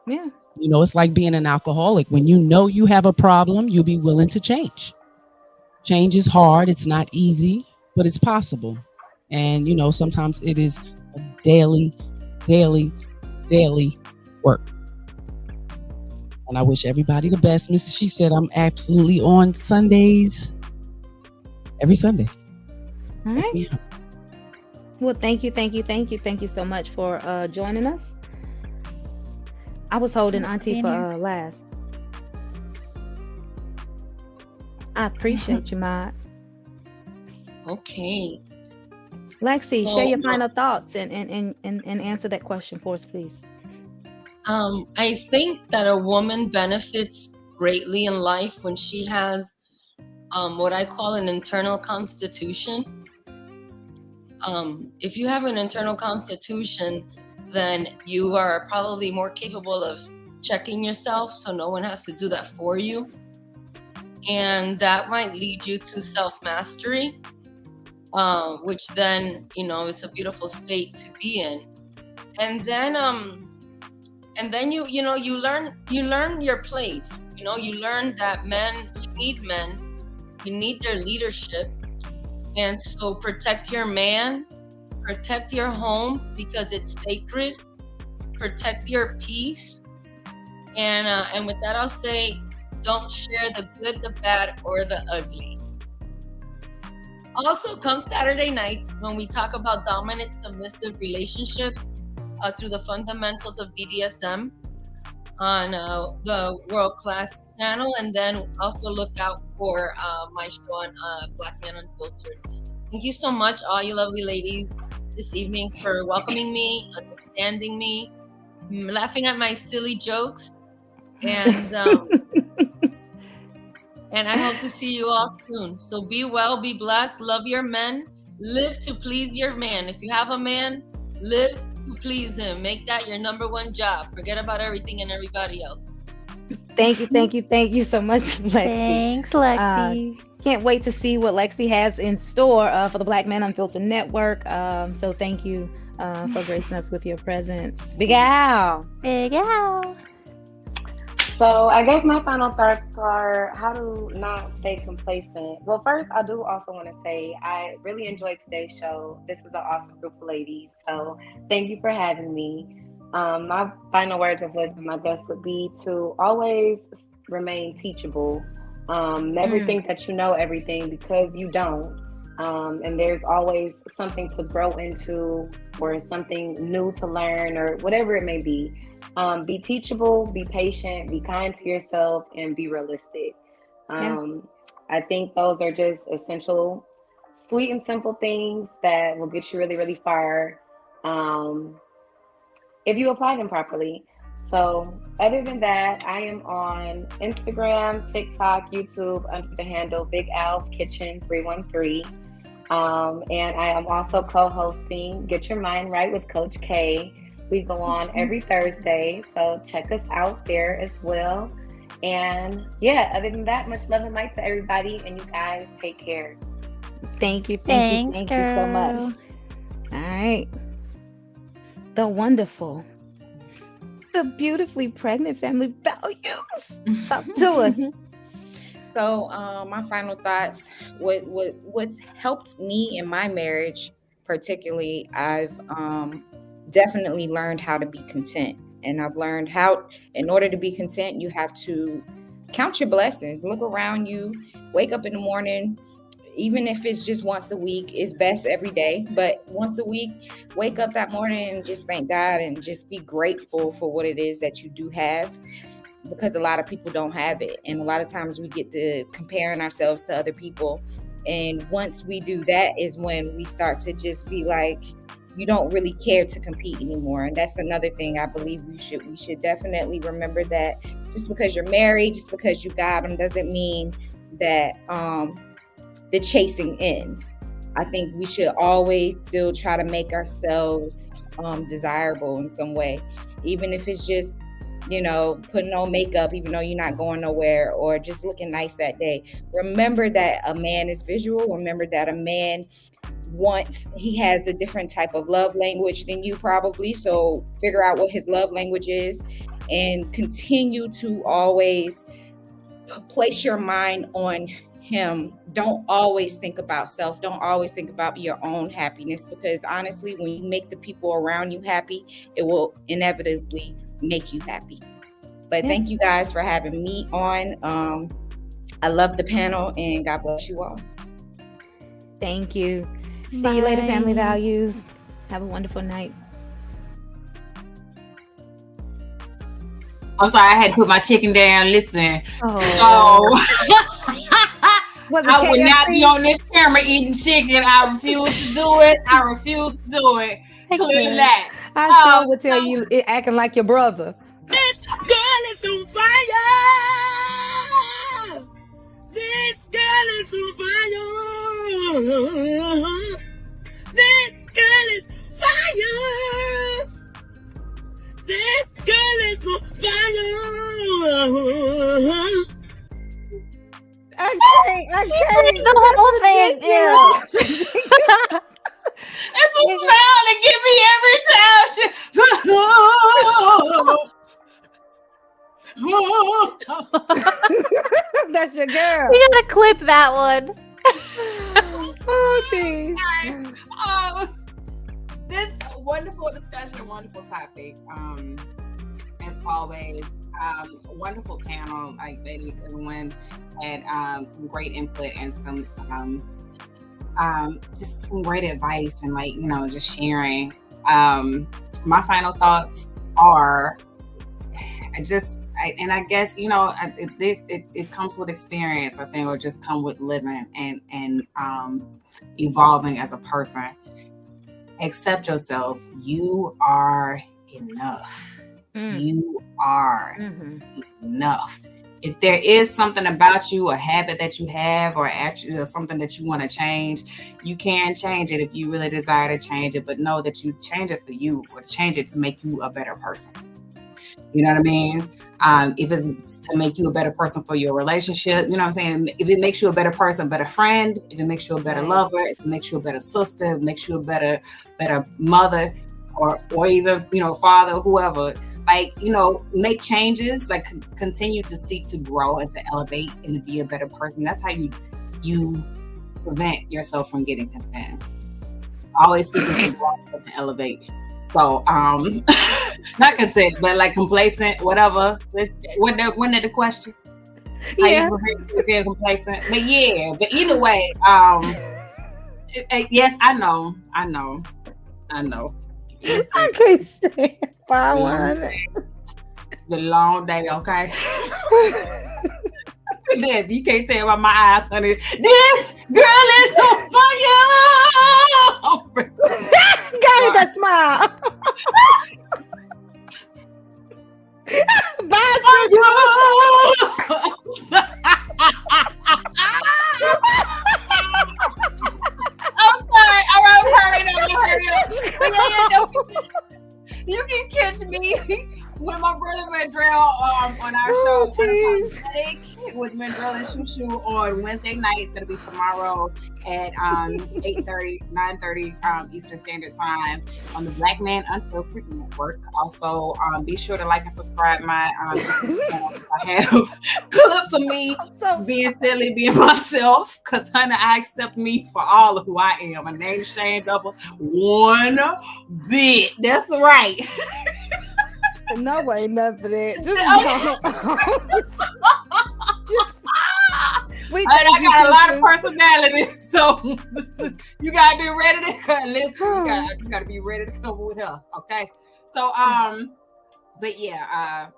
Yeah. It's like being an alcoholic. When you know you have a problem, you'll be willing to change. Change is hard. It's not easy, but it's possible. And, sometimes it is a daily work. And I wish everybody the best. Mrs. She said I'm absolutely on Sundays. Every Sunday. All right. Yeah. Well, thank you so much for joining us. I was holding Auntie for last. I appreciate you, Maud. Okay. Lexi, share So, your final thoughts and answer that question for us, please. I think that a woman benefits greatly in life when she has what I call an internal constitution. If you have an internal constitution, then you are probably more capable of checking yourself, so no one has to do that for you. And that might lead you to self-mastery, which then, it's a beautiful state to be in. And then you learn your place. You learn that you need their leadership. And so protect your man, protect your home because it's sacred, protect your peace. And with that, I'll say, don't share the good, the bad, or the ugly. Also, come Saturday nights when we talk about dominant, submissive relationships through the fundamentals of BDSM on the World Class channel. And then also look out for my show on Black Man Unfiltered. Thank you so much, all you lovely ladies, this evening for welcoming me, understanding me, laughing at my silly jokes. And and I hope to see you all soon. So be well, be blessed, love your men, live to please your man. If you have a man, live to please him. Make that your number one job. Forget about everything and everybody else. Thank you so much, Lexi. Thanks, Lexi. Can't wait to see what Lexi has in store for the Black Man Unfiltered Network. So thank you for gracing us with your presence. Big Al. Big Al. So I guess my final thoughts are how to not stay complacent. Well, first, I do also want to say I really enjoyed today's show. This is an awesome group of ladies. So thank you for having me. My final words of wisdom, I guess, would be to always remain teachable. Never think that you know everything, because you don't. And there's always something to grow into or something new to learn or whatever it may be. Be teachable, be patient, be kind to yourself, and be realistic. I think those are just essential, sweet and simple things that will get you really, really far if you apply them properly. So other than that, I am on Instagram, TikTok, YouTube under the handle Big Al's Kitchen 313. And I am also co-hosting Get Your Mind Right with Coach K. We go on every Thursday, so check us out there as well. And yeah, other than that, much love and light to everybody, and you guys take care. Thank you so much. All right. The wonderful, the beautifully pregnant family values. Talk to us. So my final thoughts, what's helped me in my marriage particularly, I've definitely learned how to be content. And I've learned how, in order to be content, you have to count your blessings. Look around you, wake up in the morning, even if it's just once a week, it's best every day. But once a week, wake up that morning and just thank God and just be grateful for what it is that you do have. Because a lot of people don't have it. And a lot of times we get to comparing ourselves to other people. And once we do that is when we start to just be like, you don't really care to compete anymore. And that's another thing I believe we should definitely remember, that just because you're married, just because you got them, doesn't mean that the chasing ends. I think we should always still try to make ourselves desirable in some way, even if it's just, putting on makeup, even though you're not going nowhere, or just looking nice that day. Remember that a man is visual. Remember that a man he has a different type of love language than you probably. So figure out what his love language is and continue to always place your mind on him. Don't always think about self. Don't always think about your own happiness, because honestly, when you make the people around you happy, it will inevitably make you happy. But thank you guys for having me on. I love the panel, and God bless you all. Thank you. See you later, family values. Have a wonderful night. I'm sorry, I had to put my chicken down. Listen. Oh. I would not be on this camera eating chicken. I refuse to do it. Clear that. I sure would tell you it acting like your brother. This girl is on fire. This girl is on fire. This girl is fire. This girl is on fire. I can't. The whole thing, It's a smile to give me every time. That's your girl. You gotta clip that one. Oh, jeez. This wonderful discussion, wonderful topic. As always, wonderful panel. Like ladies, everyone had some great input and some just some great advice and just sharing. My final thoughts are I guess it comes with experience. I think, or just come with living and evolving as a person. Accept yourself. You are enough. You are enough. If there is something about you, a habit that you have, or actually something that you want to change, you can change it if you really desire to change it. But know that you change it for you, or change it to make you a better person. You know what I mean? If it's to make you a better person for your relationship, you know what I'm saying? If it makes you a better person, better friend, if it makes you a better lover, if it makes you a better sister, if it makes you a better mother, or even, father, whoever, make changes, continue to seek to grow and to elevate and to be a better person. That's how you prevent yourself from getting content. Always seeking to grow and to elevate. So, not content, but complacent, whatever. Wasn't that the question? Yeah. How you feel complacent? But either way, yes, I know. I can't stand 500. It's been a long day, okay? You can't tell by my eyes, honey. This girl is on fire. Got it, that smile. Bye, I'm sorry. All right, hurry up. You can catch me with my brother Mandrell on our show Unapologetic with Mandrell and Shushu on Wednesday night. It's gonna be tomorrow at 8:30, 9:30 Eastern Standard Time on the Black Man Unfiltered network. Also, be sure to like and subscribe my YouTube channel. I have clips of me being silly, being myself, because honey, I accept me for all of who I am. I ain't ashamed of one bit. That's right. No, ain't nothing. I got a lot of personality, so you gotta be ready to listen. You gotta be ready to come with her, okay? So, but yeah,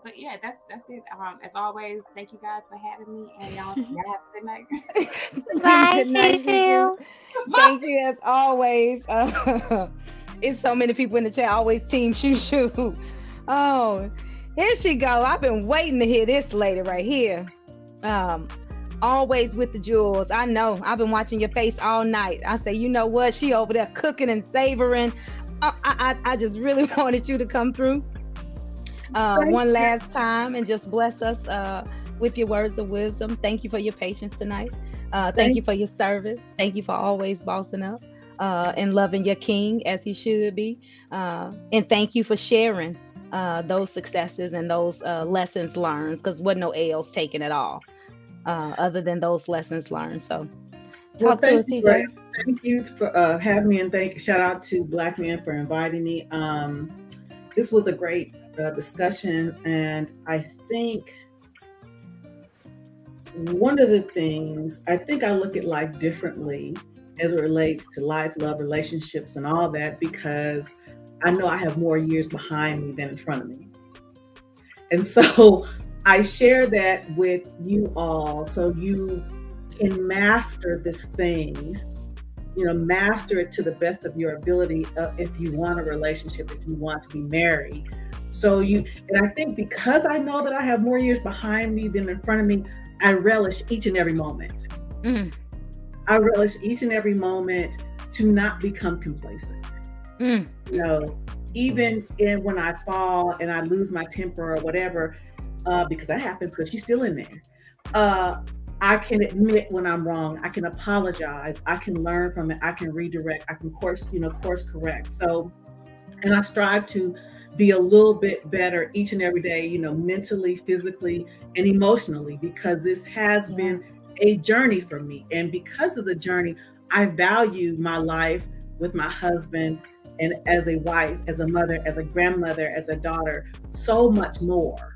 that's it. As always, thank you guys for having me, and y'all have a good night. Bye, Good night, Shushu. Thank you as always. It's so many people in the chat, always team Shushu. Oh, here she go. I've been waiting to hear this lady right here. Always with the jewels. I know. I've been watching your face all night. I say, you know what? She over there cooking and savoring. I just really wanted you to come through one last time and just bless us with your words of wisdom. Thank you for your patience tonight. Thank you for your service. Thank you for always bossing up and loving your king as he should be. And thank you for sharing those successes and those lessons learned, because wasn't no L's taken at all. Other than those lessons learned. So talk to us, TJ. Thank you for having me, and shout out to Black Man for inviting me. This was a great discussion, and I think one of the things, I look at life differently as it relates to life, love, relationships, and all that, because I know I have more years behind me than in front of me. And so I share that with you all so you can master this thing, master it to the best of your ability if you want a relationship, if you want to be married. And I think because I know that I have more years behind me than in front of me, I relish each and every moment. I relish each and every moment to not become complacent. Even when I fall and I lose my temper or whatever, because that happens because she's still in there. I can admit when I'm wrong. I can apologize. I can learn from it. I can redirect. I can course correct. So, and I strive to be a little bit better each and every day, mentally, physically, and emotionally, because this has been a journey for me. And because of the journey, I value my life with my husband and as a wife, as a mother, as a grandmother, as a daughter, so much more.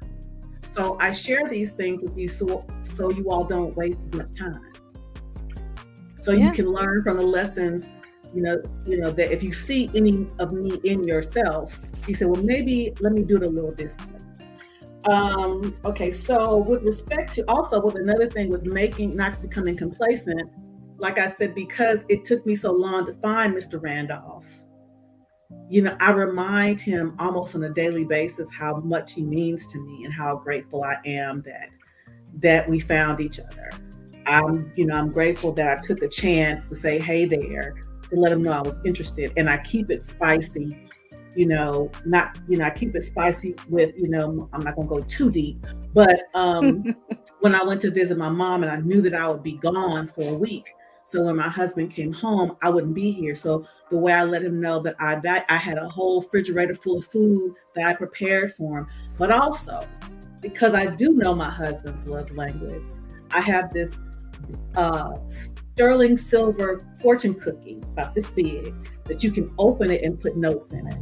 So I share these things with you so you all don't waste as much time. So you can learn from the lessons, that if you see any of me in yourself, you say, well, maybe let me do it a little differently. Okay, so with respect to also with another thing with not becoming complacent, like I said, because it took me so long to find Mr. Randolph, I remind him almost on a daily basis how much he means to me and how grateful I am that we found each other. I'm grateful that I took a chance to say, hey there, to let him know I was interested. And I keep it spicy, I keep it spicy with, I'm not gonna go too deep, but when I went to visit my mom and I knew that I would be gone for a week. So when my husband came home, I wouldn't be here. So the way I let him know that I had a whole refrigerator full of food that I prepared for him, but also because I do know my husband's love language, I have this sterling silver fortune cookie about this big that you can open it and put notes in it.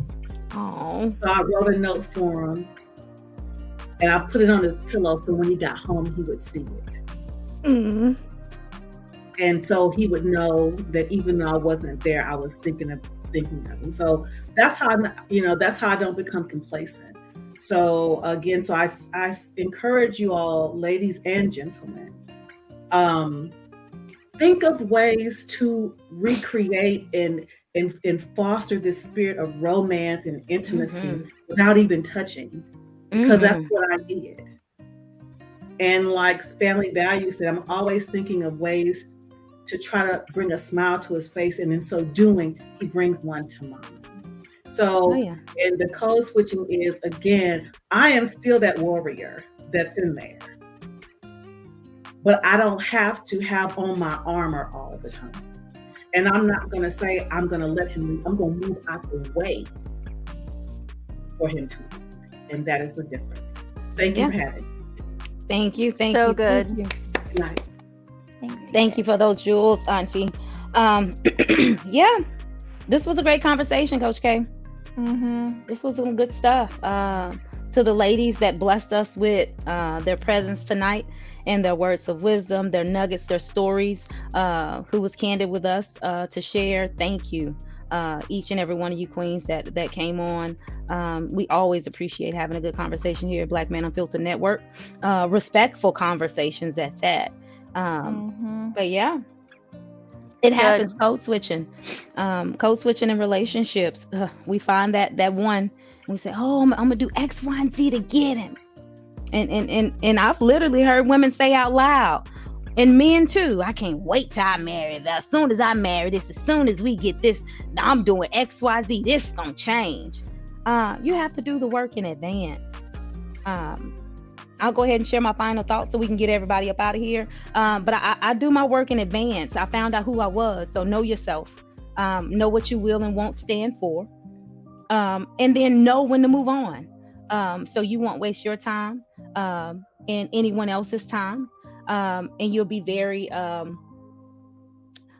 Oh. So I wrote a note for him and I put it on his pillow so when he got home he would see it. And so he would know that even though I wasn't there, I was thinking of him. So that's how I don't become complacent. So again, so I encourage you all, ladies and gentlemen, think of ways to recreate and foster this spirit of romance and intimacy without even touching, because that's what I did. And like Family Value said, I'm always thinking of ways to try to bring a smile to his face, and in so doing, he brings one to mine. So, and the code switching is, again, I am still that warrior that's in there, but I don't have to have on my armor all the time. And I'm not going to say I'm going to let him leave. I'm going to move out the way for him to leave. And that is the difference. Thank you for having me. Thank you. So good. Thank you. Good night. Thank you for those jewels, Auntie. This was a great conversation, Coach K. This was some good stuff. To the ladies that blessed us with their presence tonight and their words of wisdom, their nuggets, their stories, who was candid with us to share. Thank you, each and every one of you queens that came on. We always appreciate having a good conversation here at Black Man Unfiltered Network. Respectful conversations at that. But yeah, it happens. Code switching in relationships. We find that one, we say, oh, I'm gonna do X, Y, and Z to get him. And I've literally heard women say out loud, and men too, I can't wait till I marry. As soon as I marry this, as soon as we get this, I'm doing X, Y, Z. This is gonna change. You have to do the work in advance. I'll go ahead and share my final thoughts so we can get everybody up out of here. But I do my work in advance. I found out who I was. So know yourself. Know what you will and won't stand for. And then know when to move on. So you won't waste your time and anyone else's time. And you'll be very,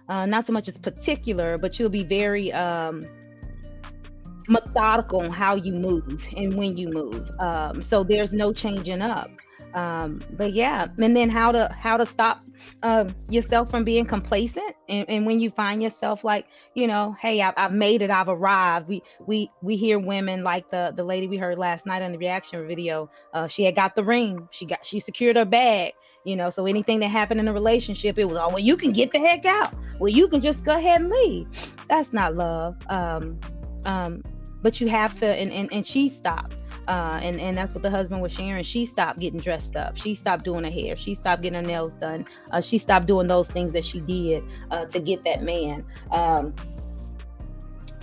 not so much as particular, but you'll be very methodical on how you move and when you move. So there's no changing up. But yeah, and then how to stop yourself from being complacent, and when you find yourself like, hey, I've made it, I've arrived. We hear women like the lady we heard last night on the reaction video. She had got the ring, she secured her bag, You know, so anything that happened in a relationship, it was, oh, well, you can get the heck out. Well, you can just go ahead and leave. That's not love. But you have to, and she stopped. And that's what the husband was sharing. She stopped getting dressed up. She stopped doing her hair. She stopped getting her nails done. She stopped doing those things that she did to get that man.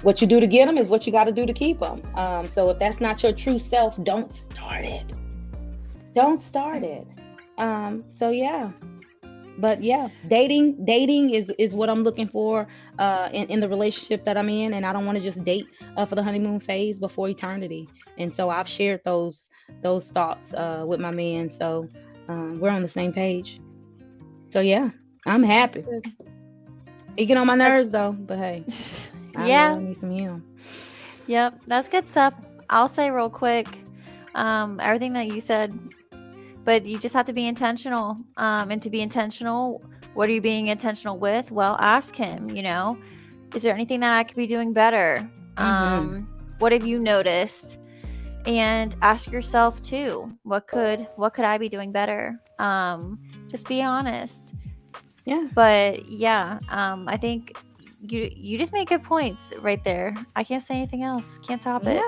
What you do to get him is what you got to do to keep him. So if that's not your true self, don't start it. Don't start it. So yeah. But yeah, dating is what I'm looking for in the relationship that I'm in, and I don't want to just date for the honeymoon phase before eternity. And so I've shared those thoughts with my man. So we're on the same page. So yeah, I'm happy. He get on my nerves though, but hey, I need some him. Yep, that's good stuff. I'll say real quick, everything that you said. But you just have to be intentional. And to be intentional, what are you being intentional with? Well, ask him, you know, is there anything that I could be doing better? What have you noticed? And ask yourself too, what could I be doing better? Just be honest. Yeah. But yeah, I think you just made good points right there. I can't say anything else. Can't top it.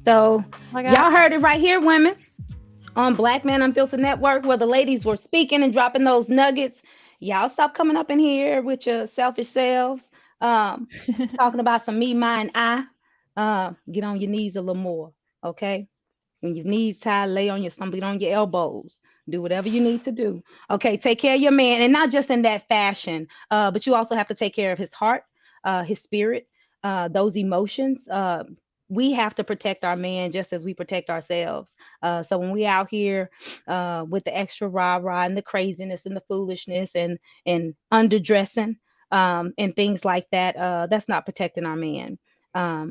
So y'all heard it right here, women. On Black Man Unfiltered Network, where the ladies were speaking and dropping those nuggets. Y'all stop coming up in here with your selfish selves, talking about some me, mine, I. Get on your knees a little more, okay? When your knees tied, lay on something on your elbows. Do whatever you need to do. Okay, take care of your man, and not just in that fashion, but you also have to take care of his heart, his spirit, those emotions. We have to protect our man just as we protect ourselves. So when we out here with the extra rah-rah and the craziness and the foolishness and underdressing and things like that, that's not protecting our man.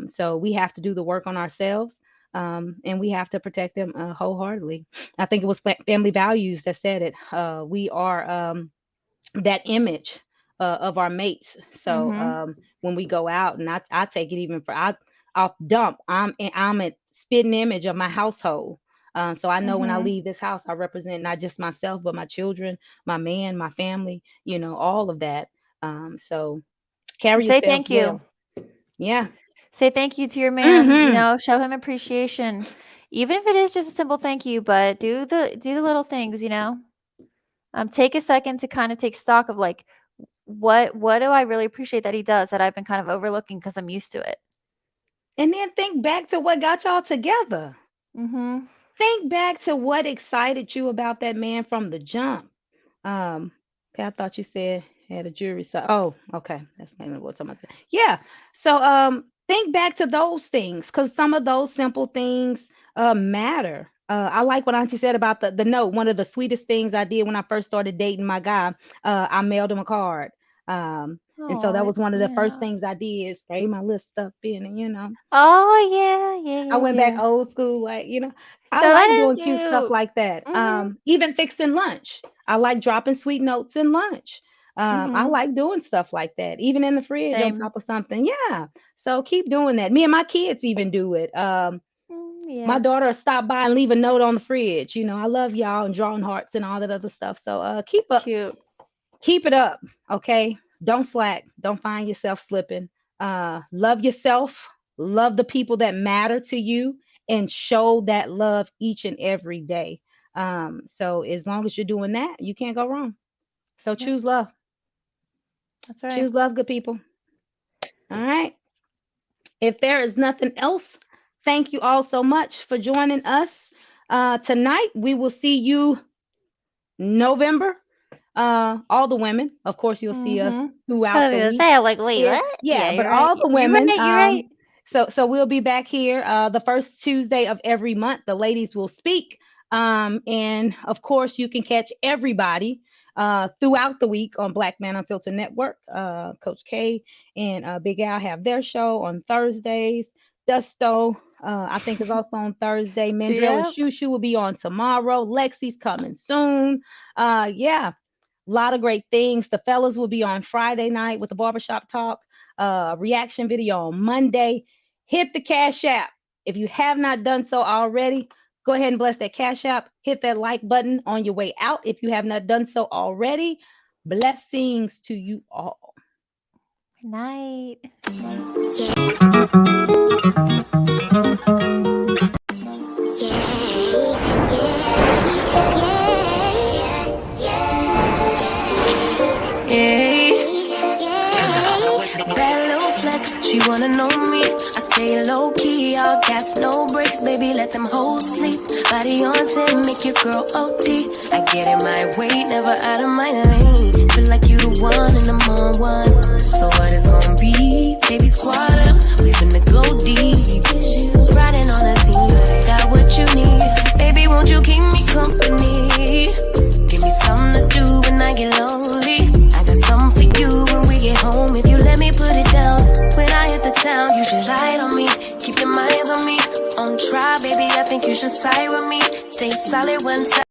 So we have to do the work on ourselves, and we have to protect them wholeheartedly. I think it was Family Values that said it. We are that image of our mates. So when we go out, and I take it even off dump, I'm a spitting image of my household. So I know when I leave this house, I represent not just myself, but my children, my man, my family, you know, all of that. So carry Say yourselves thank you. well. Yeah. Say thank you to your man, you know, show him appreciation. Even if it is just a simple thank you, but do the little things, you know. Take a second to kind of take stock of like what do I really appreciate that he does that I've been kind of overlooking because I'm used to it. And then think back to what got y'all together. Think back to what excited you about that man from the jump. Okay, I thought you said had a jury side. Oh, okay, that's maybe what something. Yeah. So think back to those things, because some of those simple things matter. I like what Auntie said about the note. One of the sweetest things I did when I first started dating my guy, I mailed him a card. And so that was one of the first things I did, is spray my little stuff in, and you know. Oh yeah. I went back old school, like, you know. I So like that is doing cute stuff cute. like that. Even fixing lunch. I like dropping sweet notes in lunch. I like doing stuff like that, even in the fridge on top of something. Yeah. So keep doing that. Me and my kids even do it. My daughter stop by and leave a note on the fridge. You know, I love y'all, and drawing hearts and all that other stuff. So keep it up. Okay. Don't slack. Don't find yourself slipping. Love yourself. Love the people that matter to you, and show that love each and every day. So as long as you're doing that, you can't go wrong. So choose love. That's right. Choose love, good people. All right. If there is nothing else, thank you all so much for joining us tonight. We will see you November. All the women, of course, you'll see us throughout the week. Like, wait, Yeah, what? yeah, but you're all right. the women. You're right. So we'll be back here the first Tuesday of every month. The ladies will speak. And of course, you can catch everybody throughout the week on Black Man Unfiltered Network. Coach K and Big Al have their show on Thursdays. Dusto, I think, is also on Thursday. Mandrell and Shushu will be on tomorrow. Lexi's coming soon. Yeah, a lot of great things. The fellas will be on Friday night with the Barbershop Talk. Reaction video on Monday. Hit the Cash App. If you have not done so already, Go ahead and bless that Cash App. Hit that like button on your way out if you have not done so already. Blessings to you all. Good night. Bad little flex, she wanna know me. I stay low key, all gas, no brakes, baby, let them hoes sleep. Body on 10, make your girl OD. I get in my way, never out of my lane. Feel like you the one and I'm on one. So what it's gonna be? Baby, squad up, we finna go deep. Riding on a team, got what you need. Baby, won't you keep me company? Give me something to do when I get lonely. I got something for you when we get home. If you let me put it down, when I hit the town, you should ride on me. Keep your mind on me. On try, baby, I think you should side with me. Stay solid one time.